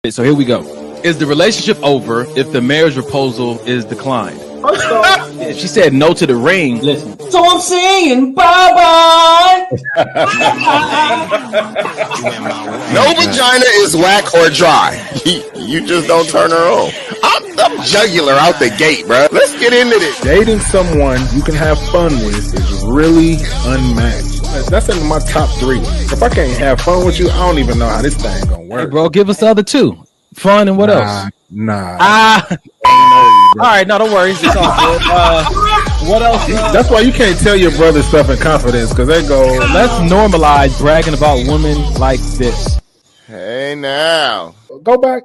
So here we go. Is the relationship over if the marriage proposal is declined? First off, If she said no to the ring, listen. So I'm saying bye-bye. No vagina is whack or dry. You just don't turn her on. I'm jugular out the gate, bro. Let's get into this. Dating someone you can have fun with is really unmatched. That's in my top 3. If I can't have fun with you, I don't even know how this thing gonna work. hey, bro, give us the other 2. Fun and what else? Nah. All right, no, don't worry. It's all good. What else? That's why you can't tell your brother stuff in confidence, because they go, Let's normalize bragging about women like this. Hey, now. go back.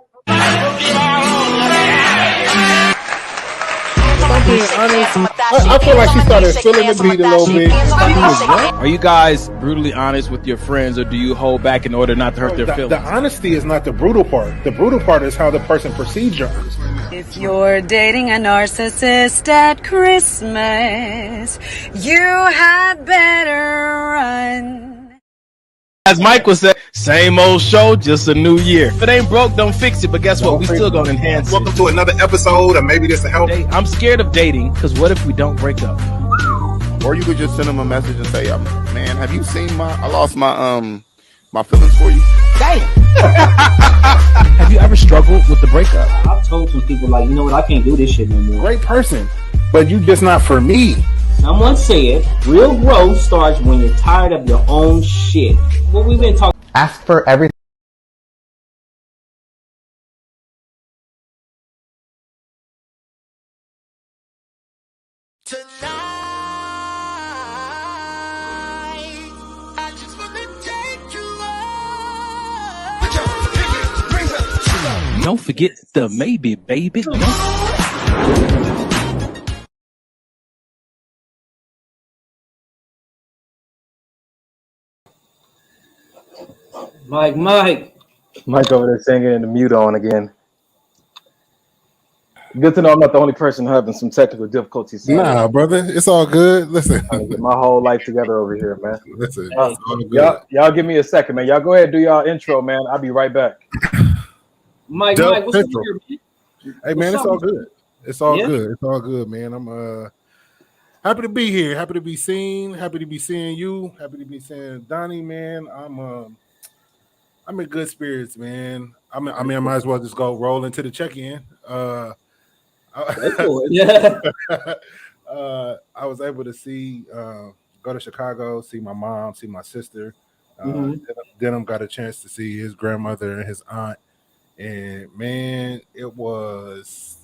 If I'm being honest, I feel like she started feeling the beat a little bit. Are you guys brutally honest with your friends, or do you hold back in order not to hurt their feelings? The honesty is not the brutal part. The brutal part is how the person perceives your honesty. If you're dating a narcissist at Christmas, you had better run. As Mike would say, same old show, just a new year. If it ain't broke, don't fix it. But guess what? We still gonna enhance it. Welcome to another episode, or maybe this will help. I'm scared of dating, because what if we don't break up? Or you could just send them a message and say, man, have you seen I lost my feelings for you? Damn. Have you ever struggled with the breakup? I've told some people, like, you know what, I can't do this shit no more. Great person, but you just not for me. Someone said, real growth starts when you're tired of your own shit. What we've been talking. Ask for everything. Don't forget the maybe, baby. Mike. Mike over there singing and the mute on again. Good to know I'm not the only person having some technical difficulties. Nah, brother, it's all good. Listen, I'm trying to get my whole life together over here, man. listen, it's all good. Y'all give me a second, man. Y'all go ahead and do y'all intro, man. I'll be right back. Mike, Doug what's up Central. here, man? Hey, man, What's it's all up? good. It's all Yeah? good. It's all good, man. I'm happy to be here. Happy to be seen. Happy to be seeing you. Happy to be seeing Donnie, man. I'm in good spirits, man. I might as well just go roll into the check-in. Yeah. I was able to go to Chicago, see my mom, see my sister. Denham got a chance to see his grandmother and his aunt, and man, it was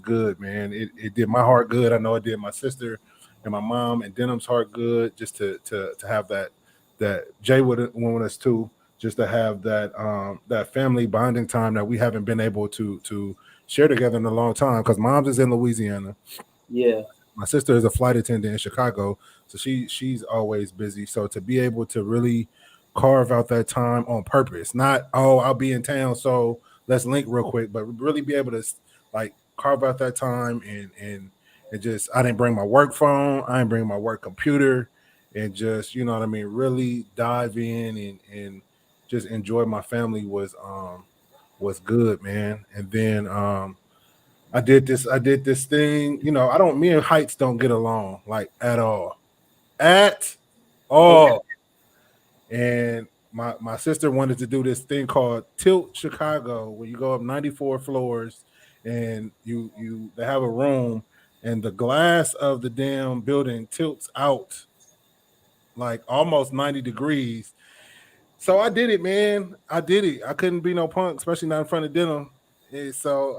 good, man. It did my heart good. I know it did my sister and my mom and Denham's heart good, just to have that Jay went with us too, just to have that family bonding time that we haven't been able to share together in a long time, because mom's is in Louisiana. Yeah. My sister is a flight attendant in Chicago, so she's always busy. So to be able to really carve out that time on purpose, not, I'll be in town, so let's link real quick, but really be able to like carve out that time and just, I didn't bring my work phone, I didn't bring my work computer, and just, you know what I mean, really dive in and just enjoy my family was good, man. And then I did this thing, you know, me and Heights don't get along like at all. Okay. And my sister wanted to do this thing called Tilt Chicago, where you go up 94 floors and they have a room and the glass of the damn building tilts out like almost 90 degrees. So I did it, man. I did it. I couldn't be no punk, especially not in front of Denham. And so,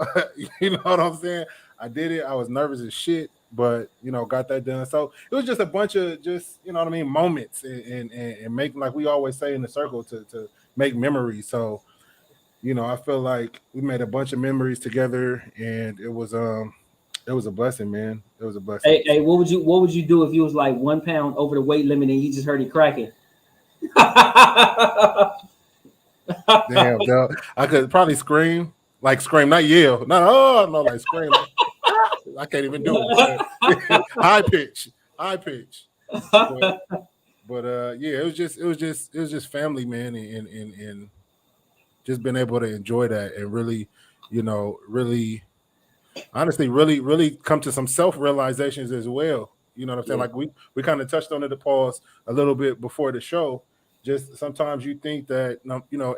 you know what I'm saying? I did it. I was nervous as shit, but, you know, got that done. So it was just a bunch of just, you know what I mean, moments and make, like we always say in the circle, to make memories. So, you know, I feel like we made a bunch of memories together, and it was a blessing, man. It was a blessing. Hey, what would you do if you was like 1 pound over the weight limit and you just heard it cracking? Damn, dog. I could probably scream, not yell, no, like scream. I can't even do it. High pitch. But yeah, it was just family, man, and just been able to enjoy that and really, really honestly, really come to some self-realizations as well. You know what I'm saying? Like we kind of touched on it, the pause a little bit before the show. Just sometimes you think that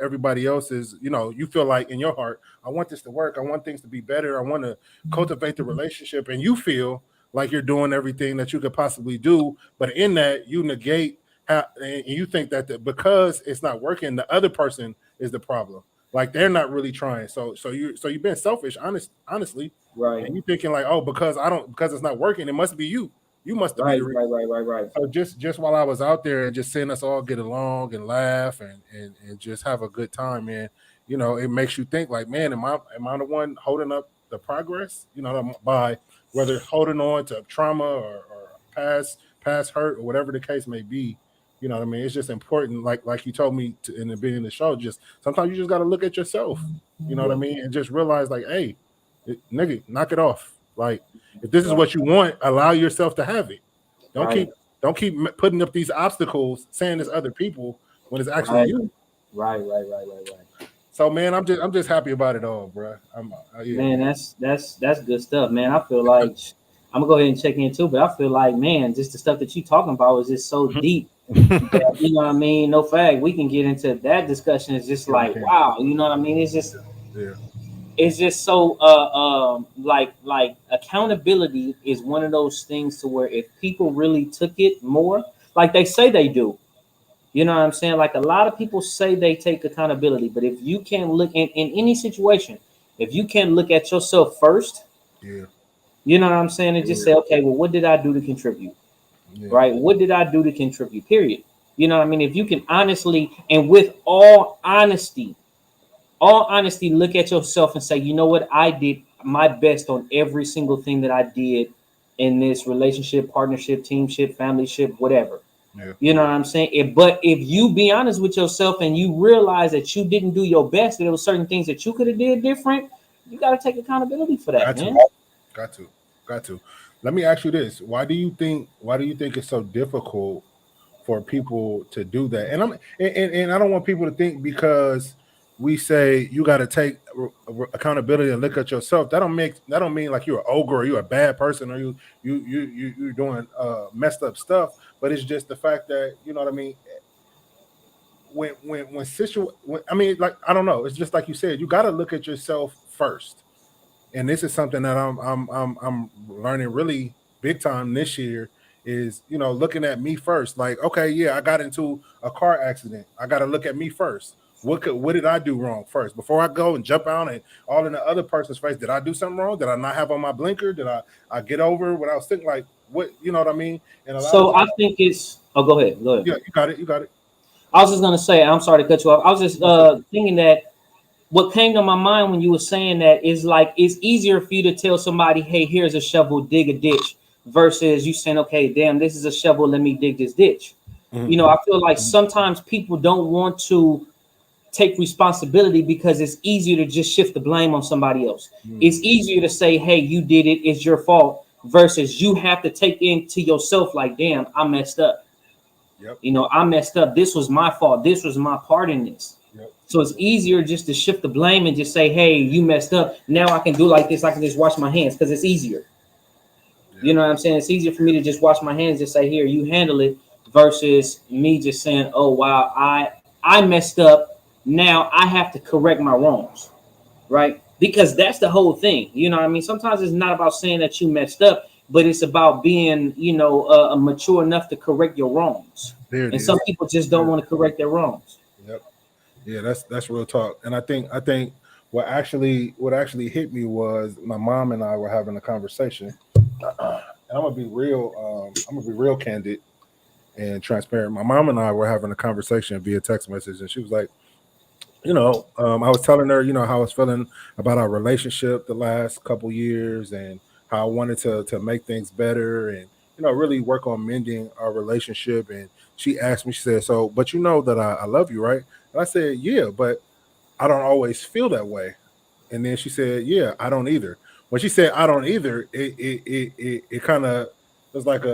everybody else is, you feel like in your heart, I want this to work, I want things to be better, I want to cultivate the relationship, and you feel like you're doing everything that you could possibly do, but in that you negate and you think that because it's not working, the other person is the problem. Like they're not really trying. So you've been selfish, honestly. Right. And you thinking like, oh, because it's not working, it must be you. You must be the reason. Right. So just while I was out there and just seeing us all get along and laugh and just have a good time, man, it makes you think like, man, am I the one holding up the progress? By whether holding on to trauma or past hurt or whatever the case may be. You know what I mean? It's just important, like you told me in the beginning of the show, just sometimes you just got to look at yourself, you know what I mean? And just realize like, hey, nigga, knock it off. Like, if this is what you want, allow yourself to have it. Don't keep putting up these obstacles saying it's other people when it's actually you. Right. So, man, I'm just happy about it all, bro. Man, that's good stuff, man. I feel like I'm gonna go ahead and check in too, but I feel like, man, just the stuff that you talking about is just so deep. That, you know what I mean? No fact, we can get into that discussion. It's just like, wow, you know what I mean? It's just, it's just so like accountability is one of those things to where if people really took it more, like they say they do, you know what I'm saying? Like a lot of people say they take accountability, but if you can't look in any situation, if you can't look at yourself first, you know what I'm saying, and just say, okay, well, what did I do to contribute? Right? What did I do to contribute? Period. You know what I mean? If you can honestly and with all honesty, look at yourself and say, you know what? I did my best on every single thing that I did in this relationship, partnership, teamship, familyship, whatever. You know what I'm saying? But if you be honest with yourself and you realize that you didn't do your best, that there were certain things that you could have did different, you got to take accountability for that, man. Got to. Let me ask you this: Why do you think it's so difficult for people to do that? And I don't want people to think because we say you got to take accountability and look at yourself. That don't mean like you're an ogre or you're a bad person or you're doing messed up stuff. But it's just the fact that, you know what I mean. Like I don't know. It's just like you said. You got to look at yourself first. And this is something that I'm learning really big time this year is, looking at me first. Like, okay, yeah, I got into a car accident. I got to look at me first. What did I do wrong first? Before I go and jump out and all in the other person's face, did I do something wrong? Did I not have on my blinker? Did I get over what I was thinking? Like, what, you know what I mean? And I think it's, go ahead. Yeah, you got it. I was just going to say, I'm sorry to cut you off. I was just thinking that what came to my mind when you were saying that is like, it's easier for you to tell somebody, hey, here's a shovel, dig a ditch, versus you saying, okay, damn, this is a shovel, let me dig this ditch. Mm-hmm. I feel like sometimes people don't want to take responsibility because it's easier to just shift the blame on somebody else. Mm-hmm. It's easier to say, hey, you did it, it's your fault, versus you have to take into yourself like, damn, I messed up. Yep. I messed up. This was my fault. This was my part in this. Yep. So it's easier just to shift the blame and just say, hey, you messed up. Now I can do like this. I can just wash my hands because it's easier. Yeah. You know what I'm saying? It's easier for me to just wash my hands and say, here, you handle it, versus me just saying, oh, wow, I messed up. Now I have to correct my wrongs, right? Because that's the whole thing. You know what I mean? Sometimes it's not about saying that you messed up, but it's about being, mature enough to correct your wrongs. And some people just don't want to correct their wrongs. Yep. Yeah, that's real talk. And I think what actually hit me was my mom and I were having a conversation. And I'm gonna be real candid and transparent. My mom and I were having a conversation via text message, and she was like, I was telling her, how I was feeling about our relationship the last couple years and how I wanted to make things better and, really work on mending our relationship. And she asked me, she said, so, but you know that I love you, right? And I said, yeah, but I don't always feel that way. And then she said, yeah, I don't either. When she said I don't either, it kind of was like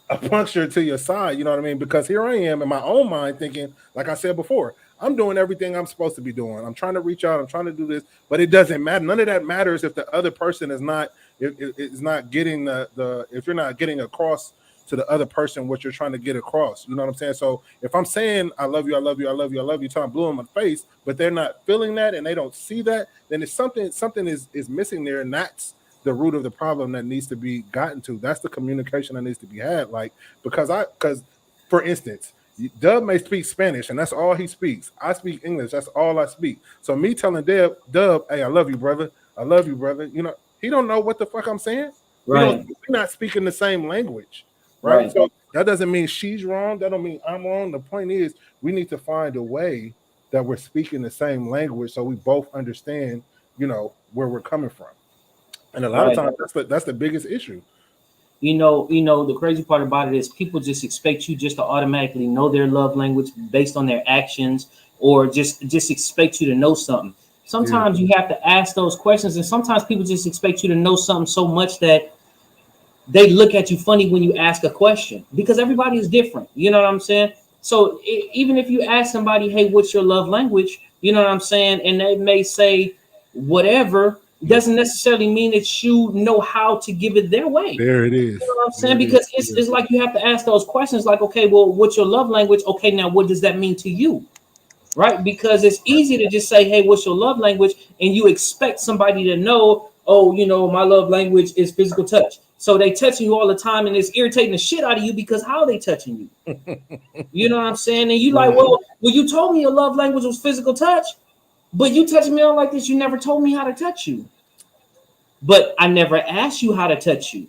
a puncture to your side, you know what I mean? Because here I am in my own mind thinking, like I said before, I'm doing everything I'm supposed to be doing. I'm trying to reach out. I'm trying to do this, but it doesn't matter. None of that matters if the other person is not getting if you're not getting across to the other person what you're trying to get across. You know what I'm saying? So if I'm saying I love you, I love you, I love you, I love you, till I'm blue in my face, but they're not feeling that and they don't see that, then it's something is missing there, and that's the root of the problem that needs to be gotten to. That's the communication that needs to be had. Like, because for instance, Dub may speak Spanish and that's all he speaks. I speak English, that's all I speak. So me telling Dub, hey, I love you, brother. I love you, brother. You know, he don't know what the fuck I'm saying. Right. We're not speaking the same language. Right. So that doesn't mean she's wrong. That don't mean I'm wrong. The point is we need to find a way that we're speaking the same language so we both understand, you know, where we're coming from. And a lot of times that's the biggest issue. You know, the crazy part about it is people just expect you just to automatically know their love language based on their actions, or just expect you to know something. Sometimes you have to ask those questions, and sometimes people just expect you to know something so much that they look at you funny when you ask a question, because everybody is different. You know what I'm saying? So even if you ask somebody, hey, what's your love language? You know what I'm saying? And they may say whatever, doesn't necessarily mean that you know how to give it their way. There it is. You know what I'm saying? Because it's like you have to ask those questions like, okay, well, what's your love language? Okay, now what does that mean to you? Right? Because it's easy to just say, hey, what's your love language? And you expect somebody to know, oh, you know, my love language is physical touch. So they touching you all the time and it's irritating the shit out of you because how are they touching you? You know what I'm saying? And you like, well, you told me your love language was physical touch, but you touch me on like this. You never told me how to touch you. But I never asked you how to touch you.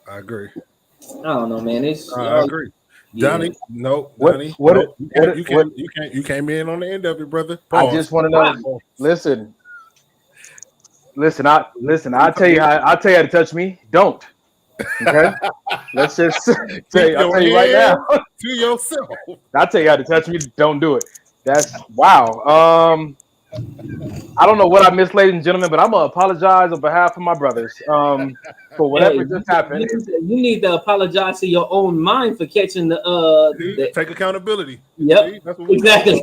I agree. I don't know, man. I agree. Donnie, no, Donnie, you came in on the end of it, brother. Pause. I just want to know. Listen. I'll tell you how to touch me. Don't. Okay. Let's just I'll tell you right now. To yourself. I'll tell you how to touch me. Don't do it. That's wow. I don't know what I missed, ladies and gentlemen, but I'm gonna apologize on behalf of my brothers for whatever just happened. You need to apologize to your own mind for catching the take accountability. Yep, see? That's what exactly.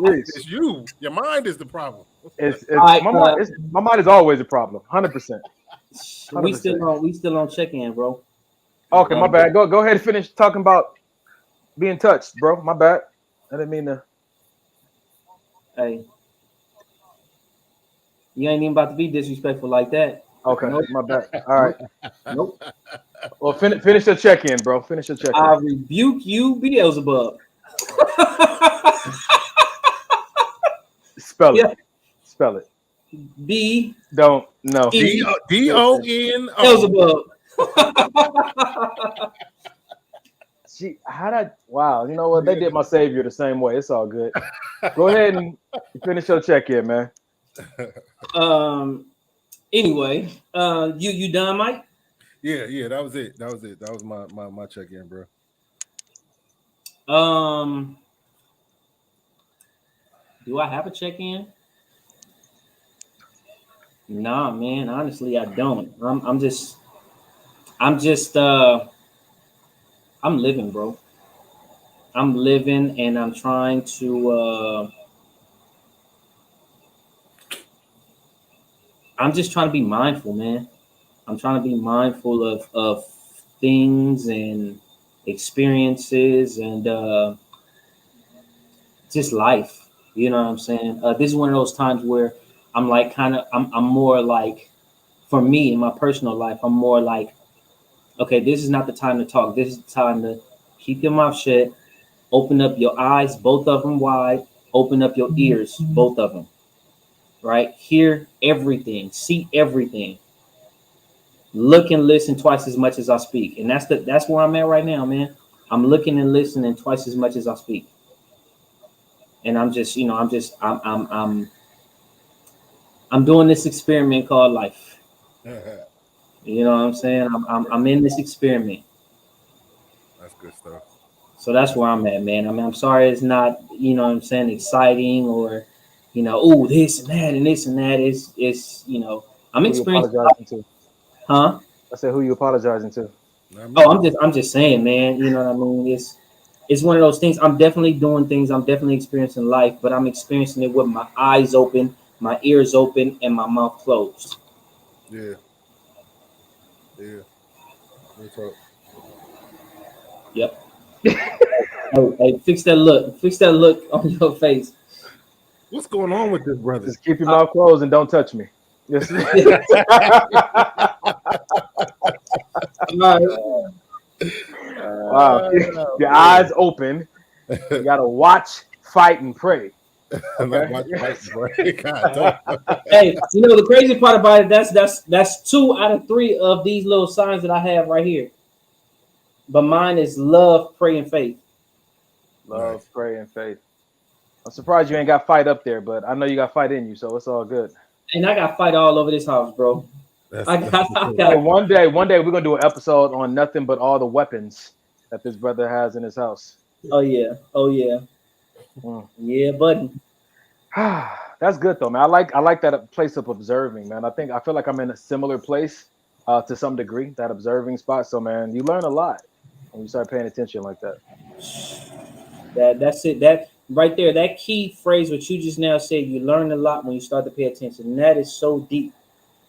It's you. Your mind is the problem. My mind is always a problem. 100%. We still on check-in, bro. Okay, my bad. Go ahead and finish talking about being touched, bro. My bad. I didn't mean to. Hey, you ain't even about to be disrespectful like that. Okay, nope. My bad. All right. Nope. Well, finish your check-in, bro. Finish your check-in. I rebuke you, Beelzebub. Spell it. Spell it. B. Don't no. D-O-N. Beelzebub. Wow, you know what? They did my savior the same way. It's all good. Go ahead and finish your check-in, man. Anyway, you done, Mike? Yeah, that was it. That was my check-in, bro. Do I have a check-in? Nah, man. Honestly, I don't. I'm living, bro. I'm living, and I'm trying to. I'm just trying to be mindful, man. I'm trying to be mindful of things and experiences and just life. You know what I'm saying? This is one of those times where I'm like I'm more like, for me in my personal life, I'm more like, okay, this is not the time to talk. This is the time to keep your mouth shut, open up your eyes, both of them wide, open up your ears, both of them, right? Hear everything, see everything, look and listen twice as much as I speak. And that's where I'm at right now, man. I'm looking and listening twice as much as I speak. And I'm doing this experiment called life. You know what I'm saying? I'm in this experiment. That's good stuff. So that's where I'm at, man. I mean, I'm sorry it's not, you know what I'm saying, exciting or, you know, oh, this and that and this and that. It's you know, I'm experiencing. Too. Huh? I said, who you apologizing to? Oh, I'm just saying, man. You know what I mean? It's one of those things. I'm definitely doing things. I'm definitely experiencing life, but I'm experiencing it with my eyes open, my ears open, and my mouth closed. Yeah. Yeah. That's right. Yep. Hey, fix that look. Fix that look on your face. What's going on with this brother? Just keep your mouth closed and don't touch me. Yes. Wow. Your eyes open. You gotta watch, fight, and pray. Okay? Hey, you know the crazy part about it, that's 2 out of 3 of these little signs that I have right here. But mine is love, pray, and faith. Love, nice. Pray, and faith. I'm surprised you ain't got fight up there, but I know you got fight in you, so it's all good. And I got fight all over this house, bro. I got one day we're gonna do an episode on nothing but all the weapons that this brother has in his house. Oh yeah. Yeah, buddy. That's good though, man. I like that place of observing, man. I feel like I'm in a similar place to some degree, that observing spot. So man, you learn a lot when you start paying attention like that. That's it. That right there, that key phrase what you just now said, you learn a lot when you start to pay attention. And that is so deep.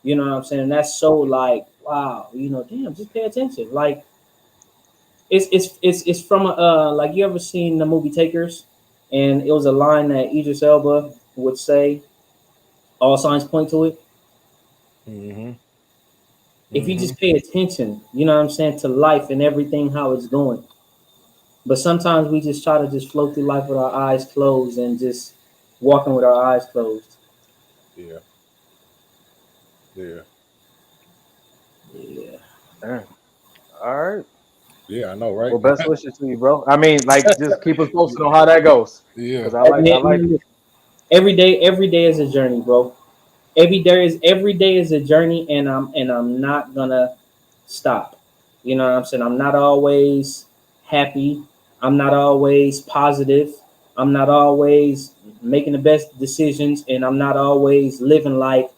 You know what I'm saying? And that's so like, wow, you know, damn, just pay attention. Like it's from like you ever seen the movie Takers? And it was a line that Idris Elba would say, all signs point to it. Mm-hmm. If you just pay attention, you know what I'm saying, to life and everything, how it's going. But sometimes we just try to just float through life with our eyes closed and just walking with our eyes closed. Yeah. All right. Yeah, I know, right? Well, best wishes to you, bro. I mean, like, just keep us posted on how that goes. Yeah. I like it. Every day is a journey, bro. Every day is a journey, and I'm not gonna stop. You know what I'm saying? I'm not always happy. I'm not always positive. I'm not always making the best decisions, and I'm not always living like,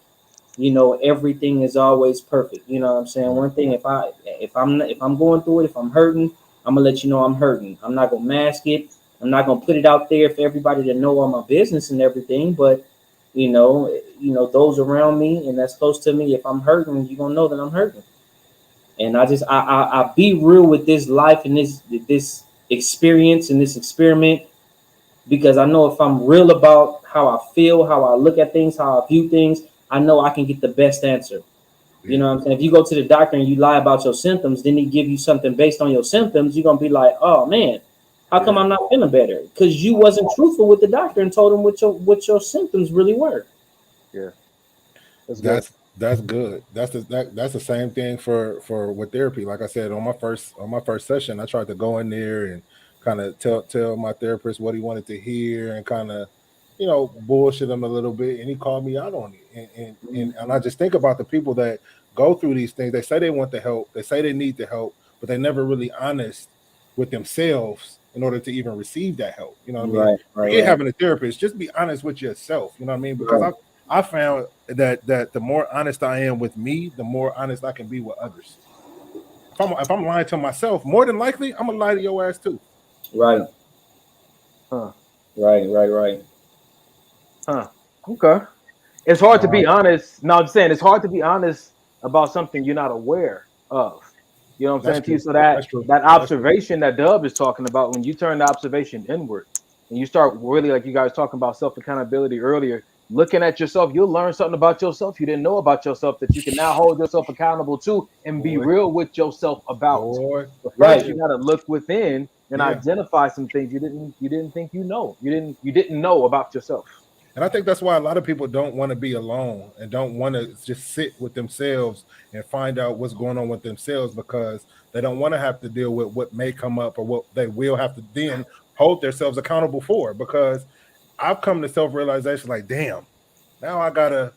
you know, everything is always perfect. You know what I'm saying? One thing, if I'm going through it, if I'm hurting, I'm gonna let you know I'm hurting. I'm not gonna mask it. I'm not gonna put it out there for everybody to know all my business and everything. But you know, those around me and that's close to me, if I'm hurting, you're gonna know that I'm hurting. And I be real with this life and this experience and this experiment, because I know if I'm real about how I feel, how I look at things, how I view things, I know I can get the best answer. You know what I'm saying? If you go to the doctor and you lie about your symptoms, then he give you something based on your symptoms, you're gonna be like, oh man, how come I'm not feeling better? Because you wasn't truthful with the doctor and told him what your symptoms really were. Yeah, that's good. That's the same thing for with therapy. Like I said, on my first session, I tried to go in there and kind of tell my therapist what he wanted to hear and kind of, you know, bullshit him a little bit, and he called me out on it. And I just think about the people that go through these things. They say they want the help, they say they need the help, but they never really honest with themselves in order to even receive that help. You know what I mean? Right. Having a therapist, just be honest with yourself. You know what I mean? Because I found that the more honest I am with me, the more honest I can be with others. If I'm lying to myself, more than likely I'm gonna lie to your ass too. Right. Huh. Right. Huh. Okay. It's hard to be honest. No, I'm saying it's hard to be honest about something you're not aware of. You know what I'm saying to you? So that observation that Dub is talking about, when you turn the observation inward and you start really, like you guys talking about self-accountability earlier, looking at yourself, you'll learn something about yourself you didn't know about yourself that you can now hold yourself accountable to and be real with yourself about. First, you gotta look within and identify some things you didn't think you didn't know about yourself. And I think that's why a lot of people don't want to be alone and don't want to just sit with themselves and find out what's going on with themselves, because they don't want to have to deal with what may come up or what they will have to then hold themselves accountable for. Because I've come to self-realization like, damn, now I gotta,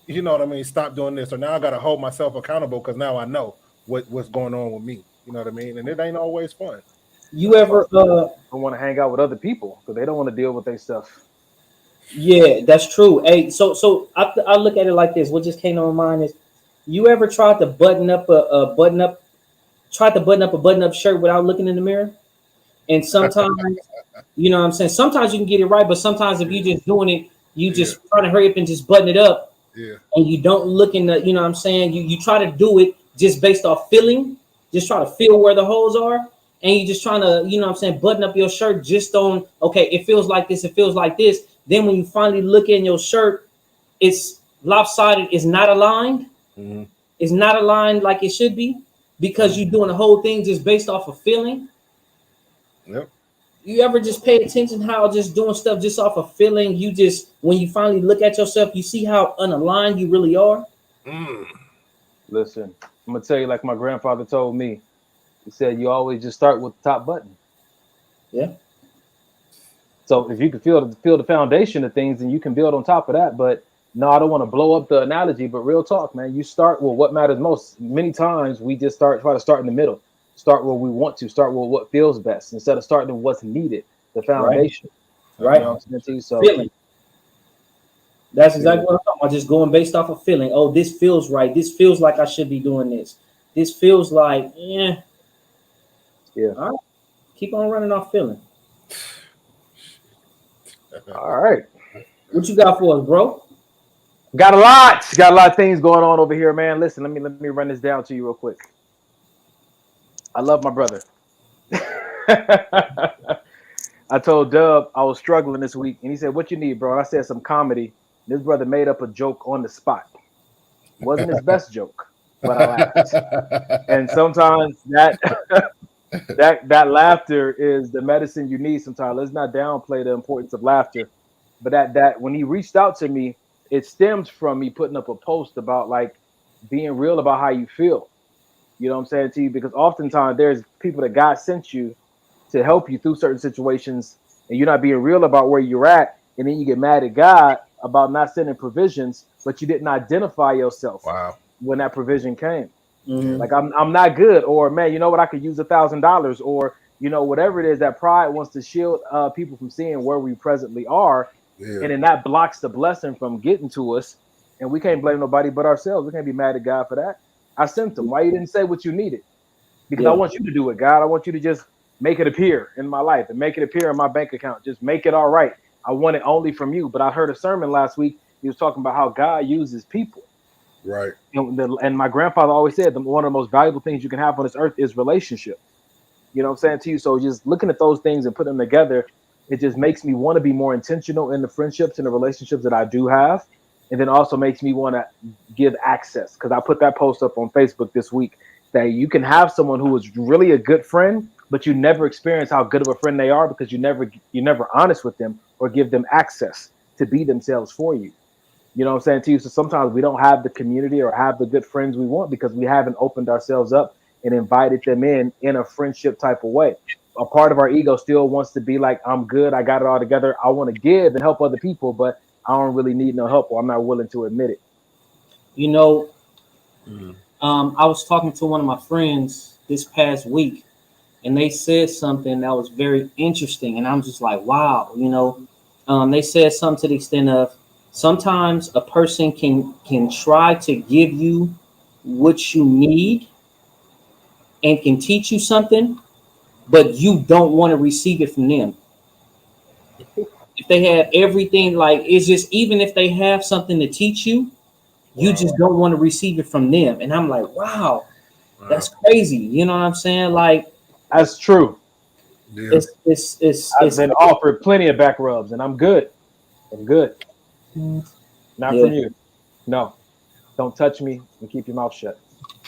you know what I mean, stop doing this, or now I gotta hold myself accountable because now I know what's going on with me. You know what I mean? And it ain't always fun. You ever don't want to hang out with other people because they don't want to deal with their stuff. Yeah, that's true. Hey, so I look at it like this. What just came to my mind is, You ever tried to button up a button up shirt without looking in the mirror? And sometimes, you know what I'm saying? Sometimes you can get it right, but sometimes if you just doing it, you just trying to hurry up and just button it up. Yeah. And you don't look in the, you know what I'm saying? You try to do it just based off feeling, just try to feel where the holes are. And you just trying to, you know what I'm saying, button up your shirt just on, okay, it feels like this, it feels like this. Then when you finally look in your shirt, it's lopsided, it's not aligned. Mm-hmm. It's not aligned like it should be because you're doing the whole thing just based off of feeling. Yep. You ever just pay attention how just doing stuff just off of feeling, you just, when you finally look at yourself, you see how unaligned you really are? Listen, I'm going to tell you like my grandfather told me. He said, you always just start with the top button. Yeah. So if you can feel the foundation of things, then you can build on top of that. But no, I don't want to blow up the analogy, but real talk, man. You start with what matters most. Many times we just try to start in the middle. Start where we want to. Start with what feels best instead of starting with what's needed. The foundation. Right. You know what I'm saying? So feeling. That's exactly what I'm talking about. Just going based off of feeling. Oh, this feels right. This feels like I should be doing this. This feels like, yeah. All right. Keep on running off feeling. All right. What you got for us, bro? Got a lot of things going on over here, man. Listen, let me run this down to you real quick. I love my brother. I told Dub I was struggling this week, and he said, "What you need, bro?" And I said, "Some comedy." This brother made up a joke on the spot. Wasn't his best joke, but I laughed. And sometimes that laughter is the medicine you need. Sometimes let's not downplay the importance of laughter. But that when he reached out to me, it stems from me putting up a post about like being real about how you feel. You know what I'm saying to you? Because oftentimes there's people that God sent you to help you through certain situations, and you're not being real about where you're at, and then you get mad at God about not sending provisions, but you didn't identify yourself when that provision came. Mm-hmm. Like I'm not good, or man, you know what? I could use $1,000, or you know whatever it is. That pride wants to shield people from seeing where we presently are, and then that blocks the blessing from getting to us. And we can't blame nobody but ourselves. We can't be mad at God for that. I sent them. Why you didn't say what you needed? Because I want you to do it, God. I want you to just make it appear in my life and make it appear in my bank account. Just make it all right. I want it only from you. But I heard a sermon last week. He was talking about how God uses people. Right. And my grandfather always said one of the most valuable things you can have on this earth is relationship. You know what I'm saying to you? So just looking at those things and putting them together, it just makes me want to be more intentional in the friendships and the relationships that I do have. And then also makes me want to give access, because I put that post up on Facebook this week that you can have someone who is really a good friend, but you never experience how good of a friend they are because you're never honest with them or give them access to be themselves for you. You know what I'm saying to you? So sometimes we don't have the community or have the good friends we want because we haven't opened ourselves up and invited them in a friendship type of way. A part of our ego still wants to be like, I'm good, I got it all together, I want to give and help other people, but I don't really need no help, or I'm not willing to admit it. You know, I was talking to one of my friends this past week, and they said something that was very interesting, and I'm just like, wow, you know. They said something to the extent of sometimes a person can try to give you what you need and can teach you something, but you don't want to receive it from them. If they have everything, like it's just, even if they have something to teach you, you just don't want to receive it from them. And I'm like, wow, that's crazy. You know what I'm saying? Like, that's true. Yeah. I've been offered plenty of back rubs, and I'm good. Not from you. No, don't touch me and keep your mouth shut.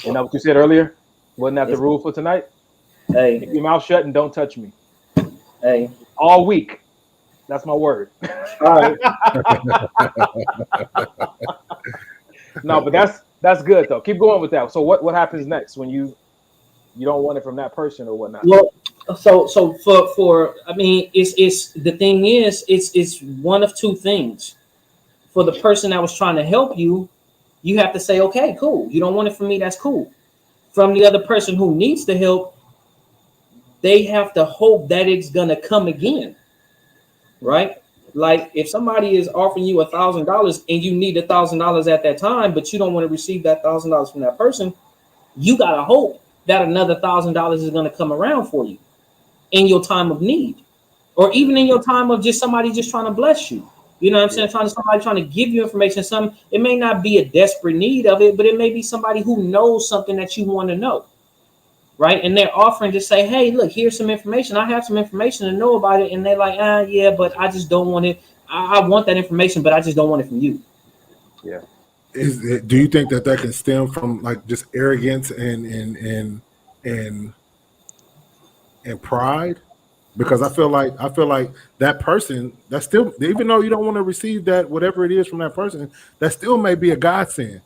You know what you said earlier? Wasn't that the rule for tonight? Hey, keep your mouth shut and don't touch me. Hey, all week. That's my word. All right. No, but that's good though. Keep going with that. So what happens next when you don't want it from that person or whatnot? Well, so for I mean, it's the thing is, it's one of two things. For the person that was trying to help you, you have to say, okay, cool. You don't want it from me, that's cool. From the other person who needs the help, they have to hope that it's gonna come again. Right? Like if somebody is offering you $1,000 and you need $1,000 at that time, but you don't want to receive that $1,000 from that person, you gotta hope that another $1,000 is going to come around for you in your time of need, or even in your time of just somebody just trying to bless you. You know what I'm saying? Somebody trying to give you information. It may not be a desperate need of it, but it may be somebody who knows something that you want to know, right? And they're offering to say, "Hey, look, here's some information. I have some information to know about it." And they're like, yeah, but I just don't want it. I want that information, but I just don't want it from you. Yeah. Do you think that can stem from like just arrogance and pride? Because I feel like that person, that still, even though you don't want to receive that whatever it is from that person, that still may be a godsend.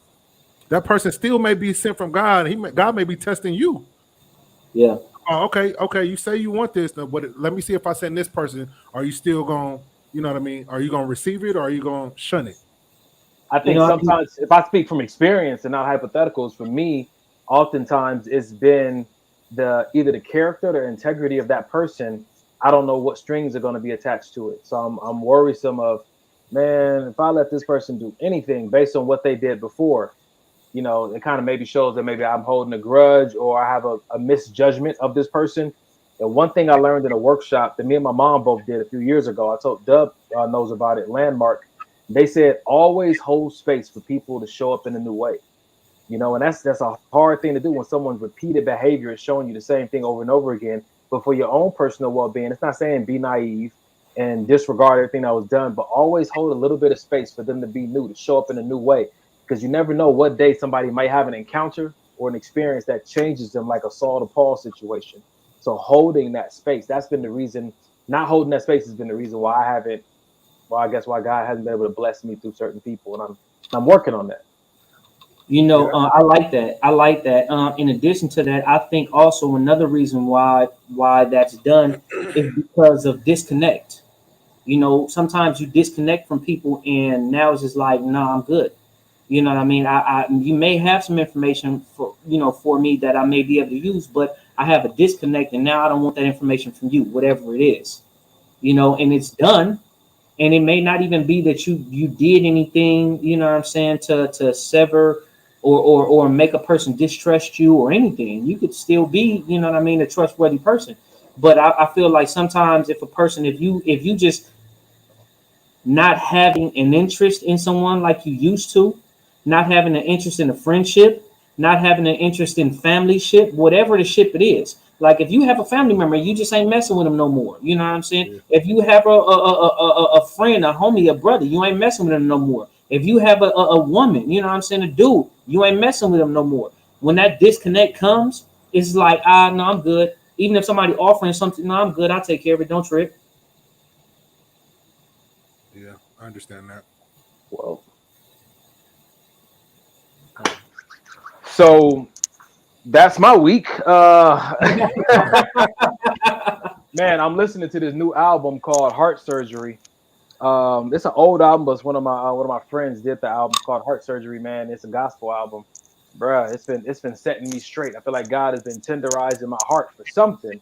That person still may be sent from God. God may be testing you. Yeah. Oh, okay. You say you want this, but let me see if I send this person. Are you still going? You know what I mean? Are you going to receive it or are you going to shun it? I think sometimes, if I speak from experience and not hypotheticals, for me, oftentimes it's been either the character or integrity of that person. I don't know what strings are going to be attached to it. So I'm worrisome of, man, if I let this person do anything based on what they did before, it kind of maybe shows that maybe I'm holding a grudge or I have a misjudgment of this person. And one thing I learned in a workshop that me and my mom both did a few years ago, I told Dub knows about it, Landmark. They said always hold space for people to show up in a new way. And that's a hard thing to do when someone's repeated behavior is showing you the same thing over and over again. But for your own personal well-being, it's not saying be naive and disregard everything that was done, but always hold a little bit of space for them to be new, to show up in a new way, because you never know what day somebody might have an encounter or an experience that changes them, like a Saul to Paul situation. So holding that space, that's been the reason. Not holding that space has been the reason why I guess why God hasn't been able to bless me through certain people, and I'm working on that. I like that. In addition to that, I think also another reason why that's done is because of disconnect. Sometimes you disconnect from people, and now it's just like, nah, I'm good. You know what I mean? You may have some information for me that I may be able to use, but I have a disconnect, and now I don't want that information from you, whatever it is. And it's done. And it may not even be that you did anything, what I'm saying, to sever or make a person distrust you or anything. You could still be, a trustworthy person. But I feel like sometimes if you just not having an interest in someone like you used to, not having an interest in a friendship, not having an interest in family ship, whatever the ship it is. Like if you have a family member, you just ain't messing with them no more. You know what I'm saying? Yeah. If you have a friend, a homie, a brother, you ain't messing with them no more. If you have a woman, you know what I'm saying, a dude, you ain't messing with them no more. When that disconnect comes, it's like, no, I'm good. Even if somebody offering something, no, I'm good. I'll take care of it. Don't trip. Yeah, I understand that. Well, so that's my week. Man, I'm listening to this new album called Heart Surgery. It's an old album, but one of my friends did the album called Heart Surgery. Man, it's a gospel album, bruh. It's been setting me straight. I feel like God has been tenderizing my heart for something.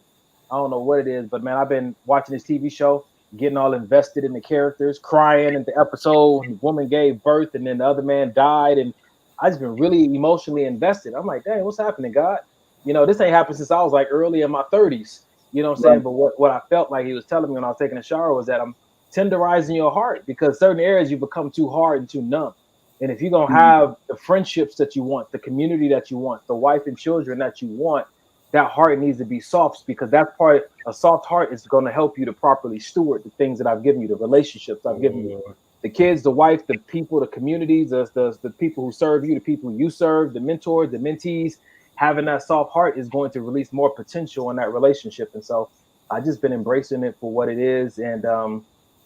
I don't know what it is, but man, I've been watching this TV show, getting all invested in the characters, crying at the episode. The woman gave birth, and then the other man died, and I just been really emotionally invested. I'm like, dang, what's happening, God? This ain't happened since I was like early in my 30s. You know what I'm saying? But what I felt like he was telling me when I was taking a shower was that I'm tenderizing your heart, because certain areas you become too hard and too numb. And if you're going to have the friendships that you want, the community that you want, the wife and children that you want, that heart needs to be soft, because that's a soft heart is going to help you to properly steward the things that I've given you, the relationships I've given you, the kids, the wife, the people, the communities, the people who serve you, the people you serve, the mentors, the mentees. Having that soft heart is going to release more potential in that relationship. And so I've just been embracing it for what it is. And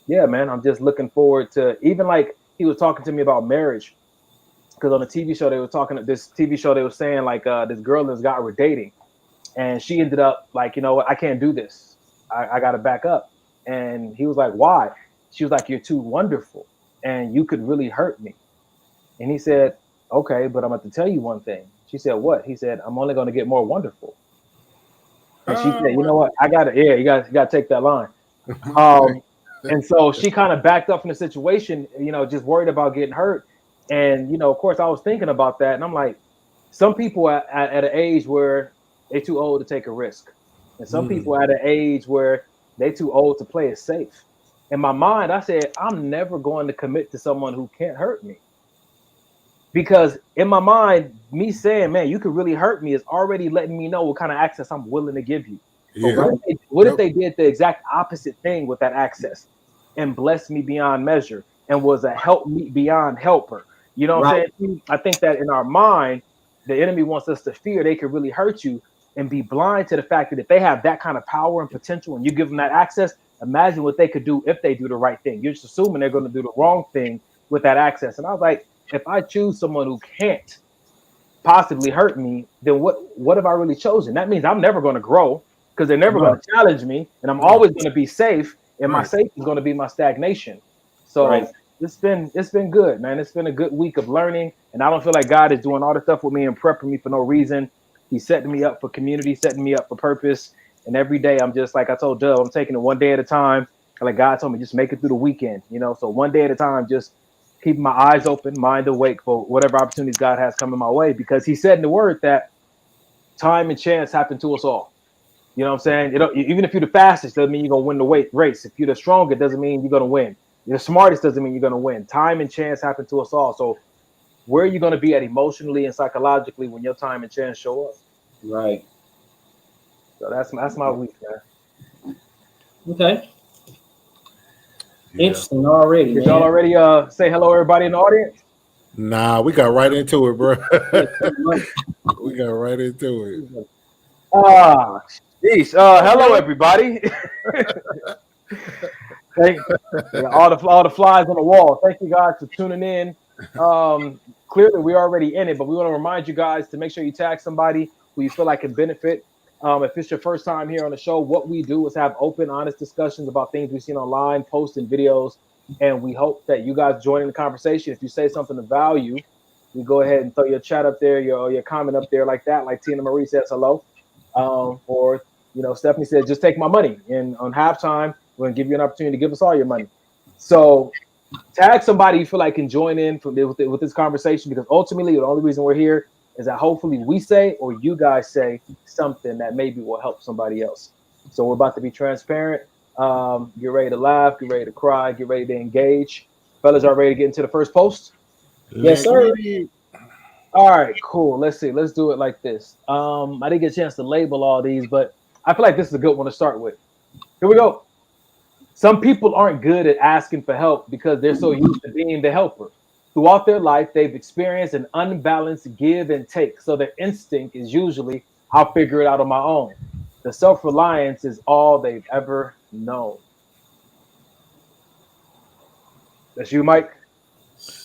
yeah, man, I'm just looking forward to, even like he was talking to me about marriage, because on the TV show they were saying like this girl and this guy were dating, and she ended up like, you know what, I can't do this. I got to back up. And he was like, why? She was like, you're too wonderful and you could really hurt me. And he said, okay, but I'm going to tell you one thing. She said, what? He said, I'm only going to get more wonderful. And she said, you know what? You got to take that line. And so she kind of backed up from the situation, just worried about getting hurt. And, of course, I was thinking about that. And I'm like, some people at an age where they're too old to take a risk. And some people at an age where they're too old to play it safe. In my mind, I said, I'm never going to commit to someone who can't hurt me. Because in my mind, me saying, man, you could really hurt me is already letting me know what kind of access I'm willing to give you. Yeah. So what if they did the exact opposite thing with that access and blessed me beyond measure and was a help me beyond helper? You know what I'm saying? I think that in our mind, the enemy wants us to fear they could really hurt you and be blind to the fact that if they have that kind of power and potential and you give them that access, imagine what they could do if they do the right thing. You're just assuming they're going to do the wrong thing with that access. And I was like, if I choose someone who can't possibly hurt me, then what have I really chosen? That means I'm never going to grow because they're never going to challenge me, and I'm always going to be safe, and my safe is going to be my stagnation. So it's been good, man. It's been a good week of learning, and I don't feel like God is doing all the stuff with me and prepping me for no reason. He's setting me up for community, setting me up for purpose, and every day I'm just like I told Dub, I'm taking it one day at a time. Like God told me, just make it through the weekend, So one day at a time, just keeping my eyes open, mind awake for whatever opportunities God has coming my way, because He said in the Word that time and chance happen to us all. You know what I'm saying? Even if you're the fastest, doesn't mean you're gonna win the race. If you're the strongest, doesn't mean you're gonna win. You're the smartest, doesn't mean you're gonna win. Time and chance happen to us all. So where are you gonna be at emotionally and psychologically when your time and chance show up? Right. So that's my week, man. Okay. Interesting already. Did y'all already say hello, everybody in the audience? Nah, we got right into it, bro. We got right into it. Jeez. Hello, everybody. All the flies on the wall. Thank you guys for tuning in. Clearly, we're already in it, but we want to remind you guys to make sure you tag somebody who you feel like can benefit. If it's your first time here on the show, what we do is have open, honest discussions about things we've seen online, posting videos, and we hope that you guys join in the conversation. If you say something of value, we go ahead and throw your chat up there, your comment up there like that, like Tina Marie says hello. Or Stephanie said, just take my money. And on halftime, we're gonna give you an opportunity to give us all your money. So tag somebody you feel like can join in with this conversation, because ultimately the only reason we're here is that hopefully we say or you guys say something that maybe will help somebody else. So we're about to be transparent. Get ready to laugh, get ready to cry, get ready to engage. Fellas are ready to get into the first post? Yes, sir. All right, cool. Let's see. Let's do it like this. I didn't get a chance to label all these, but I feel like this is a good one to start with. Here we go. Some people aren't good at asking for help because they're so used to being the helper. Throughout their life, they've experienced an unbalanced give and take. So their instinct is usually, I'll figure it out on my own. The self-reliance is all they've ever known. That's you, Mike?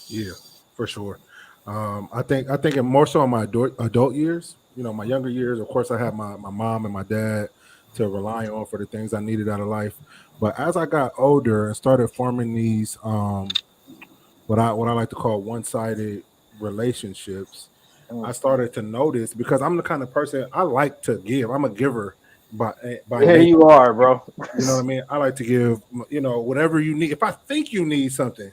Yeah, for sure. I think more so in my adult years. My younger years, of course, I had my mom and my dad to rely on for the things I needed out of life. But as I got older and started forming these what I like to call one-sided relationships, I started to notice, because I'm the kind of person I like to give. I'm a giver by nature. You are, bro. You know what I mean? I like to give, whatever you need. If I think you need something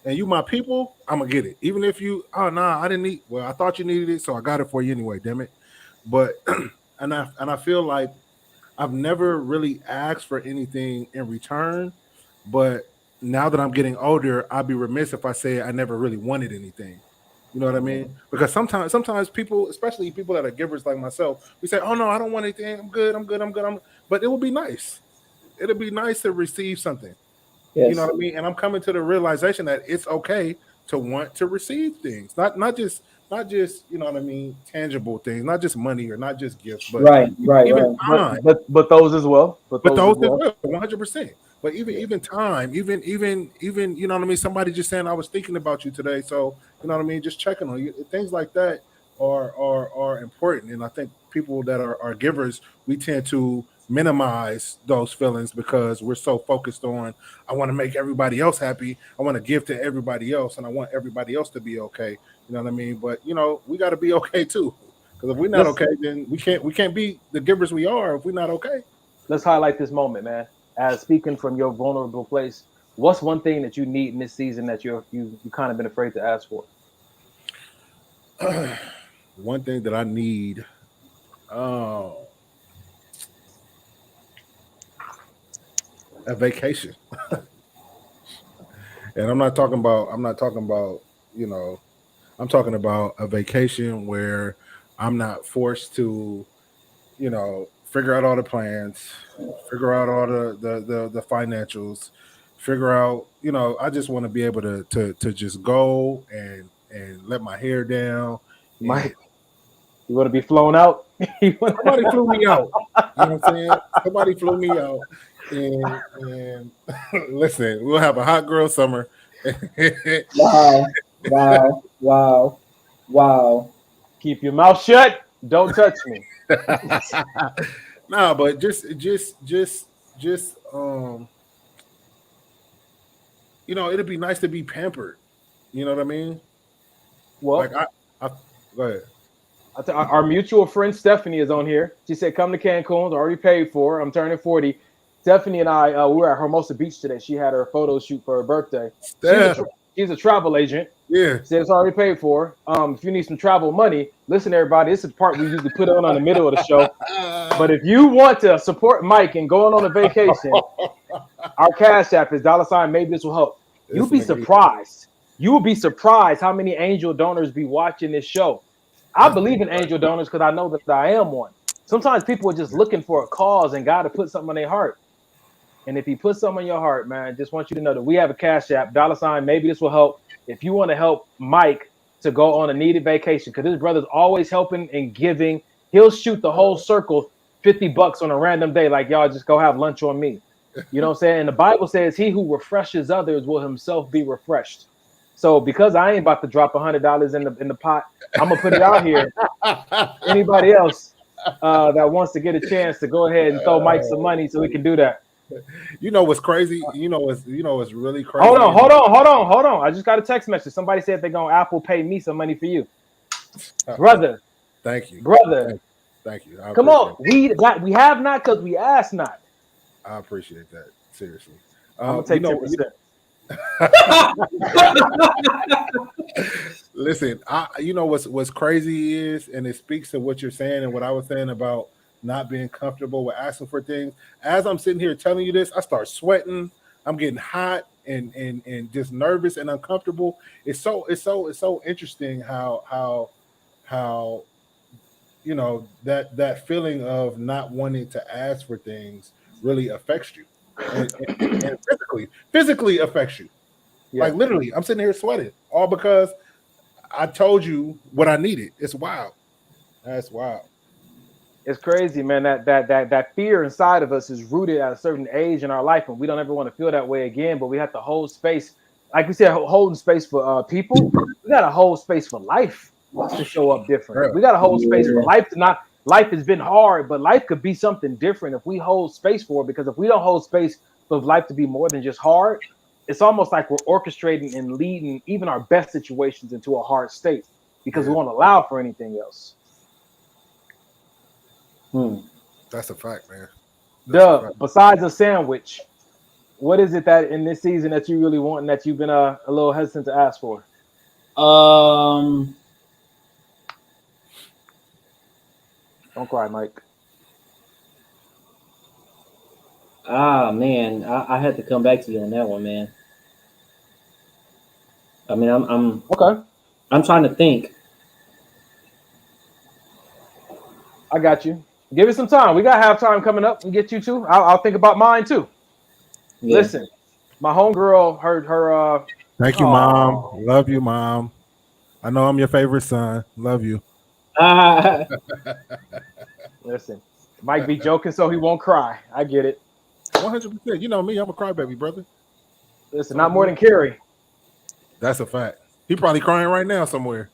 and you my people, I'm gonna get it. Even if you, I didn't need, well, I thought you needed it, so I got it for you anyway, damn it. But and I feel like I've never really asked for anything in return, but now that I'm getting older, I'd be remiss if I say I never really wanted anything. You know what I mean? Because sometimes people, especially people that are givers like myself, we say, "Oh no, I don't want anything. I'm good." But it would be nice. It'd be nice to receive something. Yes. You know what I mean? And I'm coming to the realization that it's okay to want to receive things, not just you know what I mean, tangible things, not just money or not just gifts, but even time. But those as well. But those as well, 100%. But even time, even you know what I mean. Somebody just saying, "I was thinking about you today," so you know what I mean. Just checking on you, things like that are important. And I think people that are givers, we tend to minimize those feelings because we're so focused on, I want to make everybody else happy, I want to give to everybody else, and I want everybody else to be okay. You know what I mean? But we got to be okay too, because if we're not okay, then we can't be the givers we are if we're not okay. Let's highlight this moment, man. as speaking from your vulnerable place, what's one thing that you need in this season that you kind of been afraid to ask for? One thing that I need, a vacation. And I'm not talking about, you know, I'm talking about a vacation where I'm not forced to, you know, figure out all the plans, figure out all the financials, figure out, you know, I just want to be able to just go and let my hair down. Mike, you want to be flown out? Somebody flew me out. You know what I'm saying? Somebody flew me out. And listen, we'll have a hot girl summer. Wow. Keep your mouth shut. Don't touch me. No, but just you know, it'd be nice to be pampered. You know what I mean? Well, like I go ahead. Our mutual friend Stephanie is on here. She said, "Come to Cancun. Already paid for. I'm turning 40." Stephanie and I, we were at Hermosa Beach today. She had her photo shoot for her birthday. She's a travel agent. Yeah. Said it's already paid for. If you need some travel money, listen, everybody. This is the part we usually put on the middle of the show. But if you want to support Mike and going on a vacation, our Cash App is $ maybe this will help. You'll be surprised. You will be surprised how many angel donors be watching this show. I believe in angel donors because I know that I am one. Sometimes people are just looking for a cause and God to put something on their heart. And if he puts something on your heart, man, just want you to know that we have a Cash App, $ maybe this will help. If you want to help Mike to go on a needed vacation, because his brother's always helping and giving, he'll shoot the whole circle $50 on a random day, like y'all just go have lunch on me. You know what I'm saying? And the Bible says he who refreshes others will himself be refreshed. So because I ain't about to drop $100 in the pot, I'm gonna put it out here. Anybody else that wants to get a chance to go ahead and throw Mike some money so we can do that. You know what's crazy? You know what's really crazy? Hold on. I just got a text message. Somebody said they're gonna Apple Pay me some money for you, brother. Thank you, brother. Thank you. Come on, we have not because we asked not. I appreciate that. Seriously, I'm gonna take 10%. Listen, you know what's crazy is, and it speaks to what you're saying and what I was saying about not being comfortable with asking for things. As I'm sitting here telling you this, I start sweating. I'm getting hot and just nervous and uncomfortable. It's so interesting how you know that feeling of not wanting to ask for things really affects you, and physically affects you. Yeah. Like literally, I'm sitting here sweating all because I told you what I needed. It's wild. That's wild. It's crazy, man. That fear inside of us is rooted at a certain age in our life, and we don't ever want to feel that way again. But we have to hold space, like we said, holding space for people. We got to hold space for life to show up different. We got to hold space for life to not. Life has been hard, but life could be something different if we hold space for it. Because if we don't hold space for life to be more than just hard, it's almost like we're orchestrating and leading even our best situations into a hard state because we won't allow for anything else. That's a fact, man. Dub, besides a sandwich, what is it that in this season that you really want and that you've been a little hesitant to ask for? Don't cry, Mike. Man, I had to come back to you on that one, man. I mean, I'm okay. I'm trying to think. I got you. Give it some time. We got halftime coming up and get you too. I'll think about mine too. Yeah. Listen, my homegirl heard her. Thank you, Mom. Love you, Mom. I know I'm your favorite son. Love you. Listen, Mike be joking so he won't cry. I get it. 100%. You know me. I'm a crybaby, brother. Listen, not more than Carrie. That's a fact. He probably crying right now somewhere.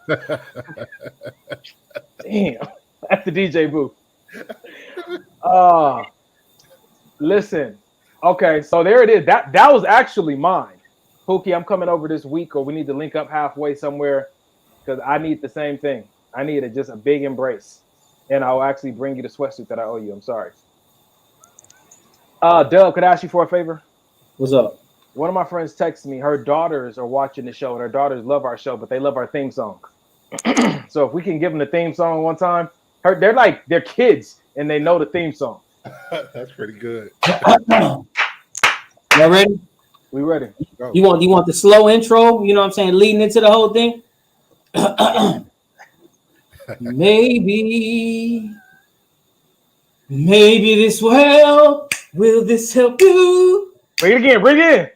Damn. At the DJ booth. Listen. Okay, so there it is. That was actually mine. Pookie, I'm coming over this week, or we need to link up halfway somewhere because I need the same thing. I need just a big embrace. And I'll actually bring you the sweatsuit that I owe you. I'm sorry. Dub, could I ask you for a favor? What's up? One of my friends texted me. Her daughters are watching the show, and her daughters love our show, but they love our theme song. So if we can give them the theme song one time, they're kids, and they know the theme song. That's pretty good. Y'all ready? We ready? Go. You want the slow intro? You know what I'm saying, leading into the whole thing. Maybe this will this help you? Bring it again. Bring it in.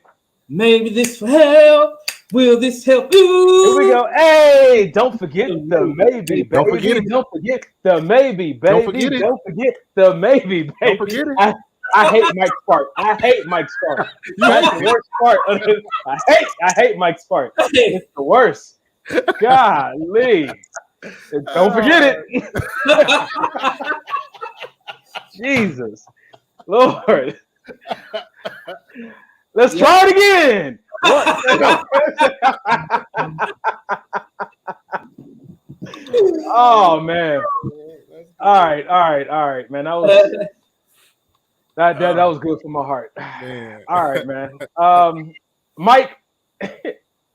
Maybe this will this help you? Here we go. Hey, don't forget the maybe, baby. Don't forget it. Don't forget the maybe, baby. Don't forget it. Don't forget the maybe, baby. Don't forget it. I hate Mike's part. I hate Mike's part. That's the worst part. I hate Mike's part. It's the worst. Golly. Don't forget it. Jesus. Lord. Let's try it again. Oh man. All right, man. That was good for my heart. Man. All right, man. Mike,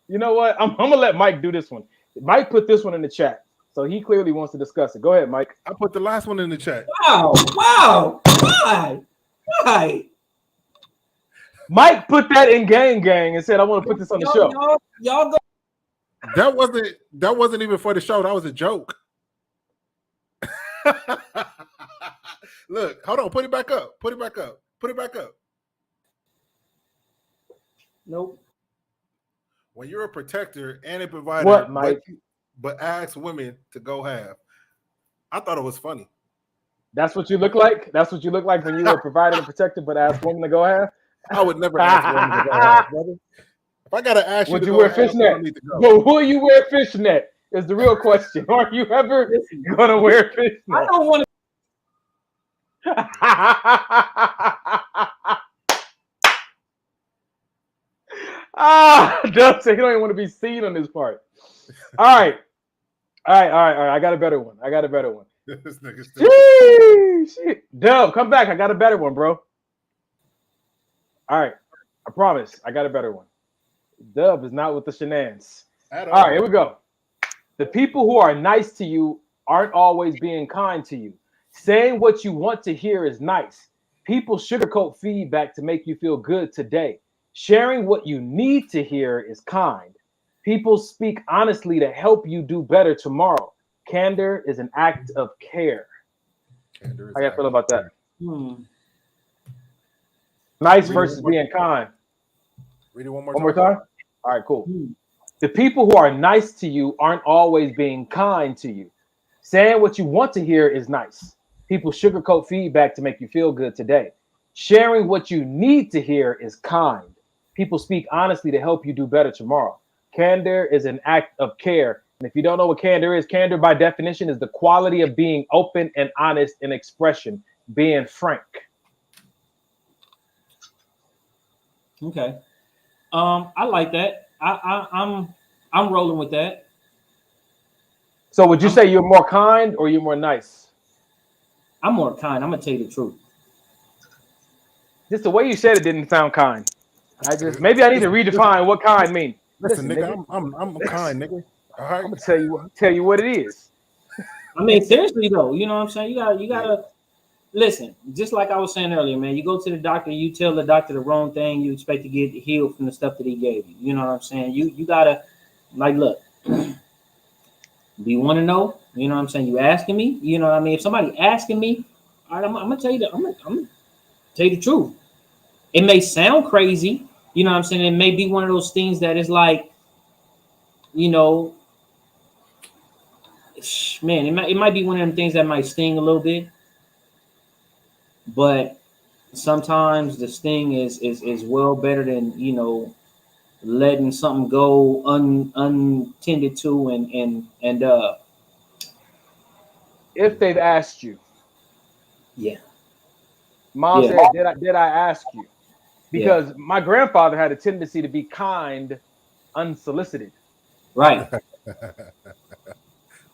you know what? I'm gonna let Mike do this one. Mike put this one in the chat, so he clearly wants to discuss it. Go ahead, Mike. I put the last one in the chat. Wow. Why? Mike put that in gang and said, "I want to put this on the show." Y'all go. That wasn't even for the show. That was a joke. Look, hold on. Put it back up. Put it back up. Put it back up. Nope. When you're a protector and a provider, What, Mike? but ask women to go half. I thought it was funny. That's what you look like. That's what you look like when you were provided and protected, but asked women to go half. I would never ask women to go half, brother. If I gotta ask you, Would to you go wear half, fishnet? I don't need to go. But will you wear fishnet? Is the real question. Are you ever gonna wear fishnet? I don't want to. Doug said he don't even want to be seen on this part. All right. I got a better one. This nigga's still- Dub, come back. I got a better one, bro. All right. I promise. I got a better one. Dub is not with the shenanigans. All right, here we go. The people who are nice to you aren't always being kind to you. Saying what you want to hear is nice. People sugarcoat feedback to make you feel good today. Sharing what you need to hear is kind. People speak honestly to help you do better tomorrow. Candor is an act of care. How you feel about that? Nice versus being kind. Read it one more time. All right, cool. The people who are nice to you aren't always being kind to you. Saying what you want to hear is nice. People sugarcoat feedback to make you feel good today. Sharing what you need to hear is kind. People speak honestly to help you do better tomorrow. Candor is an act of care. And if you don't know what candor is, candor by definition is the quality of being open and honest in expression, being frank. Okay. I like that. I'm rolling with that. So would you say you're more kind or you're more nice? I'm more kind. I'm gonna tell you the truth. Just the way you said it didn't sound kind. Maybe I need to redefine what kind means. Listen, nigga, I'm kind, nigga. All right. I'm gonna tell you what it is. I mean, seriously though, you know what I'm saying? You gotta listen. Just like I was saying earlier, man. You go to the doctor, you tell the doctor the wrong thing, you expect to get healed from the stuff that he gave you. You know what I'm saying? You gotta look. Do you want to know? You know what I'm saying? You asking me? You know what I mean? If somebody asking me, all right, I'm gonna tell you I'm gonna tell you the truth. It may sound crazy, you know what I'm saying? It may be one of those things that is like, you know, man, it might be one of them things that might sting a little bit, but sometimes the sting is well better than, you know, letting something go untended to and if they've asked you. Yeah. Mom said, did I ask you? Because my grandfather had a tendency to be kind unsolicited. Right.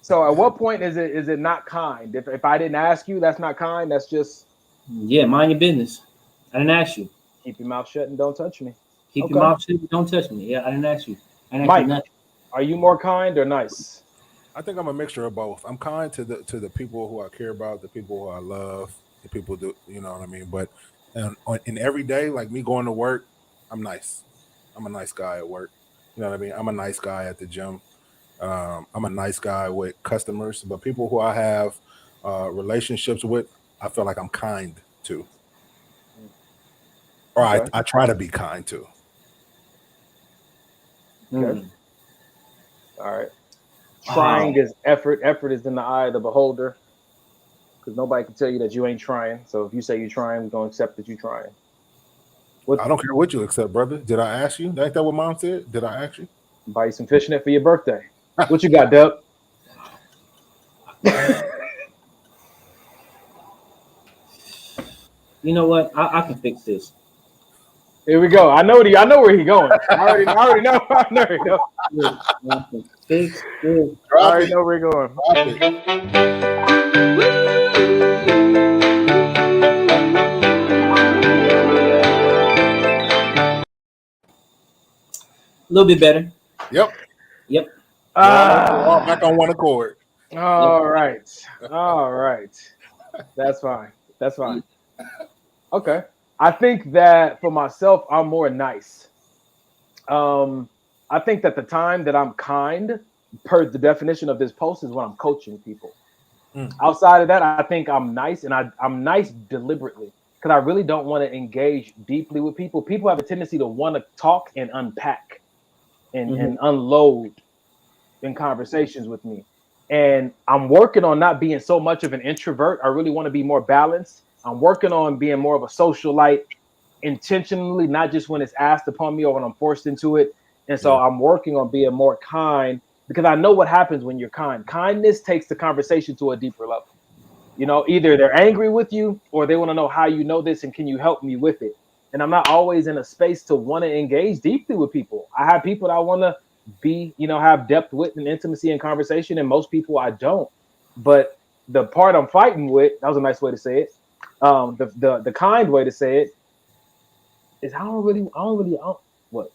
So at what point is it not kind? If I didn't ask you, that's not kind. That's just mind your business. I didn't ask you. Keep your mouth shut and don't touch me. Keep your mouth shut. Don't touch me. Yeah, I didn't ask you. I didn't ask Mike, you nothing. are you more kind or nice? I think I'm a mixture of both. I'm kind to the people who I care about, the people who I love, the people do, you know what I mean. But in every day, like me going to work, I'm nice. I'm a nice guy at work. You know what I mean. I'm a nice guy at the gym. I'm a nice guy with customers, but people who I have relationships with, I feel like I'm kind to, or I try to be kind to. Okay. All right. Trying is effort. Effort is in the eye of the beholder, because nobody can tell you that you ain't trying. So if you say you're trying, we're gonna accept that you're trying. I don't care what you accept, brother. Did I ask you? Ain't that what Mom said? Did I ask you? Buy you some fishnet for your birthday. What you got, Dub? You know what? I can fix this. Here we go. I know where he going. I already know. I know where he going. I can fix this. I already know where he going. A little bit better. Yep. All back on one accord. All right. That's fine. Okay. I think that for myself, I'm more nice. I think that the time that I'm kind, per the definition of this post, is when I'm coaching people. Outside of that, I think I'm nice, and I'm nice deliberately, because I really don't want to engage deeply with people. People have a tendency to want to talk and unpack and unload in conversations with me. And I'm working on not being so much of an introvert. I really want to be more balanced. I'm working on being more of a socialite intentionally, not just when it's asked upon me or when I'm forced into it. And so I'm working on being more kind, because I know what happens when you're kind. Kindness takes the conversation to a deeper level. You know, either they're angry with you or they want to know how you know this and can you help me with it. And I'm not always in a space to want to engage deeply with people. I have people that I want to be, have depth with and intimacy and conversation, and most people I don't. But the part I'm fighting with, that was a nice way to say it. The kind way to say it is what?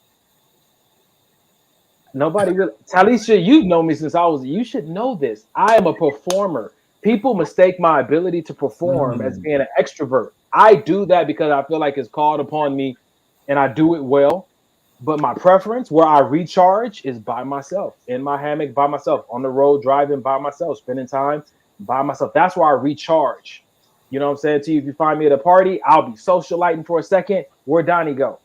Nobody really. Talisha, you've known me since you should know this. I am a performer. People mistake my ability to perform as being an extrovert. I do that because I feel like it's called upon me and I do it well. But my preference, where I recharge, is by myself, in my hammock by myself, on the road driving by myself, spending time by myself. That's where I recharge. You know what I'm saying to you? If you find me at a party, I'll be socialiting for a second. Where'd Donnie go?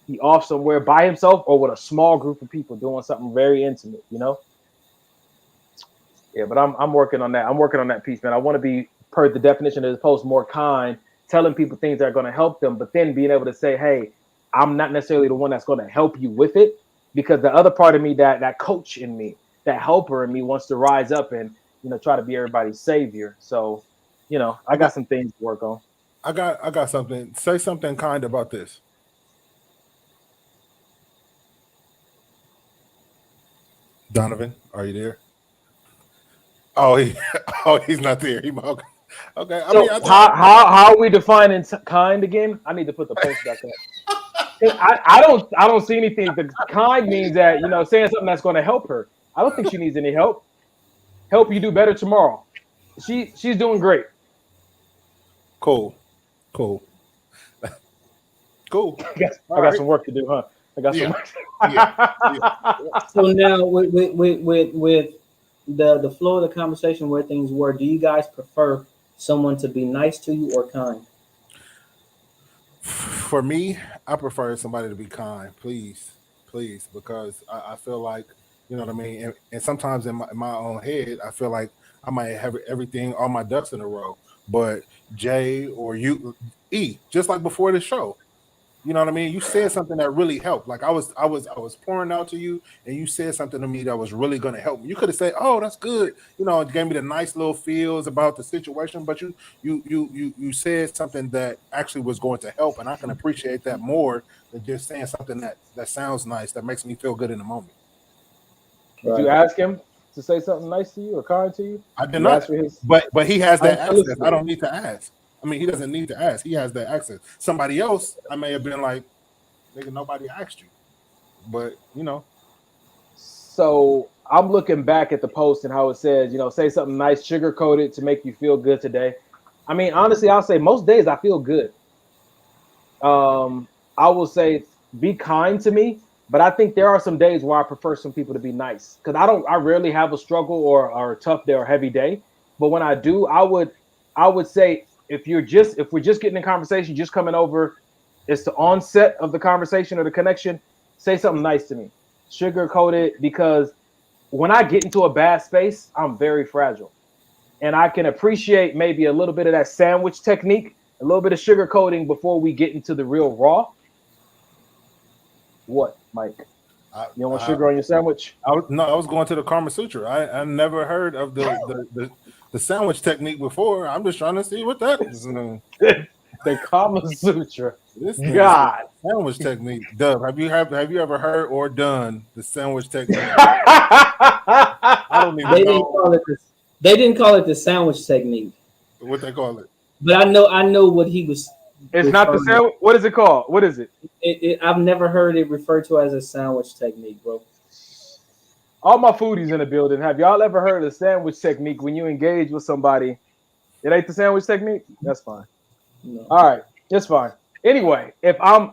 He off somewhere by himself or with a small group of people doing something very intimate, Yeah, but I'm working on that. I'm working on that piece, man. I want to be, per the definition of the post, more kind, telling people things that are going to help them, but then being able to say, hey, I'm not necessarily the one that's going to help you with it, because the other part of me, that coach in me, that helper in me, wants to rise up and try to be everybody's savior. So, I got some things to work on. I got something. Say something kind about this. Donovan, are you there? Oh, he's not there. Okay. So how are we defining kind again? I need to put the post back up. I don't see anything. The kind means that saying something that's going to help her. I don't think she needs any help. Help you do better tomorrow. She's doing great. Cool. I got some work to do, huh? I got some work. Yeah. So now with the flow of the conversation, where things were, do you guys prefer someone to be nice to you or kind? For me, I prefer somebody to be kind, please, because I feel like, you know what I mean? And sometimes in my own head, I feel like I might have everything, all my ducks in a row. But Jay or you, just like before the show, you know what I mean? You said something that really helped. Like I was pouring out to you, and you said something to me that was really going to help me. You could have said, "Oh, that's good," it gave me the nice little feels about the situation. But you said something that actually was going to help, and I can appreciate that more than just saying something that sounds nice, that makes me feel good in the moment. Did you ask him to say something nice to you or kind to you? I did not. But he has that access. I don't need to ask. I mean, he doesn't need to ask. He has that access. Somebody else, I may have been like, nigga, nobody asked you. But, you know. So I'm looking back at the post and how it says, you know, say something nice, sugar-coated to make you feel good today. I mean, honestly, I'll say most days I feel good. I will say be kind to me, but I think there are some days where I prefer some people to be nice because I rarely have a struggle or a tough day or heavy day. But when I do, I would say if we're just getting in conversation, just coming over, it's the onset of the conversation or the connection, say something nice to me. Sugarcoat it, because when I get into a bad space, I'm very fragile. And I can appreciate maybe a little bit of that sandwich technique, a little bit of sugar coating before we get into the real raw. What, Mike? You don't want sugar on your sandwich? I was going to the Kama Sutra. I never heard of the sandwich technique before. I'm just trying to see what that is. The Kama Sutra. This God. Sandwich technique. Dub, have you ever heard or done the sandwich technique? I don't even know. They didn't call it the sandwich technique. What they call it? But I know what he was. It's not the sandwich. What is it called? What is it? I've never heard it referred to as a sandwich technique, bro. All my foodies in the building. Have y'all ever heard of the sandwich technique when you engage with somebody? It ain't the sandwich technique? That's fine. No. All right, it's fine. Anyway, if I'm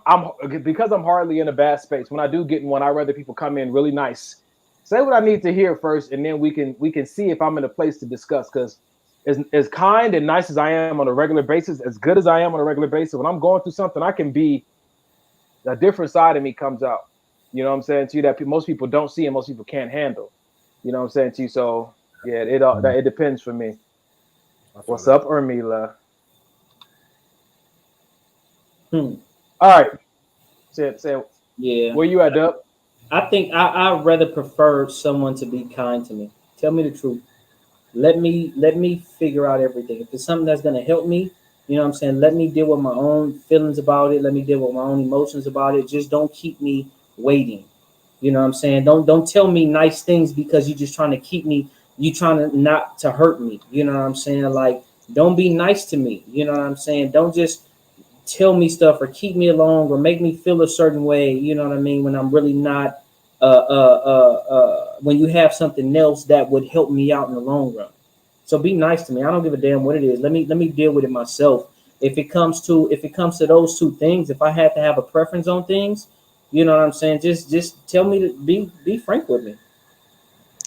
because I'm hardly in a bad space, when I do get in one, I'd rather people come in really nice. Say what I need to hear first, and then we can see if I'm in a place to discuss. Because as kind and nice as I am on a regular basis, as good as I am on a regular basis, when I'm going through something, I can be a different side of me comes out. You know what I'm saying to you that most people don't see and most people can't handle. You know what I'm saying to you. So yeah, it depends for me. What's up, Ermila? All right. Say yeah. Where you at, Dub? I think I'd rather prefer someone to be kind to me. Tell me the truth. Let me figure out everything. If it's something that's gonna help me, you know what I'm saying? Let me deal with my own feelings about it. Let me deal with my own emotions about it. Just don't keep me waiting. You know what I'm saying? Don't tell me nice things because you're just trying to keep me. You trying to not to hurt me. You know what I'm saying? Like, don't be nice to me. You know what I'm saying? Don't just tell me stuff or keep me along or make me feel a certain way. You know what I mean? When I'm really not. When you have something else that would help me out in the long run. So be nice to me. I don't give a damn what it is. Let me deal with it myself. If it comes to those two things, if I had to have a preference on things, you know what I'm saying? Just tell me to be frank with me.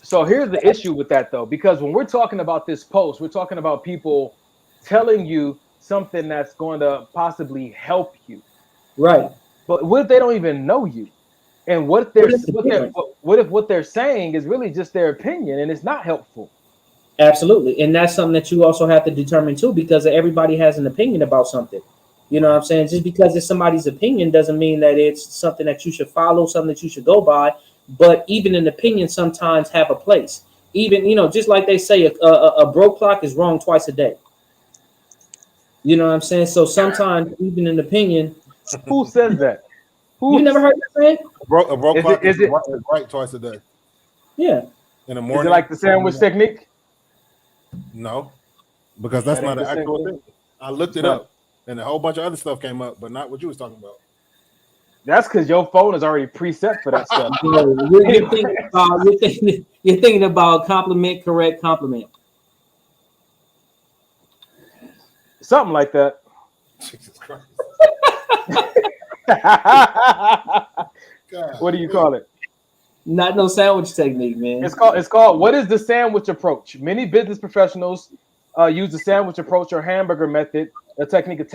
So here's the issue with that though, because when we're talking about this post, we're talking about people telling you something that's going to possibly help you. Right. But what if they don't even know you? And what if what they're saying is really just their opinion and it's not helpful? Absolutely. And that's something that you also have to determine too, because everybody has an opinion about something. You know what I'm saying? Just because it's somebody's opinion doesn't mean that it's something that you should follow, something that you should go by. But even an opinion sometimes have a place. Even, you know, just like they say, a broke clock is wrong twice a day. You know what I'm saying? So sometimes even an opinion. Who says that? You never heard that saying? A broke clock is right twice a day. Yeah. In the morning. Is it like the sandwich technique? No, because that's not an actual thing. I looked it up, and a whole bunch of other stuff came up, but not what you was talking about. That's because your phone is already preset for that stuff. You're thinking about compliment, correct compliment. Something like that. Jesus Christ. What do you call it? Not no sandwich technique, man. It's called what is the sandwich approach? Many business professionals use the sandwich approach or hamburger method, a technique of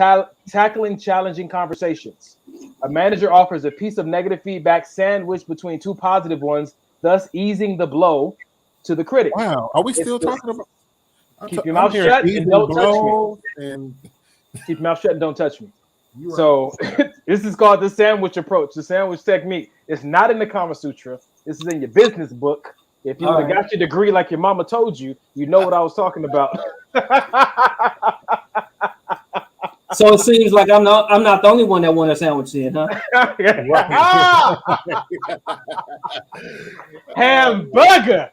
tackling challenging conversations. A manager offers a piece of negative feedback sandwiched between two positive ones, thus easing the blow to the critic. Wow, are we still talking about? Keep your mouth shut and don't touch me. Keep your mouth shut and don't touch me. Right. So this is called the sandwich approach, the sandwich technique. It's not in the Kama Sutra. This is in your business book. If you got your degree like your mama told you, you know what I was talking about. So it seems like I'm not the only one that want a sandwich in, huh? Hamburger.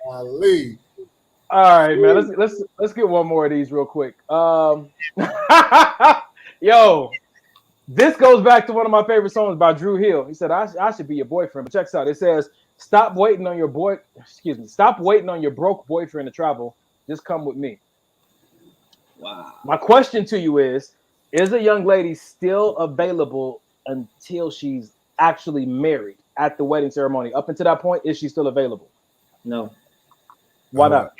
Ali. All right, man. Let's get one more of these real quick. Yo, this goes back to one of my favorite songs by Drew Hill. He said, "I should be your boyfriend." But check this out. It says, "Stop waiting on your Stop waiting on your broke boyfriend to travel. Just come with me." Wow. My question to you is a young lady still available until she's actually married at the wedding ceremony? Up until that point, is she still available? No. Why not?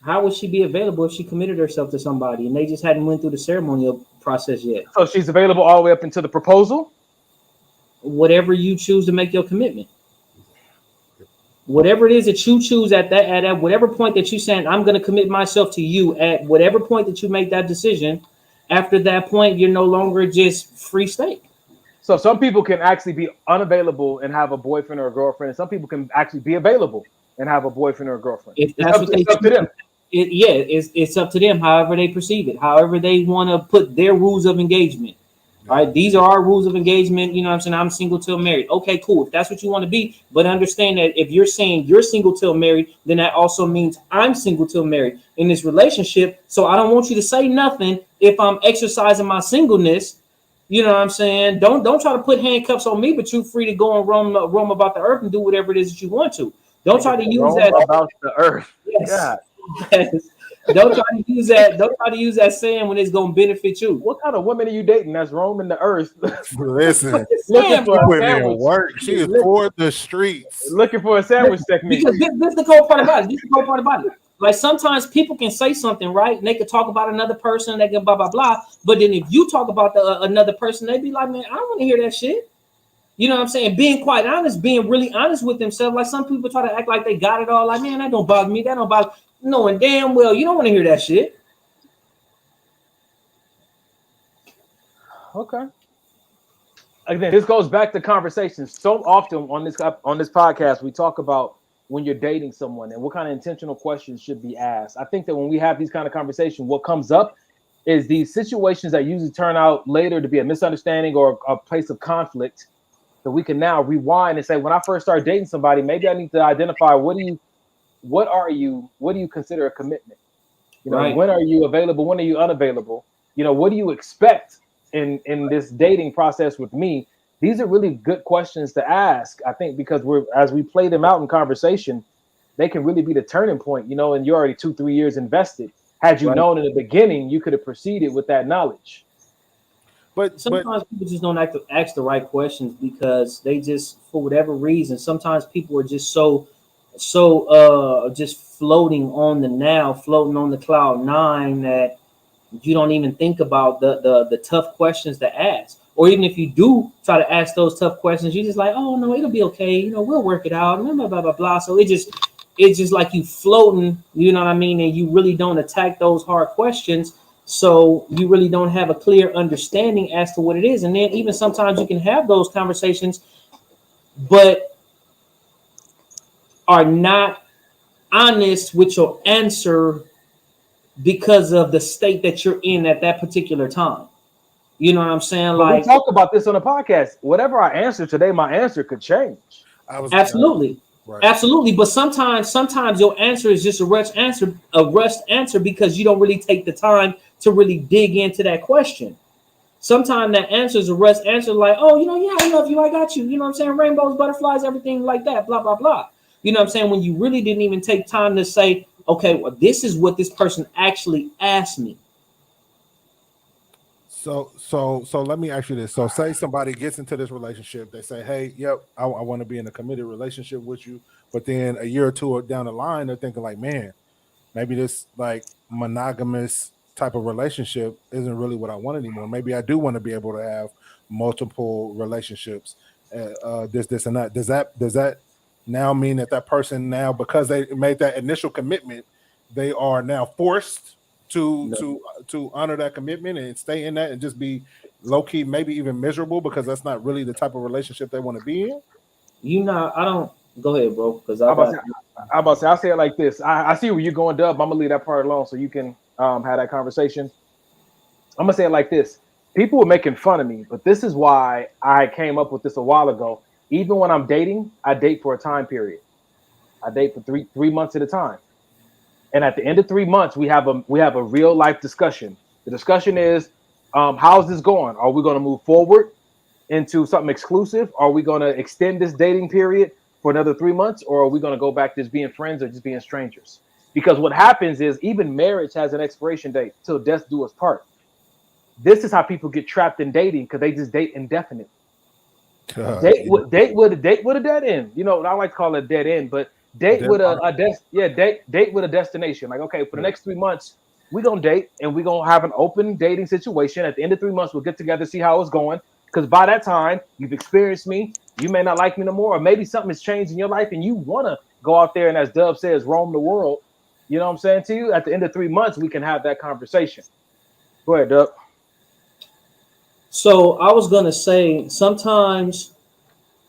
How would she be available if she committed herself to somebody and they just hadn't went through the ceremonial process yet? So she's available all the way up until the proposal? Whatever you choose to make your commitment. Whatever it is that you choose at whatever point that you saying, I'm going to commit myself to you, at whatever point that you make that decision, after that point, you're no longer just free steak. So some people can actually be unavailable and have a boyfriend or a girlfriend, and some people can actually be available and have a boyfriend or a girlfriend. If that's it's up to them. It's up to them, however they perceive it, however they want to put their rules of engagement. All right, these are our rules of engagement. You know what I'm saying? I'm single till married. Okay, cool. If that's what you want to be, but understand that if you're saying you're single till married, then that also means I'm single till married in this relationship. So I don't want you to say nothing if I'm exercising my singleness. You know what I'm saying? Don't try to put handcuffs on me, but you're free to go and roam about the earth and do whatever it is that you want to. Don't try to use that about the earth. Yes. Yeah. Yes. Don't try to use that. Don't try to use that saying when it's going to benefit you. What kind of woman are you dating that's roaming the earth? Listen, looking for a sandwich. Work. She is for the streets, looking for a sandwich technique. Because this is the cool part about it. Like sometimes people can say something, right? And they can talk about another person, they can blah blah blah. But then if you talk about another person, they be like, man, I don't want to hear that shit. You know what I'm saying? Being quite honest, being really honest with themselves. Like some people try to act like they got it all. Like, man, that don't bother me. That don't bother. Knowing damn well you don't want to hear that shit. Okay. Again, this goes back to conversations. So often on this podcast, we talk about when you're dating someone and what kind of intentional questions should be asked. I think that when we have these kind of conversations, what comes up is these situations that usually turn out later to be a misunderstanding or a place of conflict that we can now rewind and say, when I first started dating somebody, maybe I need to identify what do you consider a commitment? You know, right. When are you available? When are you unavailable? You know, what do you expect in this dating process with me? These are really good questions to ask, I think, because as we play them out in conversation, they can really be the turning point, you know, and you're already 2-3 years invested. Had you known in the beginning, you could have proceeded with that knowledge. But sometimes people just don't ask the right questions because they just, for whatever reason, sometimes people are just so just floating on the now, floating on the cloud nine that you don't even think about the tough questions to ask. Or even if you do try to ask those tough questions, you're just like, oh no, it'll be okay. You know, we'll work it out. Blah, blah, blah, blah. So it's just like you floating, you know what I mean? And you really don't attack those hard questions. So you really don't have a clear understanding as to what it is. And then even sometimes you can have those conversations, but are not honest with your answer because of the state that you're in at that particular time. You know what I'm saying? But we talk about this on the podcast. Whatever I answer today, my answer could change. Absolutely. Right. Absolutely. But sometimes your answer is just a rushed answer because you don't really take the time to really dig into that question. Sometimes that answer is a rushed answer like, oh, you know, yeah, I love you. I got you. You know what I'm saying? Rainbows, butterflies, everything like that, blah, blah, blah. You know what I'm saying? When you really didn't even take time to say, okay, well, this is what this person actually asked me. So let me ask you this. So say somebody gets into this relationship, they say, hey, yep, I want to be in a committed relationship with you. But then a year or two down the line, they're thinking like, man, maybe this like monogamous type of relationship isn't really what I want anymore. Maybe I do want to be able to have multiple relationships, this and that. Does that now mean that person now, because they made that initial commitment, they are now forced to honor that commitment and stay in that and just be low key, maybe even miserable because that's not really the type of relationship they want to be in? You know, I don't. Go ahead, bro. Because I'll say it like this. I see where you're going, Dub. I'm gonna leave that part alone so you can have that conversation. I'm gonna say it like this. People were making fun of me, but this is why I came up with this a while ago. Even when I'm dating, I date for a time period. I date for three months at a time. And at the end of 3 months, we have a real life discussion. The discussion is, how's this going? Are we going to move forward into something exclusive? Are we going to extend this dating period for another 3 months, or are we going to go back to just being friends or just being strangers? Because what happens is even marriage has an expiration date till death do us part. This is how people get trapped in dating because they just date indefinitely. Date with a dead end. You know, I like to call it a dead end, but date with a destination. Like, okay, for the next 3 months, we're gonna date and we're gonna have an open dating situation. At the end of 3 months, we'll get together, see how it's going. Because by that time, you've experienced me. You may not like me no more, or maybe something has changed in your life and you wanna go out there and, as Dub says, roam the world. You know what I'm saying to you? At the end of 3 months, we can have that conversation. Go ahead, Dub. So I was gonna say sometimes,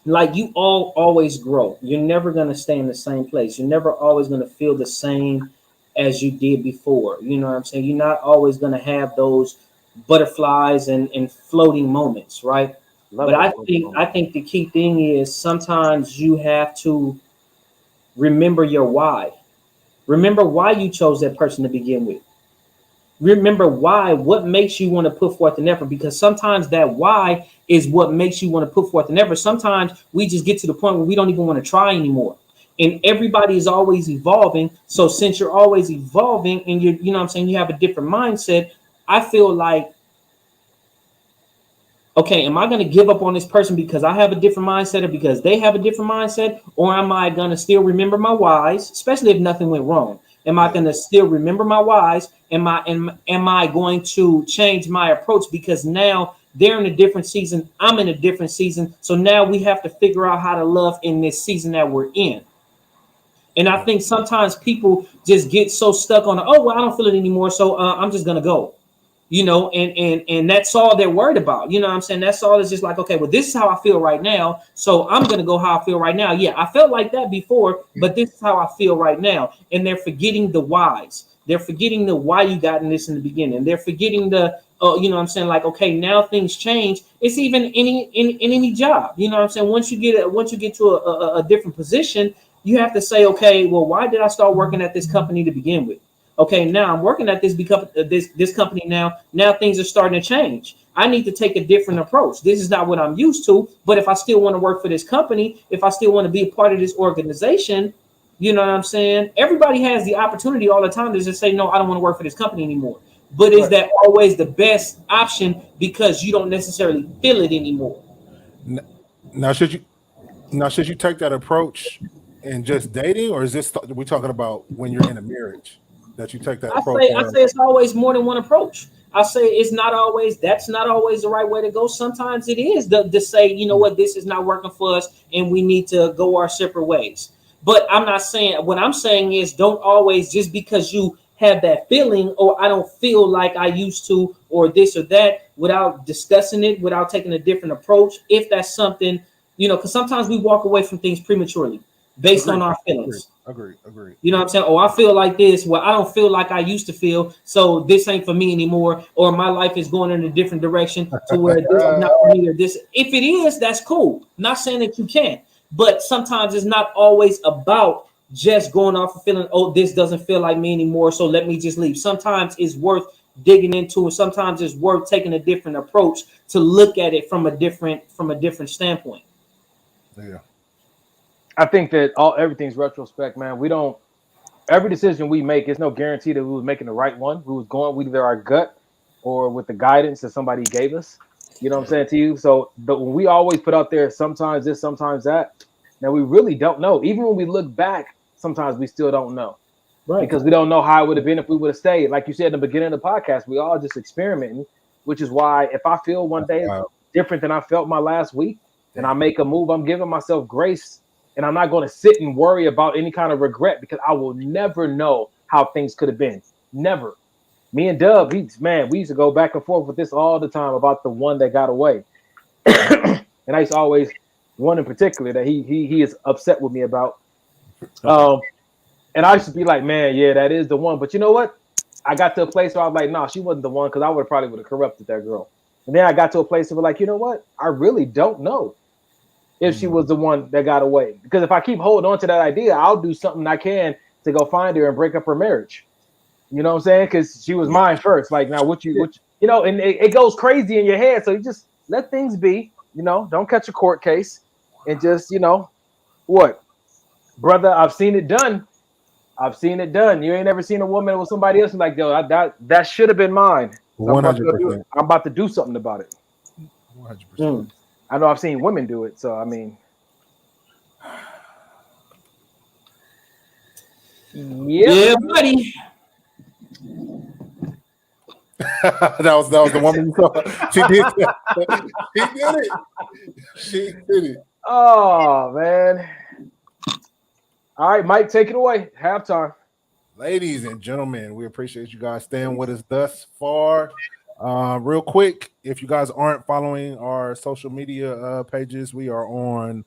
like, you always grow. You're never gonna stay in the same place. You're never always gonna feel the same as you did before. You know what I'm saying? You're not always gonna have those butterflies and floating moments, right? But I think the key thing is sometimes you have to remember your why. Remember why you chose that person to begin with. Remember why, what makes you want to put forth an effort, because sometimes that why is what makes you want to put forth an effort. Sometimes we just get to the point where we don't even want to try anymore. And everybody is always evolving. So since you're always evolving and you know what I'm saying, you have a different mindset, I feel like, okay, am I going to give up on this person because I have a different mindset or because they have a different mindset? Or am I going to still remember my whys, especially if nothing went wrong? Am I going to still remember my whys? Am I going to change my approach because now they're in a different season, I'm in a different season, so now we have to figure out how to love in this season that we're in. And I think sometimes people just get so stuck on, oh, well, I don't feel it anymore, so I'm just going to go. You know, and that's all they're worried about. You know what I'm saying? That's all. It's just like, okay, well, this is how I feel right now, so I'm going to go how I feel right now. Yeah, I felt like that before, but this is how I feel right now. And they're forgetting the whys. They're forgetting the why you got in this in the beginning. They're forgetting the, you know what I'm saying? Like, okay, now things change. It's even in any job. You know what I'm saying? Once you get to a different position, you have to say, okay, well, why did I start working at this company to begin with? Okay, now I'm working at this company now. Now things are starting to change. I need to take a different approach. This is not what I'm used to. But if I still want to work for this company, if I still want to be a part of this organization, you know what I'm saying? Everybody has the opportunity all the time to just say, no, I don't want to work for this company anymore. But is that always the best option because you don't necessarily feel it anymore? Now, should you take that approach in just dating, or is this we talking about when you're in a marriage? That you take that approach? I say it's always more than one approach. I say it's not always, that's not always the right way to go. Sometimes it is to say, you know what, this is not working for us and we need to go our separate ways. But I'm not saying, what I'm saying is don't always, just because you have that feeling, or I don't feel like I used to, or this or that, without discussing it, without taking a different approach. If that's something, you know, because sometimes we walk away from things prematurely based on our feelings. Agree. You know what I'm saying? Oh, I feel like this. Well, I don't feel like I used to feel, so this ain't for me anymore. Or my life is going in a different direction to where this is not for me, or this. If it is, that's cool. Not saying that you can't, but sometimes it's not always about just going off of feeling, oh, this doesn't feel like me anymore, so let me just leave. Sometimes it's worth digging into, and sometimes it's worth taking a different approach to look at it from a different standpoint. Yeah. I think that everything's retrospect, man. Every decision we make, it's no guarantee that we was making the right one. We was going with either our gut or with the guidance that somebody gave us. You know what I'm saying to you? So when we always put out there, sometimes this, sometimes that, now we really don't know. Even when we look back, sometimes we still don't know. Right. Because we don't know how it would have been if we would have stayed. Like you said in the beginning of the podcast, we all just experimenting, which is why if I feel one day different than I felt my last week and I make a move, I'm giving myself grace. And I'm not going to sit and worry about any kind of regret, because I will never know how things could have been. Never. Me and Dub, we used to go back and forth with this all the time about the one that got away. And I used to always, one in particular that he is upset with me about. And I used to be like, man, yeah, that is the one. But you know what? I got to a place where I was like, nah, she wasn't the one, because I would have corrupted that girl. And then I got to a place where like, you know what? I really don't know if she was the one that got away. Because if I keep holding on to that idea, I'll do something I can to go find her and break up her marriage. You know what I'm saying? Because she was mine first. Like, now what you know, and it goes crazy in your head. So you just let things be, you know, don't catch a court case and just, you know, what? Brother, I've seen it done. I've seen it done. You ain't ever seen a woman with somebody else like, yo, that should have been mine. So 100%. I'm about to do something about it. 100%. I know I've seen women do it. So, I mean. Yeah, buddy. that was the woman you saw. She did it. She did it. Oh, man. All right, Mike, take it away. Halftime. Ladies and gentlemen, we appreciate you guys staying with us thus far. Real quick, if you guys aren't following our social media pages, we are on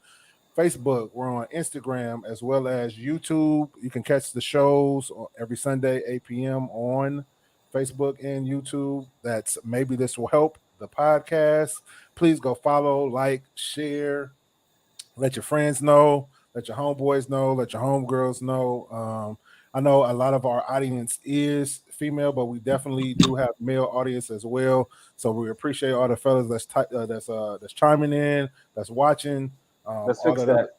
Facebook, we're on Instagram, as well as YouTube. You can catch the shows every Sunday, 8 p.m. on Facebook and YouTube. That's Maybe This Will Help, the podcast. Please go follow, like, share, let your friends know, let your homeboys know, let your homegirls know. I know a lot of our audience is female, but we definitely do have male audience as well. So we appreciate all the fellas that's chiming in, that's watching. Let's fix that.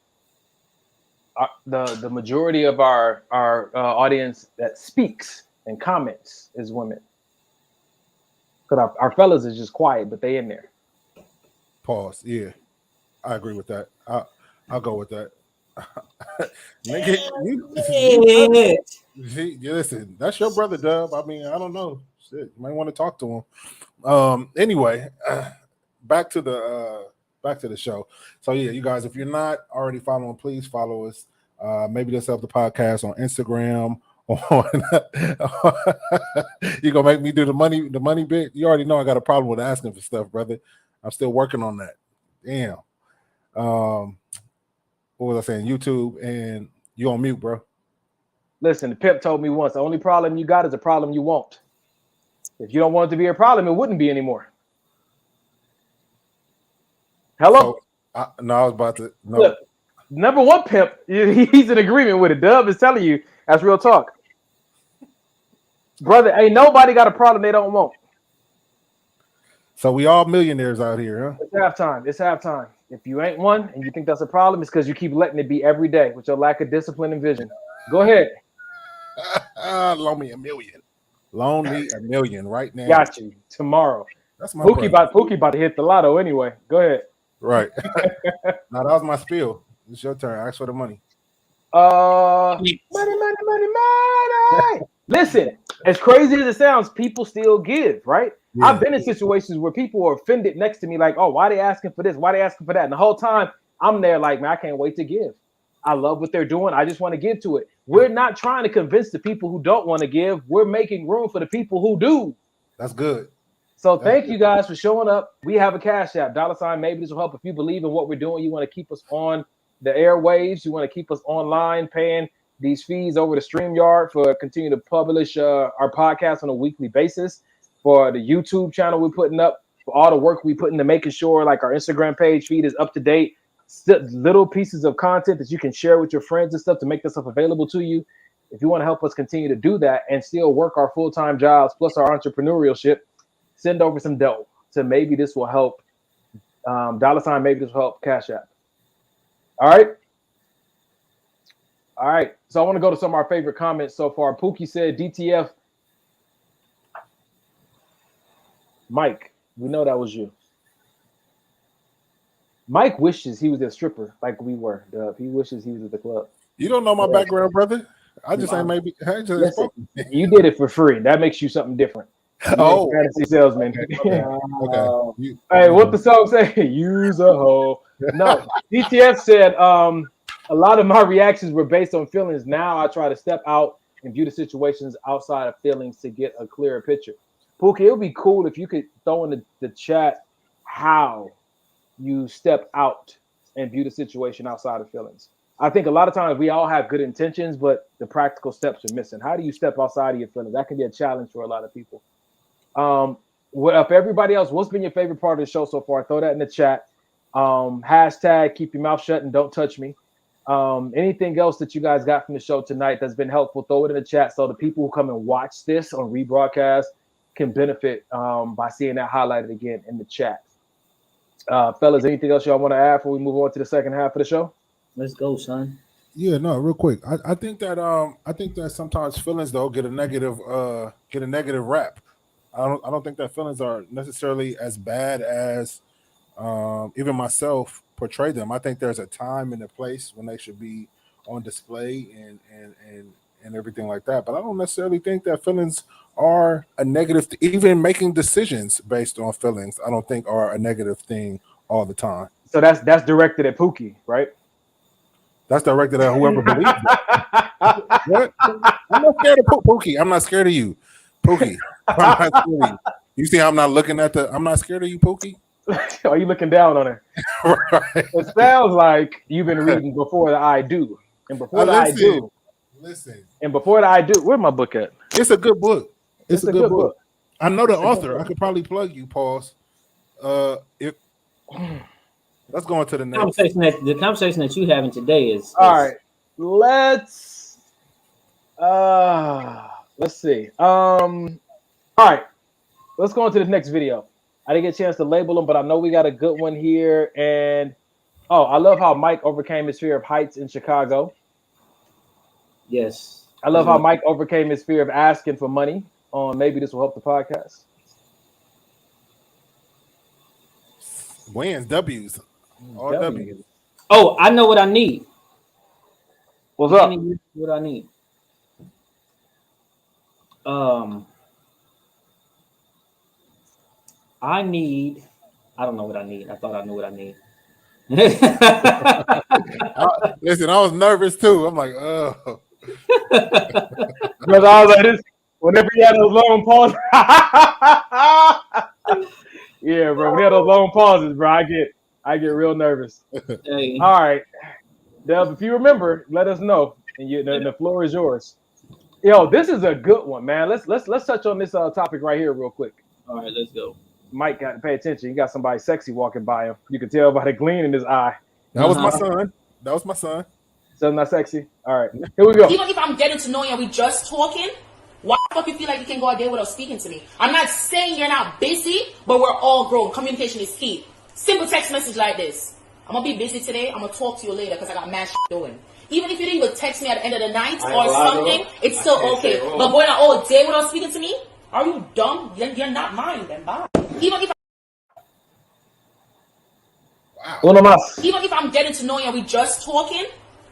The majority of our audience that speaks and comments is women. Because our fellas is just quiet, but they in there. Pause. Yeah, I agree with that. I'll go with that. Nigga, you listen, that's your brother, Dub. I mean, I don't know. Shit, you might want to talk to him. Anyway, back to the show. So yeah, you guys, if you're not already following, please follow us. Maybe This Help the podcast on Instagram. You gonna make me do the money bit? You already know I got a problem with asking for stuff, brother. I'm still working on that. Damn. What was I saying? YouTube, and you on mute, bro. Listen, the pimp told me once, the only problem you got is a problem you want. If you don't want it to be a problem, it wouldn't be anymore. Hello? So, I was about to. No. Look, number one pimp, he's in agreement with it. Dub is telling you that's real talk. Brother, ain't nobody got a problem they don't want. So we all millionaires out here, huh? It's halftime. It's halftime. If you ain't one and you think that's a problem, it's because you keep letting it be every day with your lack of discipline and vision. Go ahead. Loan me $1 million. Loan me $1 million right now. Got you. Tomorrow. That's my Pookie about to hit the lotto anyway. Go ahead. Right. Now that was my spiel. It's your turn. Ask for the money. Money. Listen, as crazy as it sounds, people still give, right? Yeah. I've been in situations where people are offended next to me, like, oh, why they asking for this? Why they asking for that? And the whole time I'm there like, man, I can't wait to give. I love what they're doing. I just want to give to it. We're not trying to convince the people who don't want to give. We're making room for the people who do. That's good. So thank you guys for showing up. We have a Cash App, $ Maybe This Will Help. If you believe in what we're doing, you want to keep us on the airwaves, you want to keep us online, paying these fees over the StreamYard for continue to publish our podcast on a weekly basis, for the YouTube channel we're putting up, for all the work we put into making sure like our Instagram page feed is up to date, little pieces of content that you can share with your friends and stuff to make this stuff available to you. If you want to help us continue to do that and still work our full-time jobs plus our entrepreneurship, send over some dough to Maybe This Will Help, $ Maybe This Will Help Cash App. All right. So I want to go to some of our favorite comments so far. Pookie said, DTF. Mike, we know that was you. Mike wishes he was a stripper like we were. He wishes he was at the club. You don't know my background, brother. I just ain't maybe. Listen, you did it for free. That makes you something different. Oh, fantasy salesman. Okay. Hey, what the song say? Use a hoe. No, DTF said, a lot of my reactions were based on feelings. Now I try to step out and view the situations outside of feelings to get a clearer picture. Pookie, it would be cool if you could throw in the chat how you step out and view the situation outside of feelings. I think a lot of times we all have good intentions, but the practical steps are missing. How do you step outside of your feelings? That can be a challenge for a lot of people. For everybody else, what's been your favorite part of the show so far? Throw that in the chat. Hashtag keep your mouth shut and don't touch me. Anything else that you guys got from the show tonight that's been helpful, throw it in the chat so the people who come and watch this on rebroadcast can benefit by seeing that highlighted again in the chat. Fellas, anything else y'all want to add before we move on to the second half of the show? Let's go, son. Yeah, no, real quick. I think that sometimes feelings though get a negative rap. I don't think that feelings are necessarily as bad as even myself portray them. I think there's a time and a place when they should be on display and everything like that. But I don't necessarily think that feelings are a negative. Even making decisions based on feelings, I don't think are a negative thing all the time. So that's directed at Pookie, right? That's directed at whoever believes it. What? I'm not scared of Pookie. I'm not scared of you, Pookie. I'm not scared of you. You see, I'm not looking at I'm not scared of you, Pookie. Are you looking down on her? Right. It sounds like you've been reading Before the I Do, and before the I Do. Listen. And before the I Do, where's my book at? It's a good book. It's a good book. I know the author. I could probably plug you, Pause. Let's go on to the next. The conversation that you having today is all right. Let's see. All right. Let's go on to the next video. I didn't get a chance to label them, but I know we got a good one here. And I love how Mike overcame his fear of heights in Chicago. Yes. I love how Mike overcame his fear of asking for money on Maybe This Will Help the Podcast. Wins, W's. All W's. Oh, I know what I need. What's up? What I need. I don't know what I need. I thought I knew what I need. Listen, I was nervous too. I'm like, oh. Because I was like this. Whenever you had those long pauses. Yeah, bro. When you had those long pauses, bro, I get real nervous. Hey. All right. Deb, if you remember, let us know. And the floor is yours. Yo, this is a good one, man. Let's touch on this topic right here real quick. All right, let's go. Mike got to pay attention. He got somebody sexy walking by him. You can tell by the gleam in his eye. That was my son. So not sexy. All right, here we go. Even if I'm getting to know you and we just talking, why the fuck you feel like you can go a day without speaking to me? I'm not saying you're not busy, but we're all grown. Communication is key. Simple text message like this. I'm going to be busy today. I'm going to talk to you later because I got mad shit doing. Even if you didn't even text me at the end of the night or something, it's still okay. But going out all day without speaking to me? Are you dumb? You're not mine then. Bye. Even if Even if I'm getting to know you and we just talking,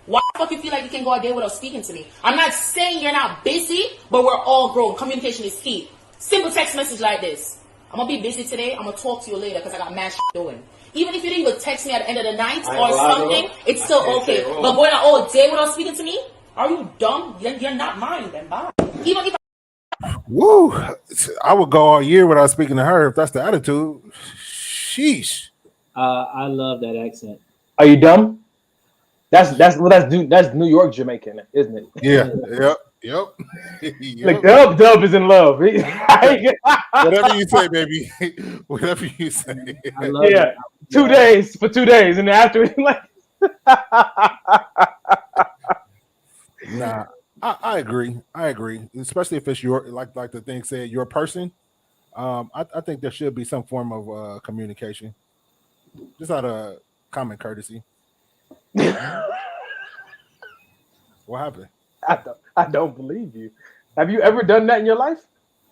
why the fuck you feel like you can go a day without speaking to me? I'm not saying you're not busy, but we're all grown. Communication is key. Simple text message like this. I'm going to be busy today. I'm going to talk to you later because I got mad shit doing. Even if you didn't even text me at the end of the night or something, it's still okay. But going out all day without speaking to me? Are you dumb? You're not mine then. Bye. Even if Woo! I would go all year without speaking to her if that's the attitude. Sheesh. I love that accent. Are you dumb? That's New York Jamaican, isn't it? Yeah. Yep. Like Dub is in love. Whatever you say, baby. Whatever you say. I love it. 2 days for 2 days, and after like. Nah, I agree. Especially if it's your like the thing said, your person. I think there should be some form of communication, just out of common courtesy. What happened? I don't believe you. Have you ever done that in your life?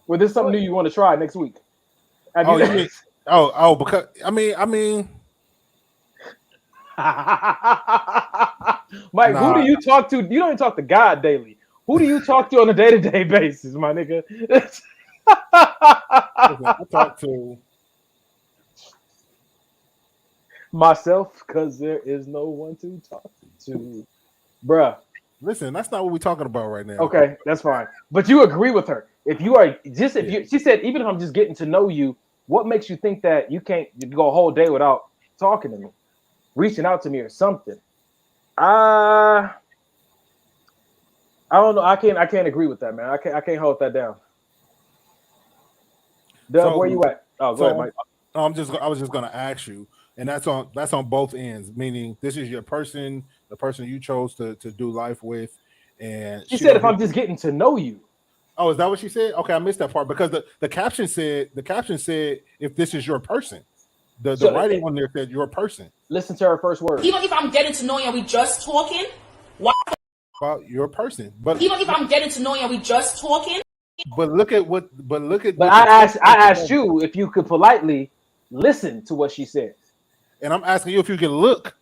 Or this something new you want to try next week? Because I mean. Mike, who do you talk to? You don't even talk to God daily. Who do you talk to on a day-to-day basis, my nigga? I talk to myself because there is no one to talk to, bruh. Listen, that's not what we're talking about right now. Okay, that's fine. But you agree with her. She said, even if I'm just getting to know you, what makes you think that you can't go a whole day without talking to me, reaching out to me or something? I don't know. I can't agree with that, man. I can't hold that down. Dub, where you at? Oh, go ahead, Mike. I was just gonna ask you. And that's on both ends, meaning this is your person, the person you chose to do life with. And she said, if I'm just getting to know you. Oh, is that what she said? Okay, I missed that part because the caption said if this is your person. The writing on there said your person. Listen to her first word. Even if I'm getting to know you and we just talking, why about your person? But even if I'm getting to know you and we just talking. But I asked you if you could politely listen to what she said. And I'm asking you if you can look.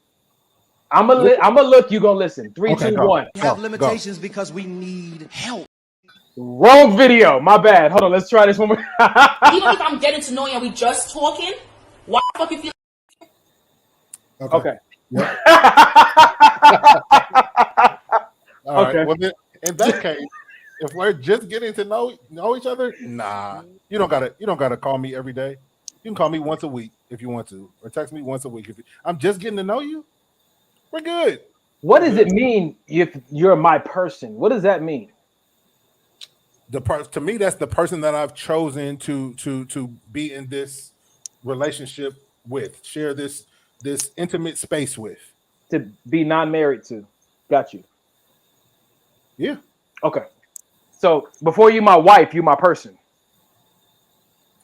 I'm gonna look. You gonna listen? 3, 2, 1. We have limitations because we need help. Wrong video. My bad. Hold on. Let's try this one more. Even if I'm getting to know you and we just talking, why the fuck you feel? Okay. Yep. All right. Well, then, in that case, if we're just getting to know each other, nah, you don't gotta call me every day. You can call me once a week if you want to, or text me once a week. I'm just getting to know you, we're good. What does it mean if you're my person? What does that mean? To me, that's the person that I've chosen to be in this relationship with, share this intimate space with, to be non-married to. Got you. Yeah. Okay. So before you my wife, you my person.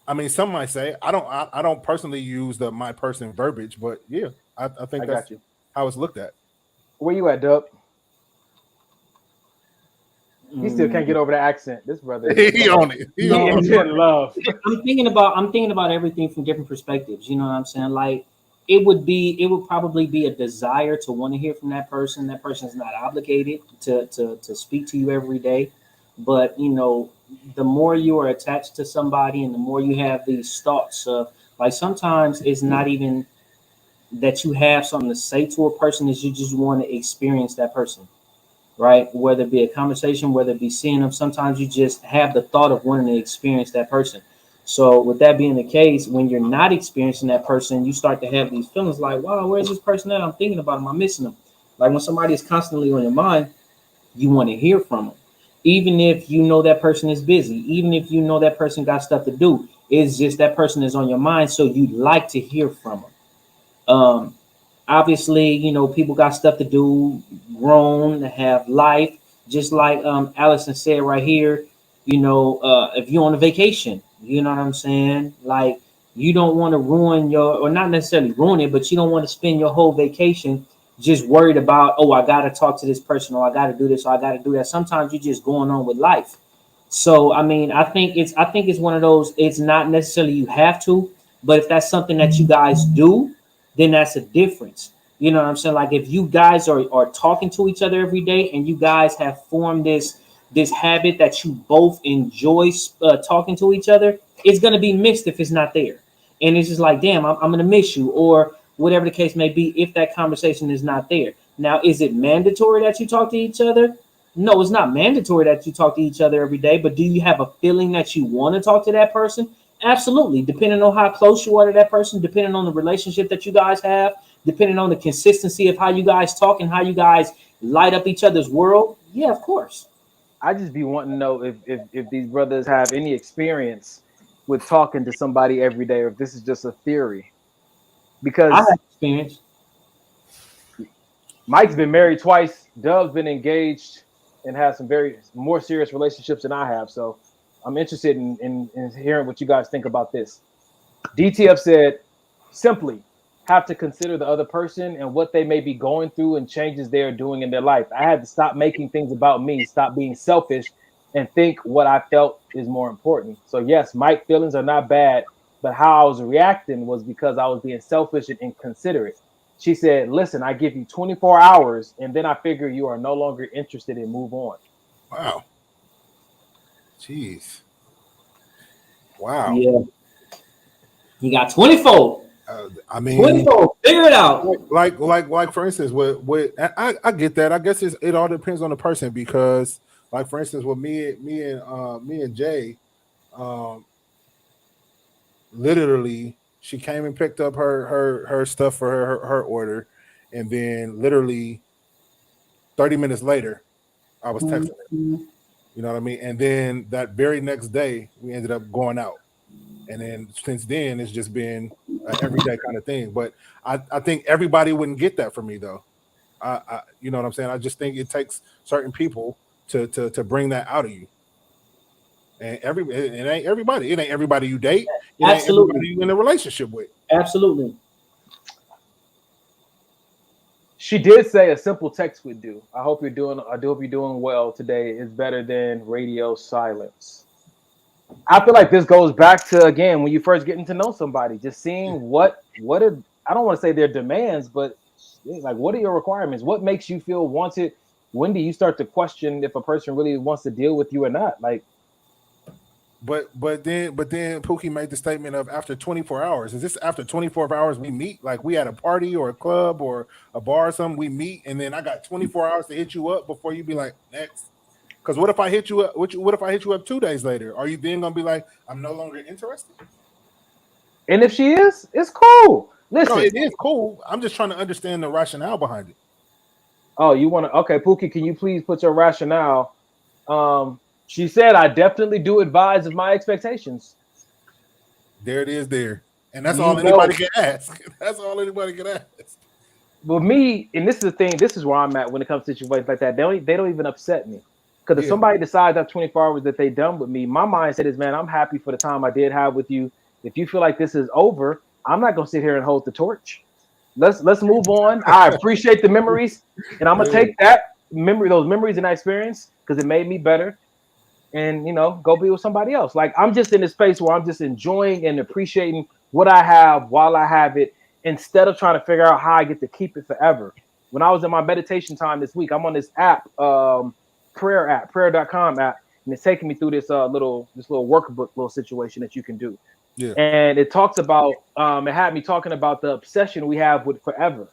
I mean, some might say I don't personally use the my person verbiage, but yeah, I think that's how it's looked at. Where you at, Dub? He still can't get over the accent. This brother, he on it. He on it. Love. I'm thinking about everything from different perspectives. You know what I'm saying? Like it would probably be a desire to want to hear from that person. That person is not obligated to speak to you every day, but you know, the more you are attached to somebody, and the more you have these thoughts of like sometimes it's not even that you have something to say to a person, is you just want to experience that person. Right? Whether it be a conversation, whether it be seeing them, sometimes you just have the thought of wanting to experience that person. So with that being the case, when you're not experiencing that person, you start to have these feelings like, wow, where's this person at? I'm thinking about him. I'm missing them. Like when somebody is constantly on your mind, you want to hear from them. Even if you know that person is busy, even if you know that person got stuff to do, it's just that person is on your mind. So you'd like to hear from them. Obviously, you know, people got stuff to do, grown, have life. Just like Allison said right here, you know, if you're on a vacation, you know what I'm saying? Like, you don't want to ruin or not necessarily ruin it, but you don't want to spend your whole vacation just worried about, oh, I got to talk to this person, or I got to do this, or I got to do that. Sometimes you're just going on with life. So, I mean, I think it's one of those, it's not necessarily you have to, but if that's something that you guys do, then that's a difference. You know what I'm saying? Like if you guys are talking to each other every day and you guys have formed this habit that you both enjoy talking to each other, it's going to be missed if it's not there. And it's just like, damn, I'm going to miss you, or whatever the case may be, if that conversation is not there. Now, is it mandatory that you talk to each other? No, it's not mandatory that you talk to each other every day, but do you have a feeling that you want to talk to that person? Absolutely. Depending on how close you are to that person, depending on the relationship that you guys have, depending on the consistency of how you guys talk and how you guys light up each other's world. Yeah, of course. I just be wanting to know if these brothers have any experience with talking to somebody every day, or if this is just a theory. Because I have experience. Mike's been married twice. Dub's been engaged and has some more serious relationships than I have. So I'm interested in hearing what you guys think about this. DTF said, simply have to consider the other person and what they may be going through and changes they are doing in their life. I had to stop making things about me, stop being selfish, and think what I felt is more important. So yes, Mike's feelings are not bad, but how I was reacting was because I was being selfish and inconsiderate. She said, listen, I give you 24 hours, and then I figure you are no longer interested and move on. Wow. Jeez. Wow. Yeah. You got 24. I mean, 24. Figure it out. Like for instance, I get that. I guess it all depends on the person, because, like for instance, with me and Jay, literally, she came and picked up her stuff for her order, and then literally 30 minutes later, I was texting her. You know what I mean? And then that very next day, we ended up going out. And then since then, it's just been everyday kind of thing. But I think everybody wouldn't get that from me though. You know what I'm saying? I just think it takes certain people to bring that out of you. And it ain't everybody. It ain't everybody you date. It ain't everybody you in a relationship with. Absolutely. She did say a simple text would do. I hope you're doing well today. It's better than radio silence. I feel like this goes back to, again, when you first getting to know somebody, just seeing what are, I don't want to say their demands, but like, what are your requirements? What makes you feel wanted? When do you start to question if a person really wants to deal with you or not? Like, but then Pookie made the statement of after 24 hours. Is this after 24 hours we meet? Like we at a party or a club or a bar or something, we meet, and then I got 24 hours to hit you up before you be like, next. Because what if I hit you up? What if I hit you up 2 days later? Are you then gonna be like, I'm no longer interested? And if she is, it's cool. Listen, no, it is cool. I'm just trying to understand the rationale behind it. Oh, you want to? Okay, Pookie, can you please put your rationale? She said, I definitely do advise of my expectations. There it is there. And that's all anybody can ask. That's all anybody can ask. But me, and this is the thing, this is where I'm at when it comes to situations like that. They don't even upset me. Because if somebody decides after 24 hours that they done with me, my mindset is, man, I'm happy for the time I did have with you. If you feel like this is over, I'm not going to sit here and hold the torch. Let's move on. I appreciate the memories. And I'm going to take those memories and that experience because it made me better. And, go be with somebody else. Like, I'm just in this space where I'm just enjoying and appreciating what I have while I have it, instead of trying to figure out how I get to keep it forever. When I was in my meditation time this week, I'm on this app, prayer.com app, and it's taking me through this little workbook little situation that you can do. Yeah. And it talks about, it had me talking about the obsession we have with forever.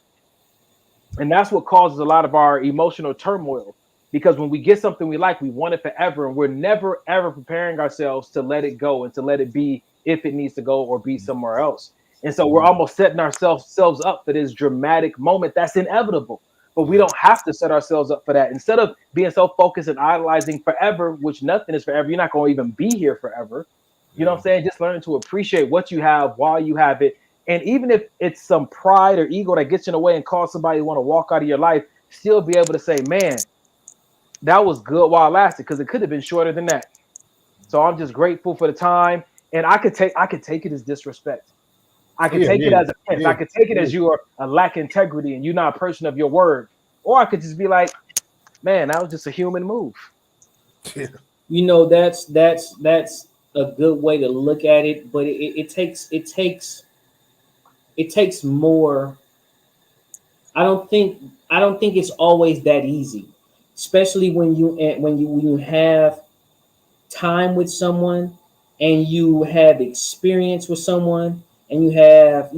And that's what causes a lot of our emotional turmoil. Because when we get something we like, we want it forever, and we're never, ever preparing ourselves to let it go and to let it be if it needs to go or be somewhere else. And so we're almost setting ourselves up for this dramatic moment that's inevitable. But we don't have to set ourselves up for that. Instead of being so focused and idolizing forever, which nothing is forever, you're not going to even be here forever. You know what I'm saying? Just learning to appreciate what you have while you have it. And even if it's some pride or ego that gets in the way and cause somebody to want to walk out of your life, still be able to say, man, that was good while it lasted, because it could have been shorter than that. So I'm just grateful for the time. And I could take it as disrespect. I could take it as a offense. I could take it as you are a lack of integrity and you're not a person of your word. Or I could just be like, man, that was just a human move. That's a good way to look at it, but it takes more. I don't think it's always that easy, especially when you have time with someone and you have experience with someone and you have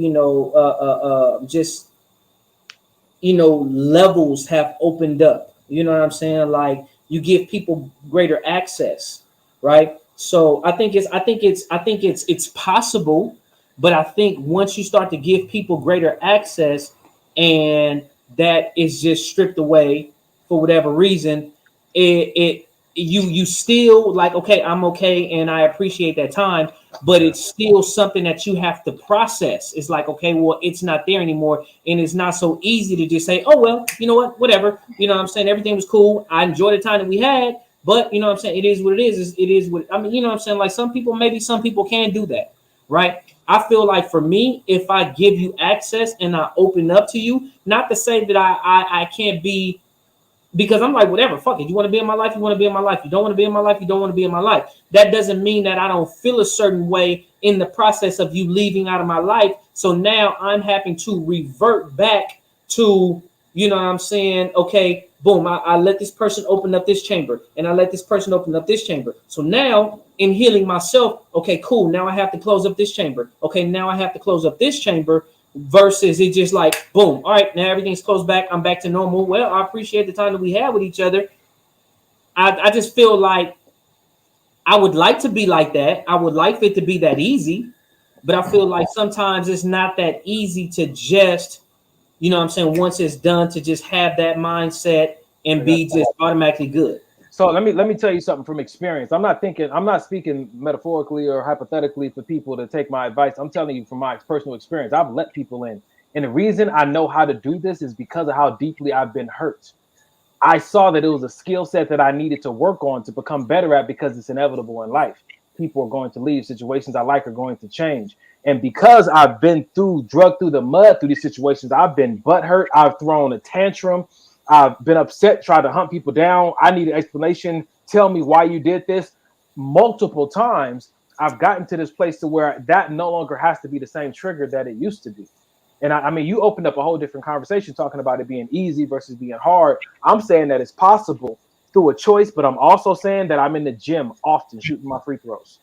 levels have opened up. You know what I'm saying? Like, you give people greater access, right? So I think it's possible, but I think once you start to give people greater access and that is just stripped away for whatever reason, you still like, okay, I'm okay and I appreciate that time, but it's still something that you have to process. It's like, okay, well, it's not there anymore, and it's not so easy to just say, oh well, you know what, whatever. You know what I'm saying? Everything was cool. I enjoyed the time that we had, but you know what I'm saying? It is what it is. It is what, I mean, you know what I'm saying? Like, some people can do that, right? I feel like for me, if I give you access and I open up to you, not to say that I can't be, because I'm like, whatever, fuck it. You want to be in my life? You want to be in my life. You don't want to be in my life? You don't want to be in my life. That doesn't mean that I don't feel a certain way in the process of you leaving out of my life. So now I'm having to revert back to, you know what I'm saying? Okay, boom, I let this person open up this chamber, and I let this person open up this chamber. So now in healing myself, okay, cool. Now I have to close up this chamber. Okay, now I have to close up this chamber. Versus it just like, boom, all right, now everything's closed back. I'm back to normal. Well, I appreciate the time that we had with each other. I just feel like I would like to be like that. I would like it to be that easy, but I feel like sometimes it's not that easy to just, you know what I'm saying, once it's done, to just have that mindset and be just automatically good. So let me tell you something from experience. I'm not speaking metaphorically or hypothetically for people to take my advice. I'm telling you from my personal experience. I've let people in. And the reason I know how to do this is because of how deeply I've been hurt. I saw that it was a skill set that I needed to work on to become better at, because it's inevitable in life. People are going to leave. Situations I like are going to change. And because I've been drugged through the mud through these situations, I've been butthurt. I've thrown a tantrum. I've been upset, tried to hunt people down. I need an explanation. Tell me why you did this. Multiple times, I've gotten to this place to where that no longer has to be the same trigger that it used to be. And I mean, you opened up a whole different conversation talking about it being easy versus being hard. I'm saying that it's possible through a choice, but I'm also saying that I'm in the gym often shooting my free throws.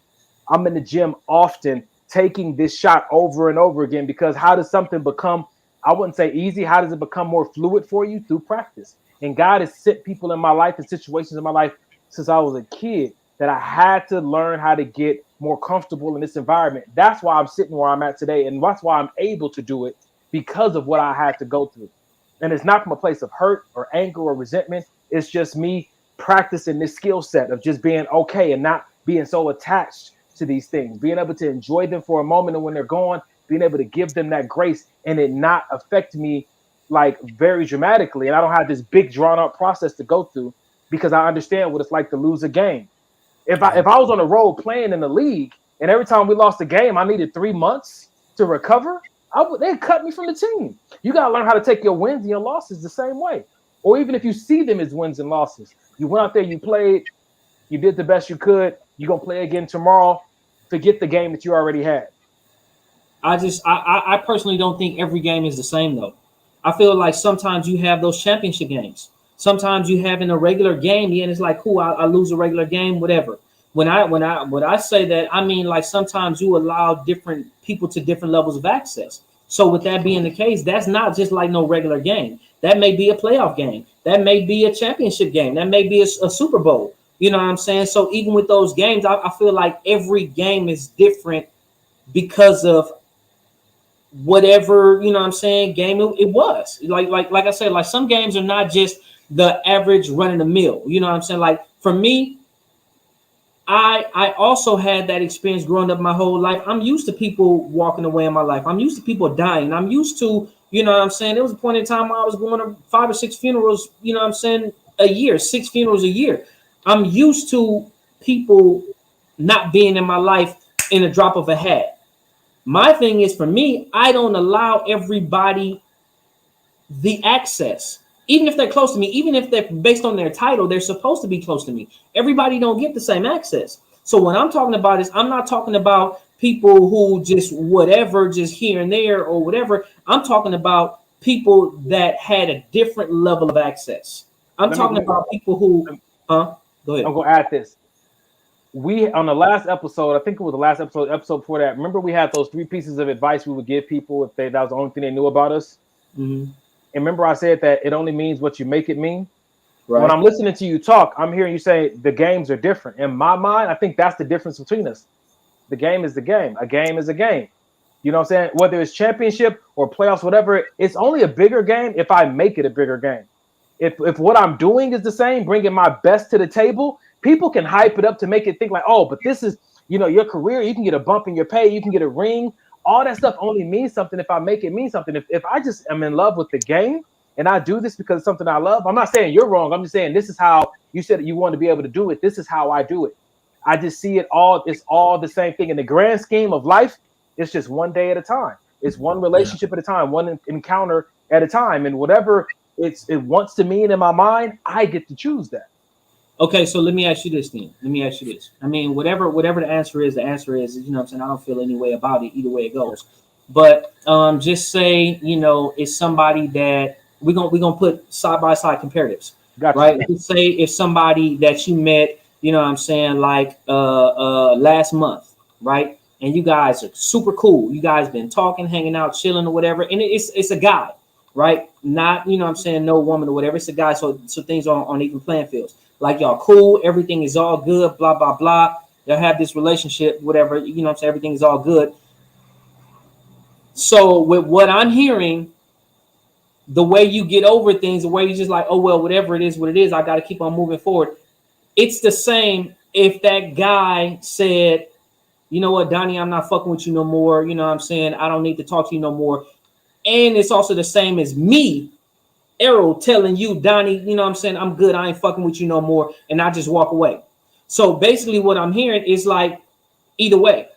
I'm in the gym often taking this shot over and over again, because how does something become, I wouldn't say easy, how does it become more fluid for you? Through practice. And God has sent people in my life and situations in my life since I was a kid that I had to learn how to get more comfortable in this environment. That's why I'm sitting where I'm at today, and that's why I'm able to do it, because of what I had to go through. And it's not from a place of hurt or anger or resentment. It's just me practicing this skill set of just being okay and not being so attached to these things, being able to enjoy them for a moment, and when they're gone, being able to give them that grace and it not affect me like very dramatically. And I don't have this big drawn out process to go through, because I understand what it's like to lose a game. If I was on the road playing in the league and every time we lost a game, I needed 3 months to recover, they'd cut me from the team. You got to learn how to take your wins and your losses the same way. Or even if you see them as wins and losses, you went out there, you played, you did the best you could, you're going to play again tomorrow, forget the game that you already had. I personally don't think every game is the same, though. I feel like sometimes you have those championship games. Sometimes you have in a regular game, and it's like, cool, I lose a regular game, whatever. When I say that, I mean like sometimes you allow different people to different levels of access. So with that being the case, that's not just like no regular game. That may be a playoff game. That may be a championship game. That may be a Super Bowl. You know what I'm saying? So even with those games, I feel like every game is different because of whatever, you know what I'm saying, game it was. Like I said, like some games are not just the average run of the mill. You know what I'm saying? Like for me, I also had that experience growing up my whole life. I'm used to people walking away in my life. I'm used to people dying. I'm used to, you know what I'm saying? There was a point in time where I was going to 5 or 6 funerals, you know what I'm saying, a year, 6 funerals a year. I'm used to people not being in my life in a drop of a hat. My thing is, for me, I don't allow everybody the access. Even if they're close to me, even if they're based on their title, they're supposed to be close to me. Everybody don't get the same access. So what I'm talking about is, I'm not talking about people who just whatever, just here and there or whatever. I'm talking about people that had a different level of access. I'm talking about people who, go ahead. I'm going to add this. We, on the last episode, I think it was the last episode before that, remember we had those 3 pieces of advice we would give people if that was the only thing they knew about us? Mm-hmm. And remember I said that it only means what you make it mean? Right. When I'm listening to you talk, I'm hearing you say the games are different. In my mind, I think that's the difference between us. The game is the game. A game is a game. You know what I'm saying? Whether it's championship or playoffs, whatever, it's only a bigger game if I make it a bigger game. If what I'm doing is the same, bringing my best to the table, people can hype it up to make it think like, oh, but this is, you know, your career. You can get a bump in your pay. You can get a ring. All that stuff only means something if I make it mean something. If I just am in love with the game and I do this because it's something I love, I'm not saying you're wrong. I'm just saying this is how you said you want to be able to do it. This is how I do it. I just see it all. It's all the same thing. In the grand scheme of life, it's just one day at a time. It's one relationship at a time, one encounter at a time. And whatever it wants to mean in my mind, I get to choose that. Okay, so let me ask you this then. I mean, whatever the answer is, you know what I'm saying? I don't feel any way about it, either way it goes. But just say, you know, it's somebody that we're gonna put side by side comparatives. Gotcha. Right? Let's say if somebody that you met, you know what I'm saying, like last month, right? And you guys are super cool. You guys been talking, hanging out, chilling or whatever, and it's a guy, right? Not, you know what I'm saying, no woman or whatever. It's a guy, so things are on even playing fields. Like y'all cool, everything is all good, blah, blah, blah. Y'all have this relationship, whatever, you know what I'm saying, everything is all good. So with what I'm hearing, the way you get over things, the way you just like, oh, well, whatever it is, what it is, I got to keep on moving forward. it's the same if that guy said, you know what, Donnie, I'm not fucking with you no more. You know what I'm saying? I don't need to talk to you no more. And it's also the same as me, Errol, telling you, Donnie, you know what I'm saying? I'm good. I ain't fucking with you no more. And I just walk away. So basically what I'm hearing is like either way,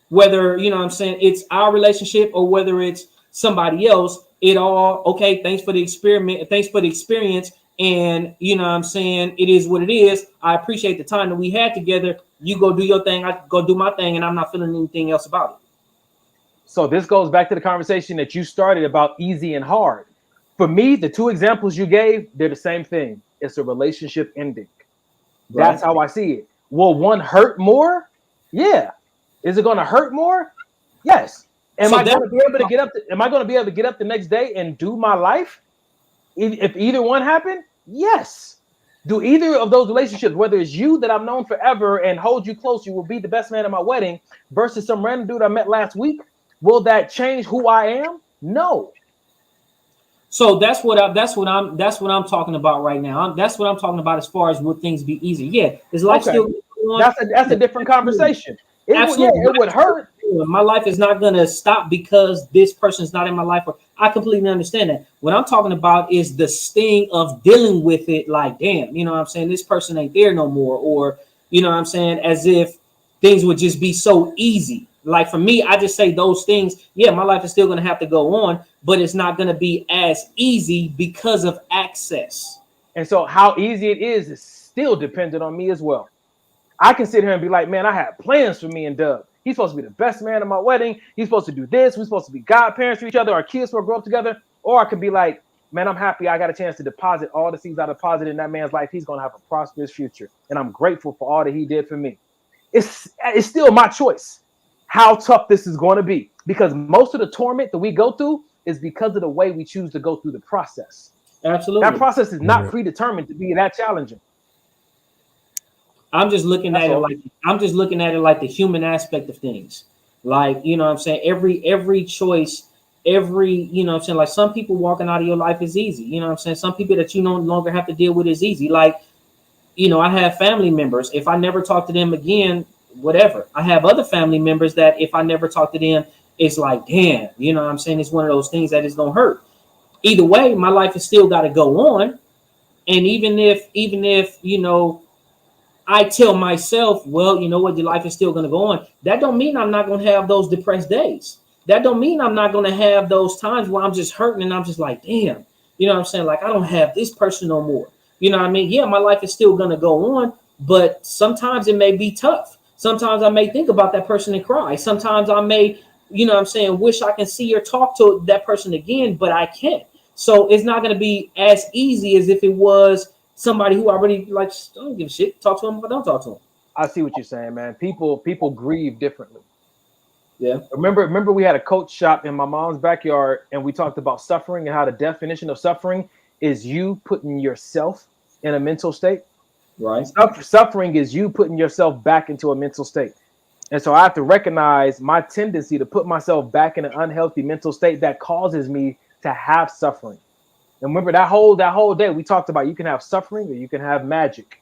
whether, you know what I'm saying, it's our relationship or whether it's somebody else, it all, okay, thanks for the experiment. Thanks for the experience. And you know what I'm saying? It is what it is. I appreciate the time that we had together. You go do your thing. I go do my thing. And I'm not feeling anything else about it. So this goes back to the conversation that you started about easy and hard. For me, the two examples you gave, they're the same thing. It's a relationship ending. Right. That's how I see it. Will one hurt more? Yeah. Is it going to hurt more? Yes. Am I going to be able to get up? Am I going to be able to get up the next day and do my life? If either one happened, yes. Do either of those relationships, whether it's you that I've known forever and hold you close, you will be the best man at my wedding, versus some random dude I met last week, will that change who I am? No. So that's what I'm talking about right now. That's what I'm talking about as far as would things be easy. Yeah, is life still going on? That's a different conversation. Absolutely, it would hurt. My life is not gonna stop because this person's not in my life. I completely understand that. What I'm talking about is the sting of dealing with it. Like, damn, you know what I'm saying? This person ain't there no more, or you know what I'm saying? As if things would just be so easy. Like for me, I just say those things. Yeah, my life is still going to have to go on, but it's not going to be as easy because of access. And so how easy it is still dependent on me as well. I can sit here and be like, man, I had plans for me and Dub. He's supposed to be the best man at my wedding. He's supposed to do this. We're supposed to be godparents for each other. Our kids will grow up together. Or I could be like, man, I'm happy I got a chance to deposit all the seeds I deposited in that man's life. He's going to have a prosperous future. And I'm grateful for all that he did for me. It's still my choice how tough this is going to be, because most of the torment that we go through is because of the way we choose to go through the process. Absolutely. That process is not predetermined to be that challenging. I'm just looking at it like the human aspect of things. Like, you know what I'm saying? Every choice, you know what I'm saying? Like some people walking out of your life is easy. You know what I'm saying? Some people that you no longer have to deal with is easy. Like, you know, I have family members. If I never talk to them again, whatever. I have other family members that if I never talk to them, it's like, damn, you know what I'm saying? It's one of those things that is going to hurt. Either way, my life has still got to go on. And even if, you know, I tell myself, well, you know what, your life is still going to go on. That don't mean I'm not going to have those depressed days. That don't mean I'm not going to have those times where I'm just hurting and I'm just like, damn, you know what I'm saying? Like, I don't have this person no more. You know what I mean? Yeah, my life is still going to go on, but sometimes it may be tough. Sometimes I may think about that person and cry. Sometimes I may, you know what I'm saying, wish I can see or talk to that person again, but I can't. So it's not going to be as easy as if it was somebody who already, like, don't give a shit. Talk to him, but don't talk to him. I see what you're saying, man. People grieve differently. Yeah. Remember we had a coach shop in my mom's backyard, and we talked about suffering and how the definition of suffering is you putting yourself in a mental state. Right. Suffering is you putting yourself back into a mental state. And so I have to recognize my tendency to put myself back in an unhealthy mental state that causes me to have suffering. And remember that whole day we talked about you can have suffering or you can have magic.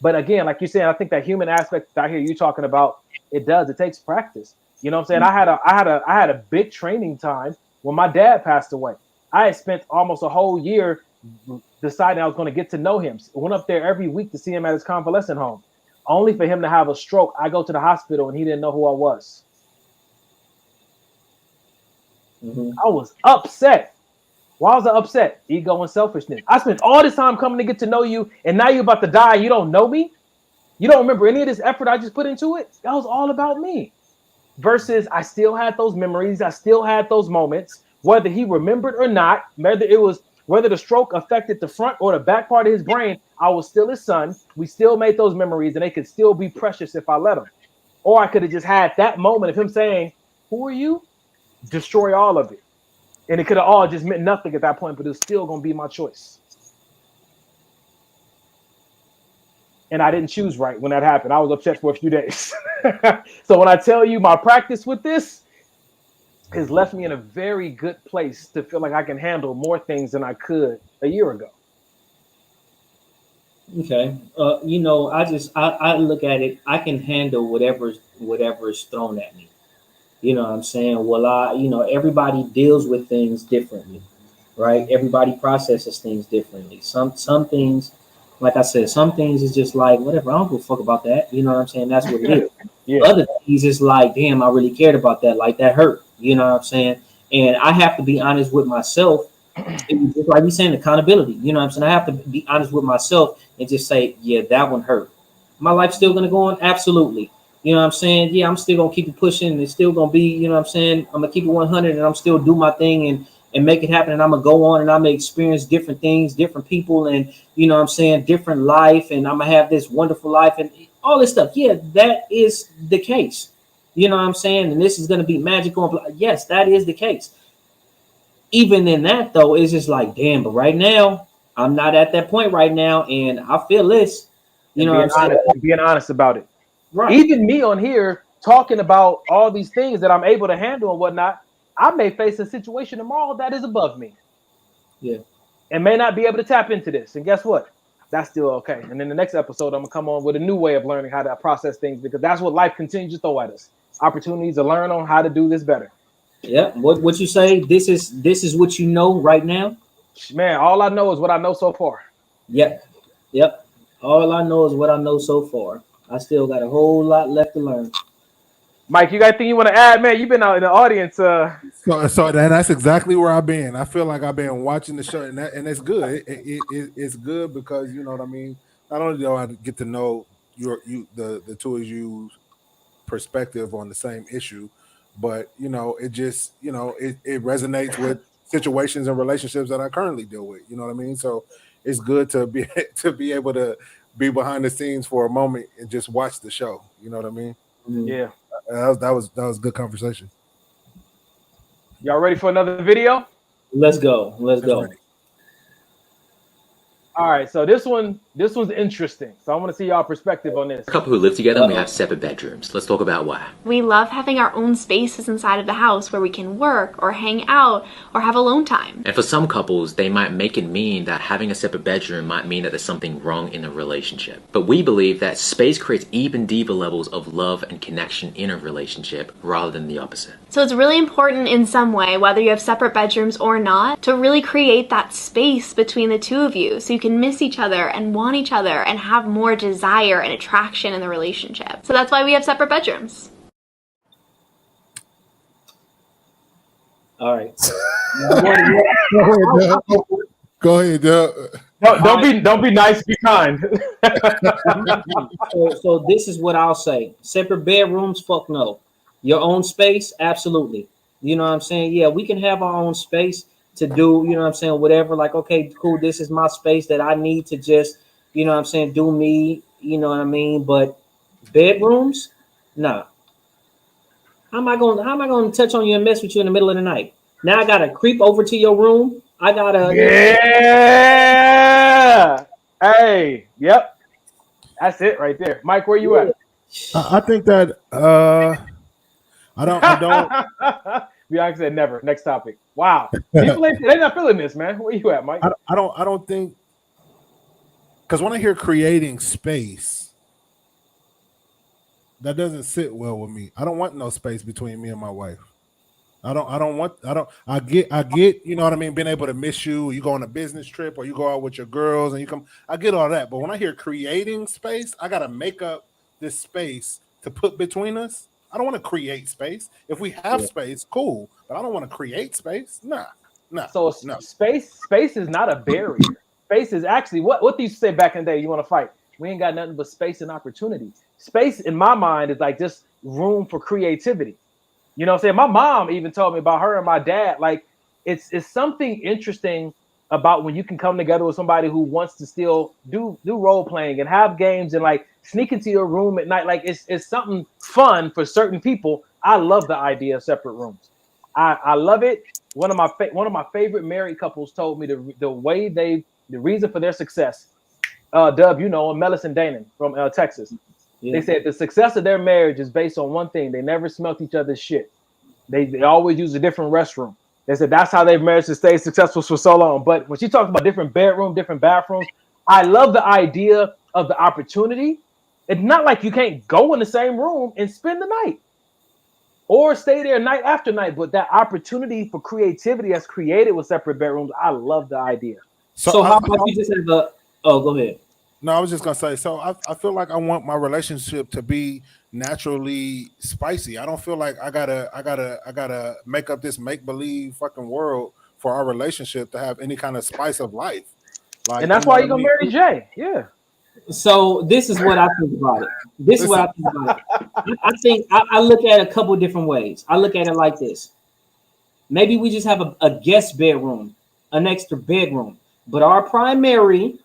But again, like you said, I think that human aspect that I hear you talking about, it takes practice. You know what I'm saying? I had a big training time when my dad passed away. I had spent almost a whole year deciding I was going to get to know him. I went up there every week to see him at his convalescent home, only for him to have a stroke. I go to the hospital and he didn't know who I was. Mm-hmm. I was upset. Why was I upset? Ego and selfishness. I spent all this time coming to get to know you, and now you're about to die. You don't know me. You don't remember any of this effort I just put into it. That was all about me. Versus I still had those memories. I still had those moments, whether he remembered or not, whether the stroke affected the front or the back part of his brain, I was still his son. We still made those memories, and they could still be precious if I let them. Or I could have just had that moment of him saying, who are you? Destroy all of it. And it could have all just meant nothing at that point, but it was still going to be my choice. And I didn't choose right when that happened. I was upset for a few days. So when I tell you my practice with this has left me in a very good place to feel like I can handle more things than I could a year ago. Okay. You know, I look at it. I can handle whatever is thrown at me. You know what I'm saying? Well, everybody deals with things differently, right? Everybody processes things differently. Some things, like I said, some things is just like whatever. I don't give a fuck about that. You know what I'm saying? That's what it is. Yeah. Other things is like, damn, I really cared about that. Like that hurt. You know what I'm saying? And I have to be honest with myself. It's just like you saying, accountability. You know what I'm saying? I have to be honest with myself and just say, yeah, that one hurt. My life's still gonna go on, absolutely. You know what I'm saying? Yeah, I'm still gonna keep it pushing. And it's still gonna be, you know what I'm saying? I'm gonna keep it 100, and I'm still do my thing and make it happen. And I'm gonna go on and I'm gonna experience different things, different people, and you know what I'm saying, different life. And I'm gonna have this wonderful life and all this stuff. Yeah, that is the case. You know what I'm saying? And this is gonna be magical. Yes, that is the case. Even in that though, it's just like, damn, but right now, I'm not at that point right now, and I feel this. You know what I'm saying? Being honest about it. Right. Even me on here talking about all these things that I'm able to handle and whatnot, I may face a situation tomorrow that is above me. Yeah. And may not be able to tap into this. And guess what? That's still okay. And in the next episode, I'm gonna come on with a new way of learning how to process things, because that's what life continues to throw at us. Opportunities to learn on how to do this better. Yeah. What you say? This is what you know right now? Man, all I know is what I know so far. Yep. All I know is what I know so far. I still got a whole lot left to learn. Mike, you got anything you want to add, man? You've been out in the audience. So that's exactly where I've been. I feel like I've been watching the show, and it's good. It's good because you know what I mean. Not only do I get to know the two of you perspective on the same issue, but you know, it just it resonates with situations and relationships that I currently deal with. You know what I mean? So it's good to be able to be behind the scenes for a moment and just watch the show. You know what I mean? Yeah. That was good conversation. Y'all ready for another video? Let's go. Ready. All right, so this one's interesting. So I want to see y'all perspective on this. A couple who live together and we have separate bedrooms. Let's talk about why. We love having our own spaces inside of the house where we can work or hang out or have alone time. And for some couples, they might make it mean that having a separate bedroom might mean that there's something wrong in a relationship. But we believe that space creates even deeper levels of love and connection in a relationship rather than the opposite. So it's really important in some way, whether you have separate bedrooms or not, to really create that space between the two of you so you can miss each other and want each other and have more desire and attraction in the relationship. So that's why we have separate bedrooms. All right. Go ahead, Doug. Don't be nice, be kind. So this is what I'll say. Separate bedrooms, fuck no. Your own space, absolutely. You know what I'm saying? Yeah, we can have our own space to do, you know what I'm saying, whatever. Like, okay, cool, this is my space that I need to just, you know what I'm saying, do me, you know what I mean? But bedrooms, nah. How am I going to touch on you and mess with you in the middle of the night? Now I gotta creep over to your room. I gotta. Yeah. Hey. Yep. That's it right there, Mike. Where you at? I think that I don't. Bianca said never. Next topic. Wow. People they're not feeling this, man. Where you at, Mike? I don't think, because when I hear creating space, that doesn't sit well with me. I don't want no space between me and my wife. I get, you know what I mean, being able to miss you, you go on a business trip or you go out with your girls and you come, I get all that. But when I hear creating space, I gotta make up this space to put between us. I don't want to create space. If we have space, cool. But I don't want to create space. Nah. So space is not a barrier. Space is actually what they used to say back in the day. You want to fight? We ain't got nothing but space and opportunity. Space, in my mind, is like just room for creativity. You know what I'm saying? My mom even told me about her and my dad. Like, it's something interesting about when you can come together with somebody who wants to still do role playing and have games and like sneak into your room at night. Like, it's something fun for certain people. I love the idea of separate rooms. I love it. One of my favorite married couples told me the reason for their success. Dub, you know, Melis and Danon from Texas. Yeah. They said the success of their marriage is based on one thing: they never smelt each other's shit. They always use a different restroom. They said that's how their marriage has stayed successful for so long. But when she talks about different bedroom, different bathrooms, I love the idea of the opportunity. It's not like you can't go in the same room and spend the night or stay there night after night, but that opportunity for creativity that's created with separate bedrooms, I love the idea. So how about you just have a? Oh, go ahead. No, I was just gonna say. So I feel like I want my relationship to be naturally spicy. I don't feel like I gotta make up this make believe fucking world for our relationship to have any kind of spice of life. Like, and that's why you're gonna marry Jay. Yeah. So this is what I think about it. This is what I think about it. I think I look at it a couple different ways. I look at it like this. Maybe we just have a guest bedroom, an extra bedroom, but our primary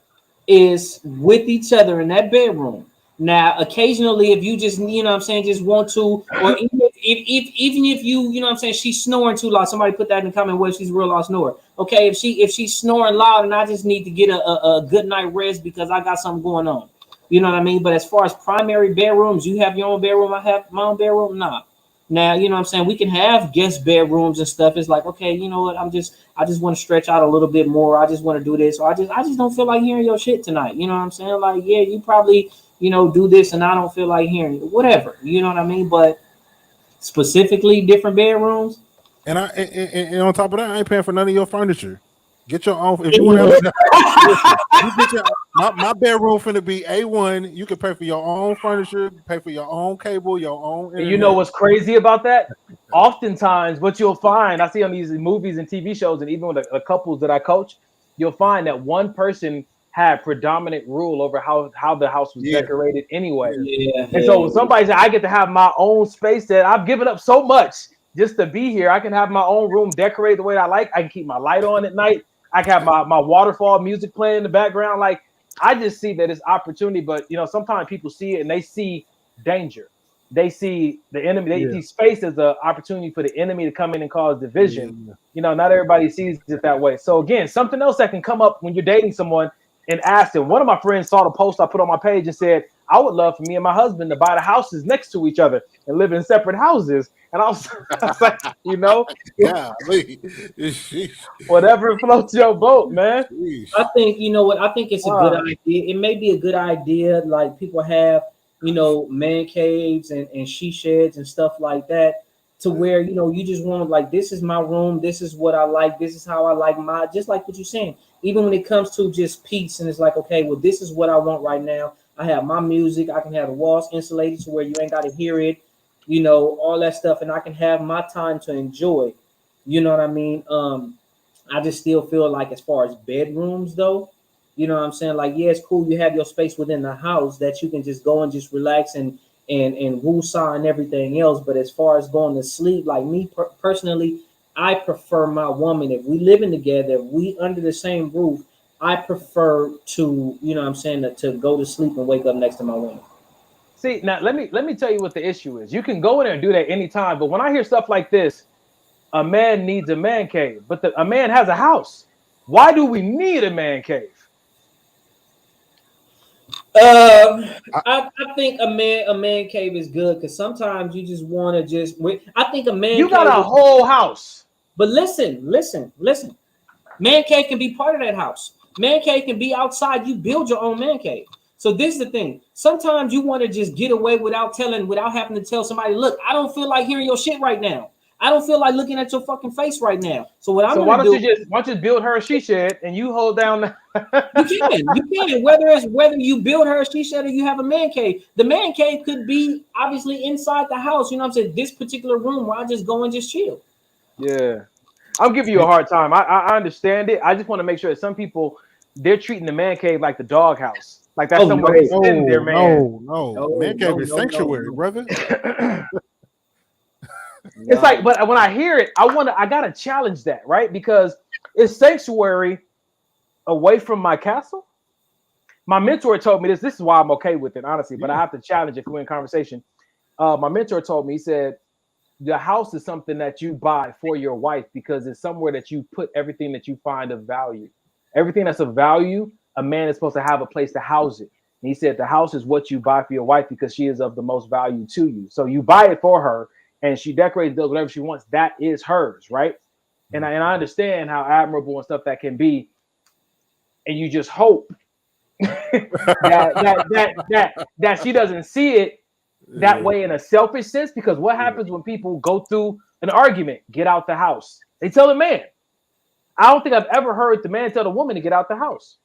is with each other in that bedroom. Now, occasionally, if you just, you know what I'm saying, just want to, or even if you, you know what I'm saying, she's snoring too loud. Somebody put that in the comment where she's a real loud snorer. Okay, if she's snoring loud and I just need to get a good night rest because I got something going on. You know what I mean? But as far as primary bedrooms, you have your own bedroom, I have my own bedroom. Nah. Now, you know what I'm saying? We can have guest bedrooms and stuff. It's like, okay, you know what? I just want to stretch out a little bit more. I just want to do this. Or I just don't feel like hearing your shit tonight. You know what I'm saying? Like, yeah, you probably, you know, do this and I don't feel like hearing it. Whatever. You know what I mean? But specifically different bedrooms. And on top of that, I ain't paying for none of your furniture. Get your own. If you want to, my bedroom finna be A1. You can pay for your own furniture, pay for your own cable, your own internet. And you know what's crazy about that? Oftentimes, what you'll find, I see on these movies and TV shows, and even with the couples that I coach, you'll find that one person had predominant rule over how the house was decorated anyway. And so somebody said, I get to have my own space that I've given up so much just to be here. I can have my own room decorated the way I like. I can keep my light on at night. I can have my waterfall music playing in the background. Like, I just see that it's opportunity, but you know, sometimes people see it and they see danger. They see the enemy. They see space as an opportunity for the enemy to come in and cause division. You know, not everybody sees it that way. So again, something else that can come up when you're dating someone and ask them. One of my friends saw the post I put on my page and said, I would love for me and my husband to buy the houses next to each other and live in separate houses. And I was like, you know, whatever floats your boat, man. I think, you know what, I think it's a good idea. It may be a good idea, like people have, you know, man caves and she sheds and stuff like that, to where, you know, you just want, like, this is my room, this is what I like, this is how I like my, just like what you're saying. Even when it comes to just peace, and it's like, okay, well, this is what I want right now. I have my music, I can have the walls insulated to where you ain't got to hear it, you know, all that stuff, and I can have my time to enjoy. You know what I mean? I just still feel like, as far as bedrooms though, you know what I'm saying? Like, yeah, it's cool. You have your space within the house that you can just go and just relax and woo-saw and everything else. But as far as going to sleep, like me personally, I prefer my woman, if we living together, if we under the same roof, I prefer to, you know what I'm saying, to go to sleep and wake up next to my woman. See, now let me tell you what the issue is. You can go in there and do that anytime, but when I hear stuff like this, a man needs a man cave, but a man has a house. Why do we need a man cave? I think a man cave is good, because sometimes you just want to just. I think a man. You got a whole house, but listen. Man cave can be part of that house. Man cave can be outside. You build your own man cave. So this is the thing. Sometimes you want to just get away without having to tell somebody, look, I don't feel like hearing your shit right now. I don't feel like looking at your fucking face right now. So what I'm so why don't you build her a she shed and you hold down you can. Whether you build her a she shed or you have a man cave. The man cave could be obviously inside the house. You know what I'm saying? This particular room where I just go and just chill. Yeah. I'm giving you a hard time. I understand it. I just want to make sure that some people, they're treating the man cave like the doghouse. Like that's somewhere they send their man. No. Man cave is sanctuary, brother. It's like, but when I hear it, I gotta challenge that, right? Because it's sanctuary away from my castle. My mentor told me this. This is why I'm okay with it, honestly. But I have to challenge it if we're in conversation. My mentor told me, he said, the house is something that you buy for your wife because it's somewhere that you put everything that you find of value. Everything that's of value, a man is supposed to have a place to house it. And he said the house is what you buy for your wife because she is of the most value to you. So you buy it for her and she decorates, does whatever she wants. That is hers, right? And I understand how admirable and stuff that can be. And you just hope that she doesn't see it that way in a selfish sense. Because what happens when people go through an argument? Get out the house. They tell the man. I don't think I've ever heard the man tell the woman to get out the house.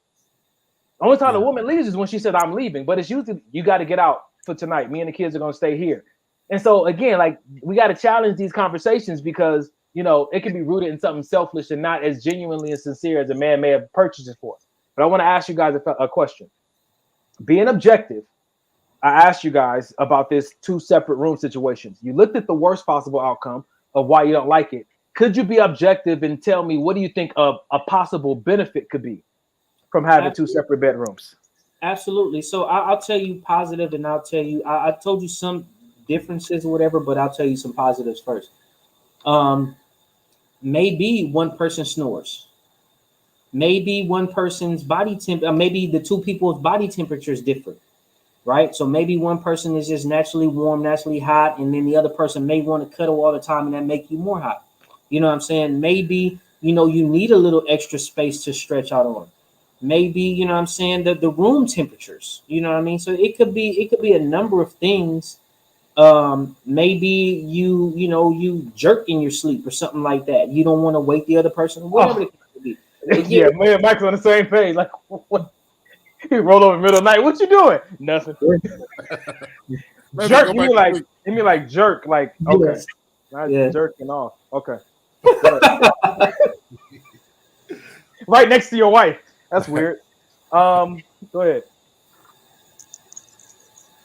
The only time the woman leaves is when she said, I'm leaving. But it's usually, you got to get out for tonight. Me and the kids are going to stay here. And so, again, like, we got to challenge these conversations because, you know, it can be rooted in something selfish and not as genuinely and sincere as a man may have purchased it for. But I want to ask you guys a question. Being objective, I asked you guys about this 2 separate room situations. You looked at the worst possible outcome of why you don't like it. Could you be objective and tell me what do you think of a possible benefit could be from having 2 separate bedrooms? Absolutely. So I'll tell you positive, and I'll tell you, I told you some differences or whatever, but I'll tell you some positives first. Maybe one person snores. Maybe one person's body temp, maybe the 2 people's body temperature is different, right? So maybe one person is just naturally warm, naturally hot, and then the other person may want to cuddle all the time, and that make you more hot. You know what I'm saying? Maybe, you know, you need a little extra space to stretch out on. Maybe, you know what I'm saying, the room temperatures, you know what I mean? So it could be a number of things. Maybe you jerk in your sleep or something like that. You don't want to wake the other person, whatever it could be. Yeah, man, Mike's on the same page. Like, what? He roll over in the middle of the night. What you doing? Nothing. Jerk, you mean like jerk, like, okay. Not jerking off. Okay. Right next to your wife. That's weird. Go ahead.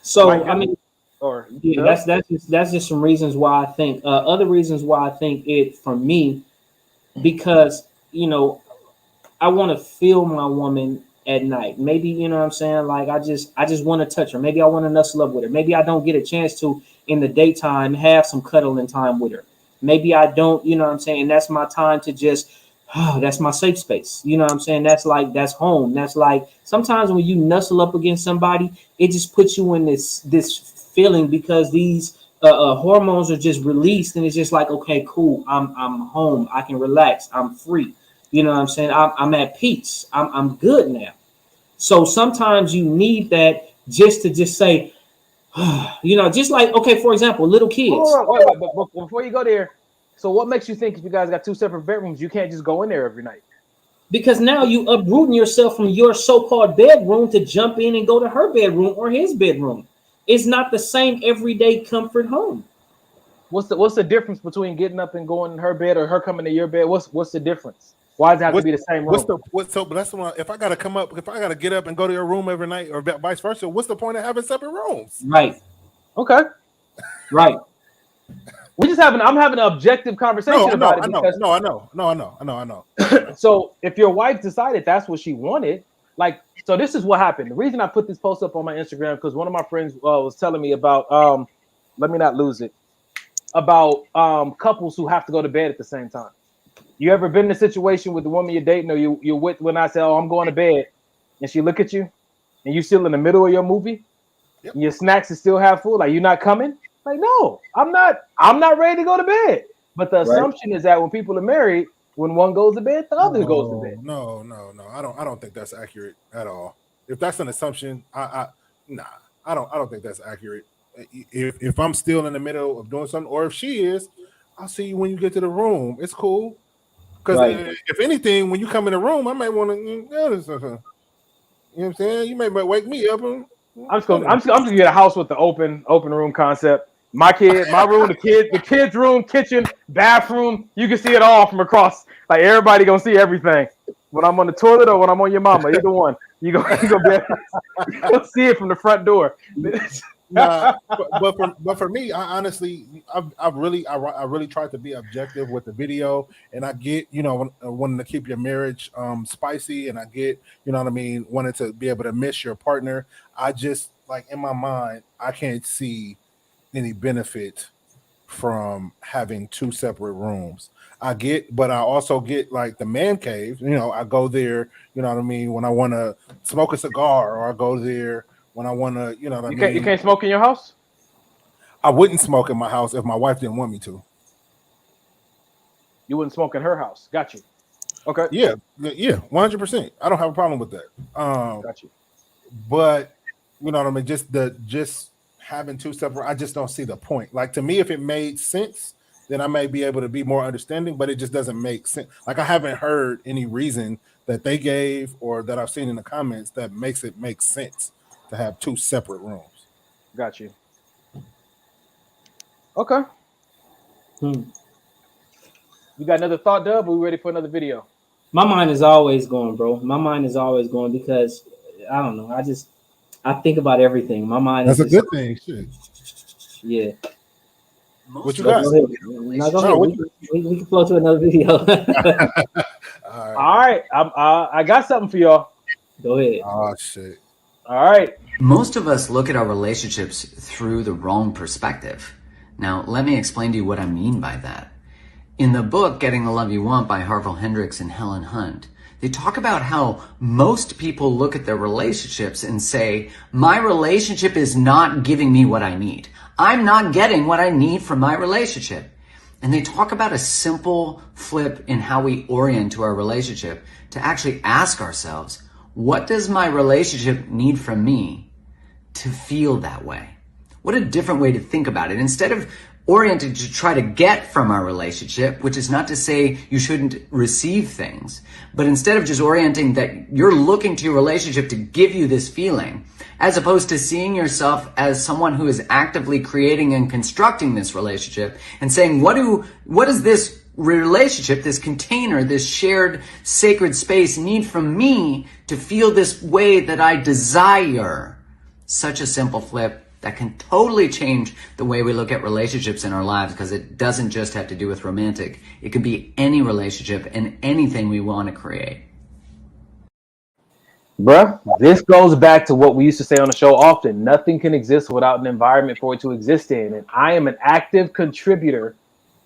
So I mean, that's just some reasons why I think. Other reasons why I think it for me, because you know, I want to feel my woman at night. Maybe, you know what I'm saying, like I just want to touch her. Maybe I want to nuzzle up with her. Maybe I don't get a chance to in the daytime have some cuddling time with her. Maybe I don't, you know what I'm saying? That's my time to just, that's my safe space. You know what I'm saying? That's home. That's like, sometimes when you nuzzle up against somebody, it just puts you in this feeling because these hormones are just released and it's just like, okay, cool. I'm home. I can relax. I'm free. You know what I'm saying? I'm at peace. I'm good now. So sometimes you need that just to say, you know, just like, okay, for example, little kids. But before you go there, so what makes you think if you guys got 2 separate bedrooms, you can't just go in there every night? Because now you uprooting yourself from your so-called bedroom to jump in and go to her bedroom or his bedroom. It's not the same everyday comfort home. What's the difference between getting up and going in her bed or her coming to your bed? What's the difference? Why does it have to be the same room? But that's the one. If I gotta get up and go to your room every night, or vice versa, what's the point of having separate rooms? Right. Okay. Right. I'm having an objective conversation about it. I know. So if your wife decided that's what she wanted, like, so this is what happened. The reason I put this post up on my Instagram, because one of my friends was telling me about, let me not lose it, about couples who have to go to bed at the same time. You ever been in a situation with the woman you're dating or you're with when I say, oh, I'm going to bed, and she look at you and you still in the middle of your movie, and your snacks is still half full, like, you're not coming? Like, no, I'm not ready to go to bed. But the assumption is that when people are married, when one goes to bed, the other goes to bed. No. I don't think that's accurate at all. If that's an assumption, I don't think that's accurate. If I'm still in the middle of doing something, or if she is, I'll see you when you get to the room. It's cool. Because if anything, when you come in the room, I might want to, you know what I'm saying? You may wake me up. I'm just gonna get a house with the open room concept. My room, the kids' room, kitchen, bathroom. You can see it all from across. Like, everybody gonna see everything. When I'm on the toilet or when I'm on your mama, either one, you gonna you'll see it from the front door. But for me, I honestly, I really tried to be objective with the video, and I get, you know, wanting to keep your marriage spicy, and I get, you know what I mean, wanting to be able to miss your partner. I just, like, in my mind, I can't see any benefit from having 2 separate rooms. But I also get, like, the man cave. You know, I go there, you know what I mean, when I want to smoke a cigar, or I go there when I want to, you know what I mean. You can't smoke in your house? I wouldn't smoke in my house if my wife didn't want me to. You wouldn't smoke in her house. Got you. Okay. Yeah, 100%. I don't have a problem with that. Got you. but you know what I mean. Just having two separate, I just don't see the point. Like to me, if it made sense, then I may be able to be more understanding. But it just doesn't make sense. Like I haven't heard any reason that they gave or that I've seen in the comments that makes it make sense to have two separate rooms. Got you. Okay. You got another thought, Dub? Or we ready for another video? My mind is always going, bro. My mind is always going because I don't know. I think about everything. My mind That's is a good thing. Shit. Yeah. What you got? Go ahead. We can flow to another video. All right. I got something for y'all. Go ahead. Oh shit. All right. Most of us look at our relationships through the wrong perspective. Now, let me explain to you what I mean by that. In the book, Getting the Love You Want by Harville Hendrix and Helen Hunt, they talk about how most people look at their relationships and say, my relationship is not giving me what I need. I'm not getting what I need from my relationship. And they talk about a simple flip in how we orient to our relationship to actually ask ourselves, what does my relationship need from me to feel that way? What a different way to think about it. Instead of oriented to try to get from our relationship, which is not to say you shouldn't receive things, but instead of just orienting that you're looking to your relationship to give you this feeling, as opposed to seeing yourself as someone who is actively creating and constructing this relationship and saying, what does this relationship, this container, this shared sacred space need from me to feel this way that I desire? Such a simple flip that can totally change the way we look at relationships in our lives, because it doesn't just have to do with romantic. It could be any relationship and anything we want to create. Bruh, this goes back to what we used to say on the show often. Nothing can exist without an environment for it to exist in. And I am an active contributor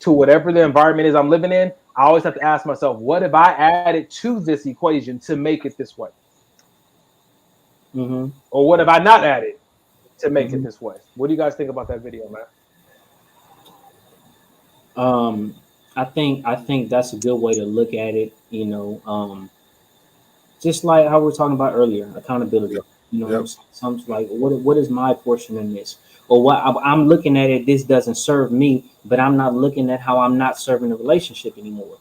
to whatever the environment is I'm living in. I always have to ask myself, what have I added to this equation to make it this way? Or what have I not added to make it this way? What do you guys think about that video, man? I think that's a good way to look at it. You know, just like how we were talking about earlier, accountability. You know, some like what is my portion in this, or what I'm looking at it. This doesn't serve me, but I'm not looking at how I'm not serving the relationship anymore.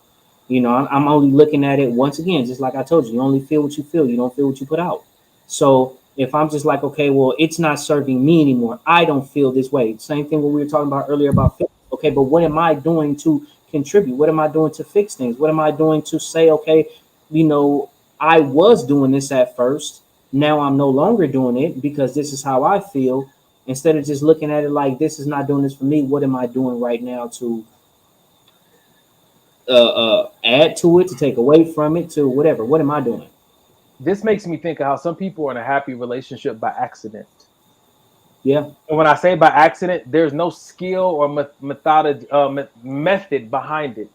You know, I'm only looking at it once again, just like I told you. You only feel what you feel. You don't feel what you put out. So if I'm just like, okay, well, it's not serving me anymore. I don't feel this way. Same thing what we were talking about earlier about fix. Okay, but what am I doing to contribute? What am I doing to fix things? What am I doing to say, okay, you know, I was doing this at first. Now I'm no longer doing it because this is how I feel. Instead of just looking at it like this is not doing this for me, what am I doing right now to add to it, to take away from it, to whatever? What am I doing? This makes me think of how some people are in a happy relationship by accident. Yeah. And when I say by accident, there's no skill or method behind it.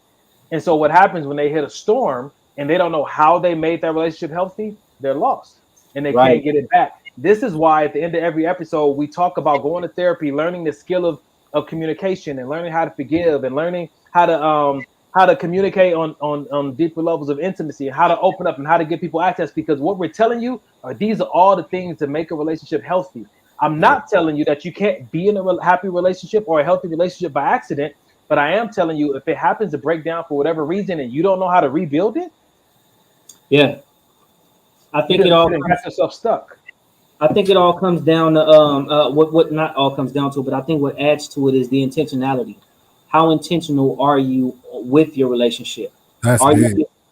And so what happens when they hit a storm and they don't know how they made that relationship healthy, they're lost and they can't get it back. This is why at the end of every episode, we talk about going to therapy, learning the skill of communication and learning how to forgive and learning how to communicate on deeper levels of intimacy, how to open up and how to give people access. Because what we're telling you are these are all the things to make a relationship healthy. I'm not telling you that you can't be in a happy relationship or a healthy relationship by accident, but I am telling you if it happens to break down for whatever reason and you don't know how to rebuild it, I think it all gets yourself stuck. I think it all comes down to what not all comes down to, but I think what adds to it is the intentionality. How intentional are you with your relationship?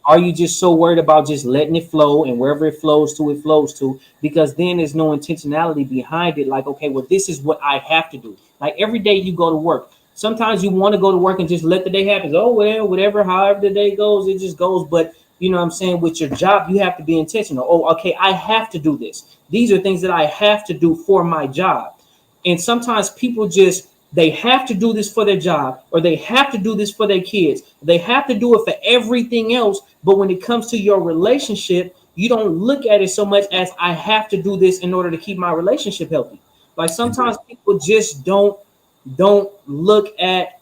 Are you just so worried about just letting it flow and wherever it flows to? Because then there's no intentionality behind it. Like, okay, well, this is what I have to do. Like every day you go to work. Sometimes you want to go to work and just let the day happen. Oh, well, whatever, however the day goes, it just goes. But you know what I'm saying? With your job, you have to be intentional. Oh, okay, I have to do this. These are things that I have to do for my job. And sometimes people they have to do this for their job, or they have to do this for their kids. They have to do it for everything else. But when it comes to your relationship, you don't look at it so much as I have to do this in order to keep my relationship healthy. Like sometimes people just don't look at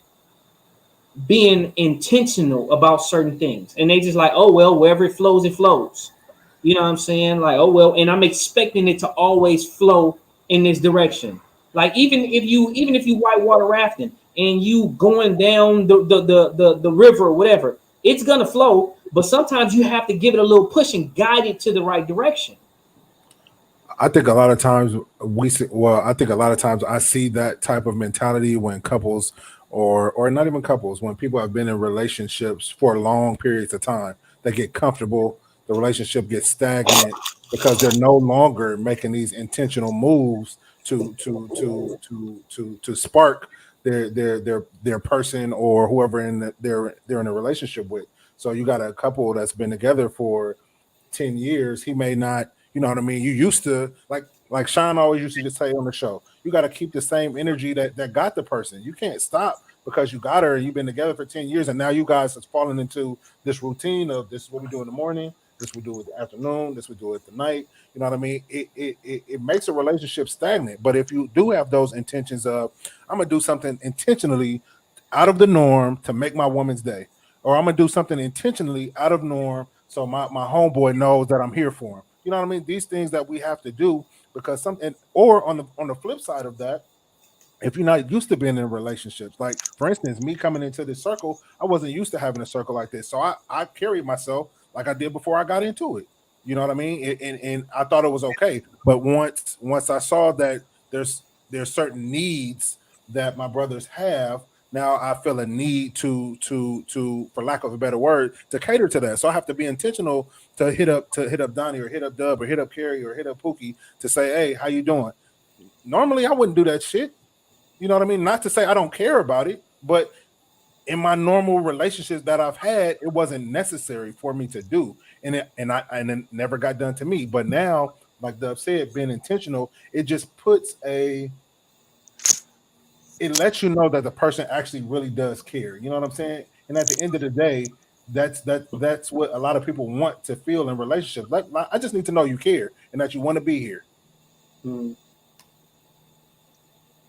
being intentional about certain things. And they just like, oh, well, wherever it flows, it flows. You know what I'm saying? Like, oh well, and I'm expecting it to always flow in this direction. Like even if you whitewater rafting and you going down the river or whatever, it's gonna flow. But sometimes you have to give it a little push and guide it to the right direction. I think a lot of times I think a lot of times I see that type of mentality when couples or not even couples, when people have been in relationships for long periods of time, they get comfortable, the relationship gets stagnant because they're no longer making these intentional moves to spark their person or whoever they're in a relationship with. So you got a couple that's been together for 10 years, he may not, you know what I mean? You used to, like Sean always used to just say on the show, you got to keep the same energy that got the person. You can't stop because you got her and you've been together for 10 years and now you guys has fallen into this routine of this is what we do in the morning, this we do in the afternoon, this we do at the night. You know what I mean? It makes a relationship stagnant. But if you do have those intentions of, I'm going to do something intentionally out of the norm to make my woman's day, or I'm going to do something intentionally out of norm so my homeboy knows that I'm here for him. You know what I mean? These things that we have to do because something, or on the flip side of that, if you're not used to being in relationships, like for instance, me coming into this circle, I wasn't used to having a circle like this. So I carried myself like I did before I got into it. You know what I mean? And I thought it was okay. But once I saw that there's certain needs that my brothers have, now I feel a need to for lack of a better word, to cater to that. So I have to be intentional to hit up Donnie or hit up Dub or hit up Carrie or hit up Pookie to say, hey, how you doing? Normally I wouldn't do that shit. You know what I mean? Not to say I don't care about it, but in my normal relationships that I've had, it wasn't necessary for me to do. And it never got done to me. But now, like Dub said, being intentional, it just puts it lets you know that the person actually really does care. You know what I'm saying? And at the end of the day, that's what a lot of people want to feel in relationships. Like I just need to know you care and that you want to be here. Mm.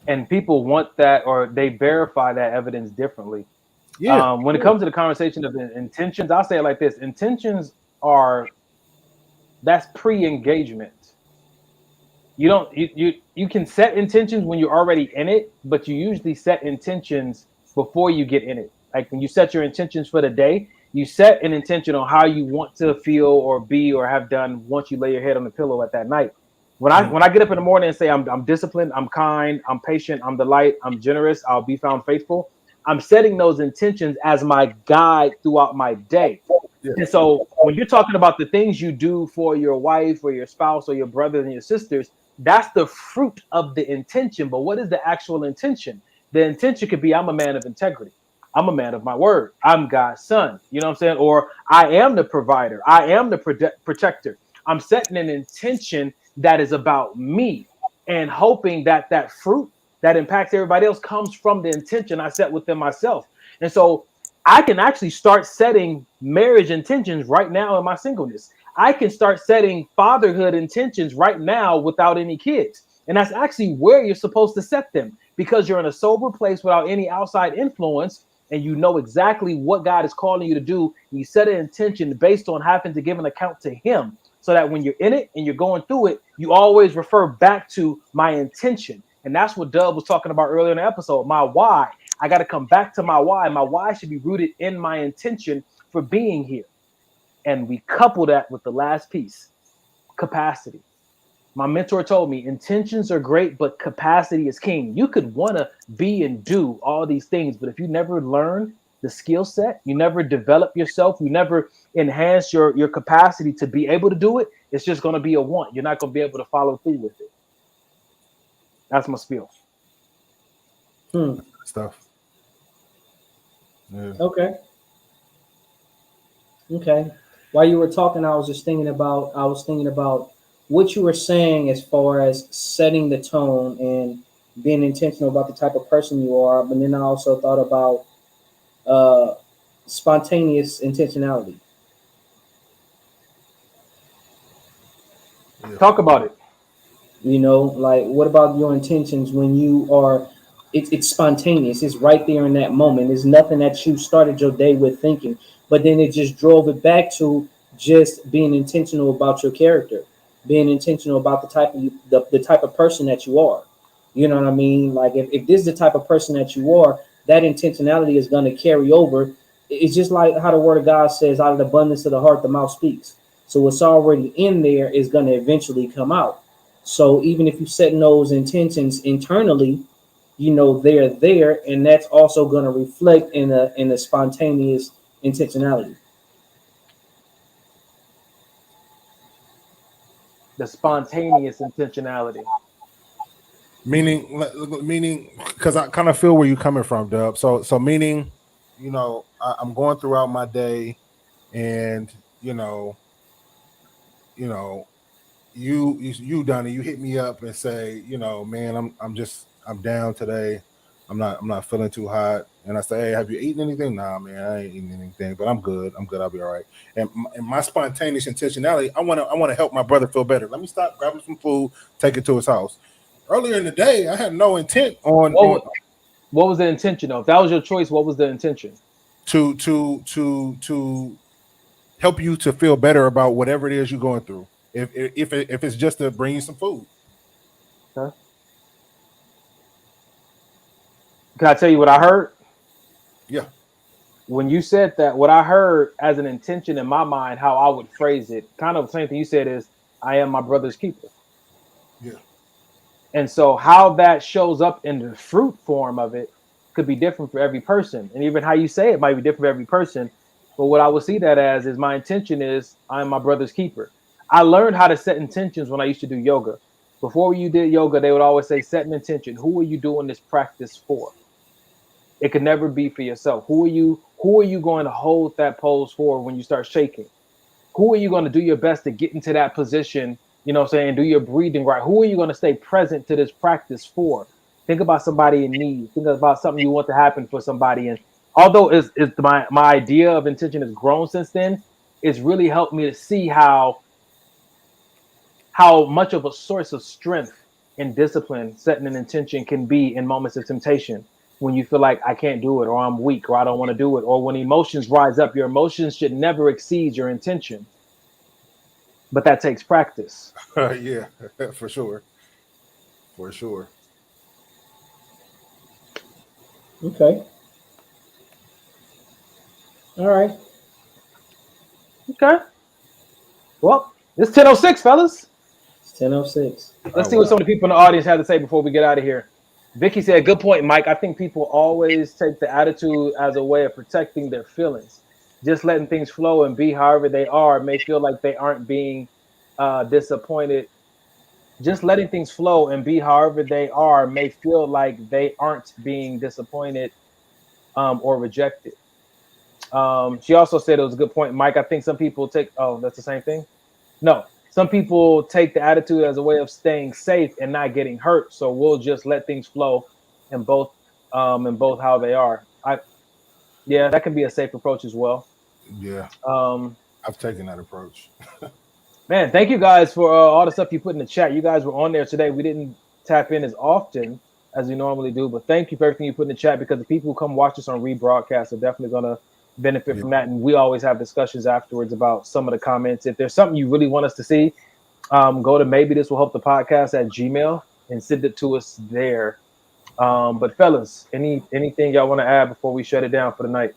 And people want that, or they verify that evidence differently. Yeah. When it comes to the conversation of intentions, I'll say it like this: intentions that's pre-engagement. You can set intentions when you're already in it, but you usually set intentions before you get in it. Like when you set your intentions for the day, you set an intention on how you want to feel or be or have done once you lay your head on the pillow at that night. When I get up in the morning and say I'm disciplined, I'm kind, I'm patient, I'm the light, I'm generous, I'll be found faithful, I'm setting those intentions as my guide throughout my day. Yeah. And so when you're talking about the things you do for your wife or your spouse or your brothers and your sisters, that's the fruit of the intention. But what is the actual intention? The intention could be, I'm a man of integrity. I'm a man of my word. I'm God's son. You know what I'm saying? Or I am the provider. I am the protector. I'm setting an intention that is about me and hoping that that fruit that impacts everybody else comes from the intention I set within myself. And so I can actually start setting marriage intentions right now in my singleness. I can start setting fatherhood intentions right now without any kids. And that's actually where you're supposed to set them, because you're in a sober place without any outside influence and you know exactly what God is calling you to do. And you set an intention based on having to give an account to him, so that when you're in it and you're going through it, you always refer back to my intention. And that's what Dub was talking about earlier in the episode, my why. I got to come back to my why. My why should be rooted in my intention for being here. And we couple that with the last piece, capacity. My mentor told me intentions are great, but capacity is king. You could want to be and do all these things, but if you never learn the skill set, you never develop yourself, you never enhance your capacity to be able to do it, it's just going to be a want. You're not going to be able to follow through with it. That's my spiel. Stuff. Yeah. Okay. While you were talking, I was thinking about what you were saying as far as setting the tone and being intentional about the type of person you are. But then I also thought about spontaneous intentionality. Talk about it. You know, like what about your intentions when you are, it's spontaneous. It's right there in that moment. There's nothing that you started your day with thinking, but then it just drove it back to just being intentional about your character, being intentional about the type of person that you are. You know what I mean? Like if this is the type of person that you are, that intentionality is going to carry over. It's just like how the word of God says, out of the abundance of the heart, the mouth speaks. So what's already in there is going to eventually come out. So even if you set those intentions internally, you know they're there, and that's also going to reflect in a spontaneous intentionality. The spontaneous intentionality. Meaning, because I kind of feel where you're coming from, Dub. So meaning, you know, I'm going throughout my day, and you Donnie, you hit me up and say, you know, man, I'm down today. I'm not feeling too hot. And I say, hey, have you eaten anything? Nah, man, I ain't eating anything, but I'm good. I'll be all right. And my spontaneous intentionality, I want to help my brother feel better. Let me stop, grab him some food, take it to his house. Earlier in the day, I had no intent on. What was the intention of? If that was your choice, what was the intention? To help you to feel better about whatever it is you're going through. If it's just to bring you some food. Okay. Can I tell you what I heard? Yeah. When you said that, what I heard as an intention in my mind, how I would phrase it, kind of the same thing you said is, I am my brother's keeper. Yeah. And so how that shows up in the fruit form of it could be different for every person. And even how you say it might be different for every person. But what I would see that as is my intention is I am my brother's keeper. I learned how to set intentions when I used to do yoga. Before you did yoga, they would always say, set an intention. Who are you doing this practice for? It could never be for yourself. Who are you going to hold that pose for when you start shaking? Who are you going to do your best to get into that position? You know what I'm saying? Do your breathing right. Who are you going to stay present to this practice for? Think about somebody in need. Think about something you want to happen for somebody. And although my idea of intention has grown since then, it's really helped me to see how much of a source of strength and discipline setting an intention can be in moments of temptation. When you feel like I can't do it, or I'm weak, or I don't want to do it, or when emotions rise up, your emotions should never exceed your intention. But that takes practice. Yeah, for sure. For sure. Okay. All right. Okay. Well, it's 10:06, fellas. It's 10:06. Let's see what some of the people in the audience have to say before we get out of here. Vicky said, good point, Mike. I think people always take the attitude as a way of protecting their feelings. Just letting things flow and be however they are may feel like they aren't being disappointed. Just letting things flow and be however they are may feel like they aren't being disappointed or rejected. She also said it was a good point, Mike. I think some people take, oh, that's the same thing? No. Some people take the attitude as a way of staying safe and not getting hurt. So we'll just let things flow in both how they are. Yeah, that can be a safe approach as well. Yeah. I've taken that approach. Man, thank you guys for all the stuff you put in the chat. You guys were on there today. We didn't tap in as often as we normally do, but thank you for everything you put in the chat, because the people who come watch us on rebroadcast are definitely going to benefit from that. And we always have discussions afterwards about some of the comments. If there's something you really want us to see, go to maybe this will help the podcast at Gmail and send it to us there. But fellas, anything y'all want to add before we shut it down for the night?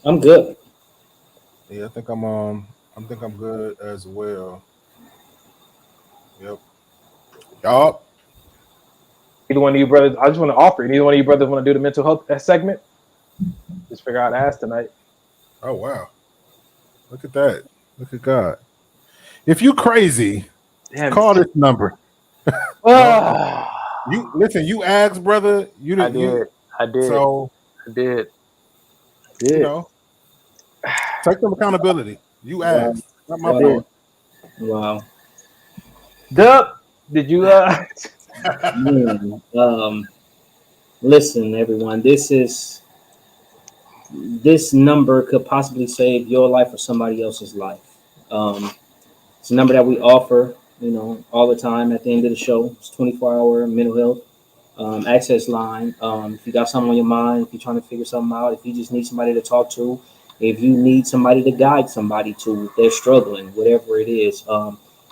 I'm good. Yeah, I think I'm good as well. Yep. Y'all. Either one of you brothers, I just want to offer it. Either one of you brothers want to do the mental health segment? Just figure out how to ask tonight. Oh, wow. Look at that. Look at God. If you crazy, call this number. You listen, you asked, brother. I did. So I did. You know, take some accountability. You asked. Not my fault. Wow. Dub, did you listen, everyone, this number could possibly save your life or somebody else's life. It's a number that we offer, all the time at the end of the show. It's 24-hour mental health access line. If you got something on your mind, if you're trying to figure something out, if you just need somebody to talk to, If you need somebody to guide somebody to, if they're struggling, whatever it is,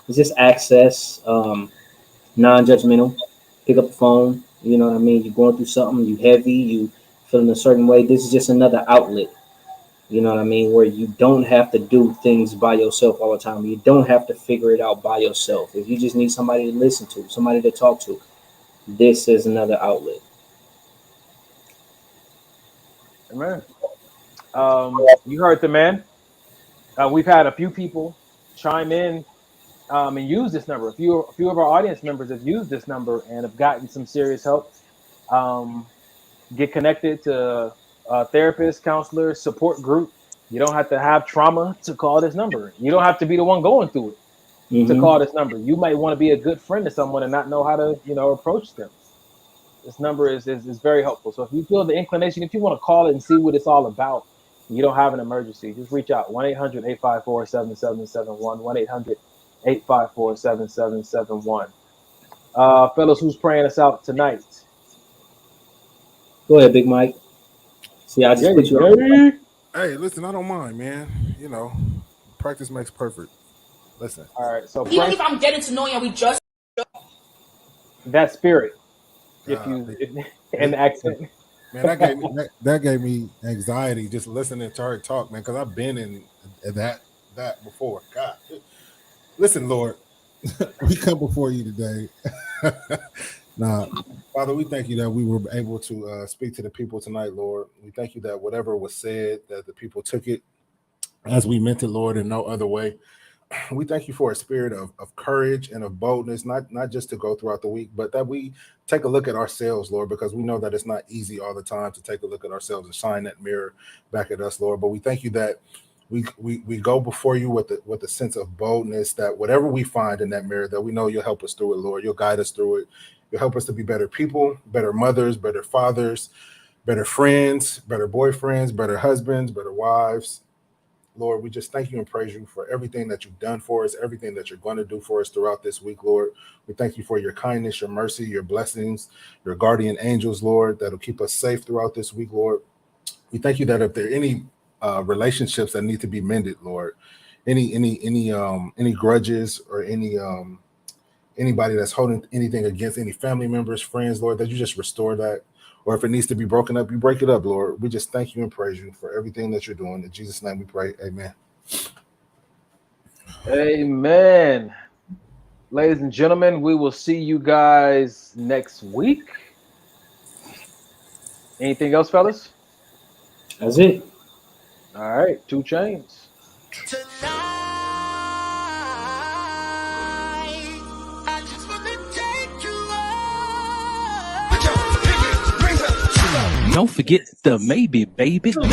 it's just access, non-judgmental. Pick up the phone. You know what I mean? You're going through something, you heavy, you feeling a certain way. This is just another outlet. You know what I mean? Where you don't have to do things by yourself all the time. You don't have to figure it out by yourself. If you just need somebody to listen to, somebody to talk to, this is another outlet. Amen. You heard the man. We've had a few people chime in and use this number. A few of our audience members have used this number and have gotten some serious help. Get connected to a therapist, counselor, support group. You don't have to have trauma to call this number. You don't have to be the one going through it to call this number. You might want to be a good friend to someone and not know how to, approach them. This number is very helpful. So if you feel the inclination, if you want to call it and see what it's all about, and you don't have an emergency, just reach out. 1-800-854-7771. 1-800-854-7771. Fellas, who's praying us out tonight? Go ahead, Big Mike. See, I just put you on. Hey, listen, I don't mind, man. Practice makes perfect. Listen. All right, so even if I'm getting to know you and we just that spirit, in the accent. Man, that gave me anxiety just listening to her talk, man, because I've been in that before. God, listen, Lord, we come before you today. Now, Father, we thank you that we were able to speak to the people tonight, Lord. We thank you that whatever was said, that the people took it as we meant it, Lord, in no other way. We thank you for a spirit of courage and of boldness, not just to go throughout the week, but that we take a look at ourselves, Lord, because we know that it's not easy all the time to take a look at ourselves and shine that mirror back at us, Lord. But we thank you that we go before you with a sense of boldness, that whatever we find in that mirror, that we know you'll help us through it, Lord. You'll guide us through it. You'll help us to be better people, better mothers, better fathers, better friends, better boyfriends, better husbands, better wives. Lord, we just thank you and praise you for everything that you've done for us, everything that you're going to do for us throughout this week, Lord. We thank you for your kindness, your mercy, your blessings, your guardian angels, Lord, that'll keep us safe throughout this week, Lord. We thank you that if there are any relationships that need to be mended, Lord, any grudges or anybody that's holding anything against any family members, friends, Lord, that you just restore that. Or if it needs to be broken up, you break it up, Lord. We just thank you and praise you for everything that you're doing. In Jesus' name we pray. Amen. Amen. Ladies and gentlemen, we will see you guys next week. Anything else, fellas? That's it. All right, 2 Chainz. Don't forget the maybe, baby. Don't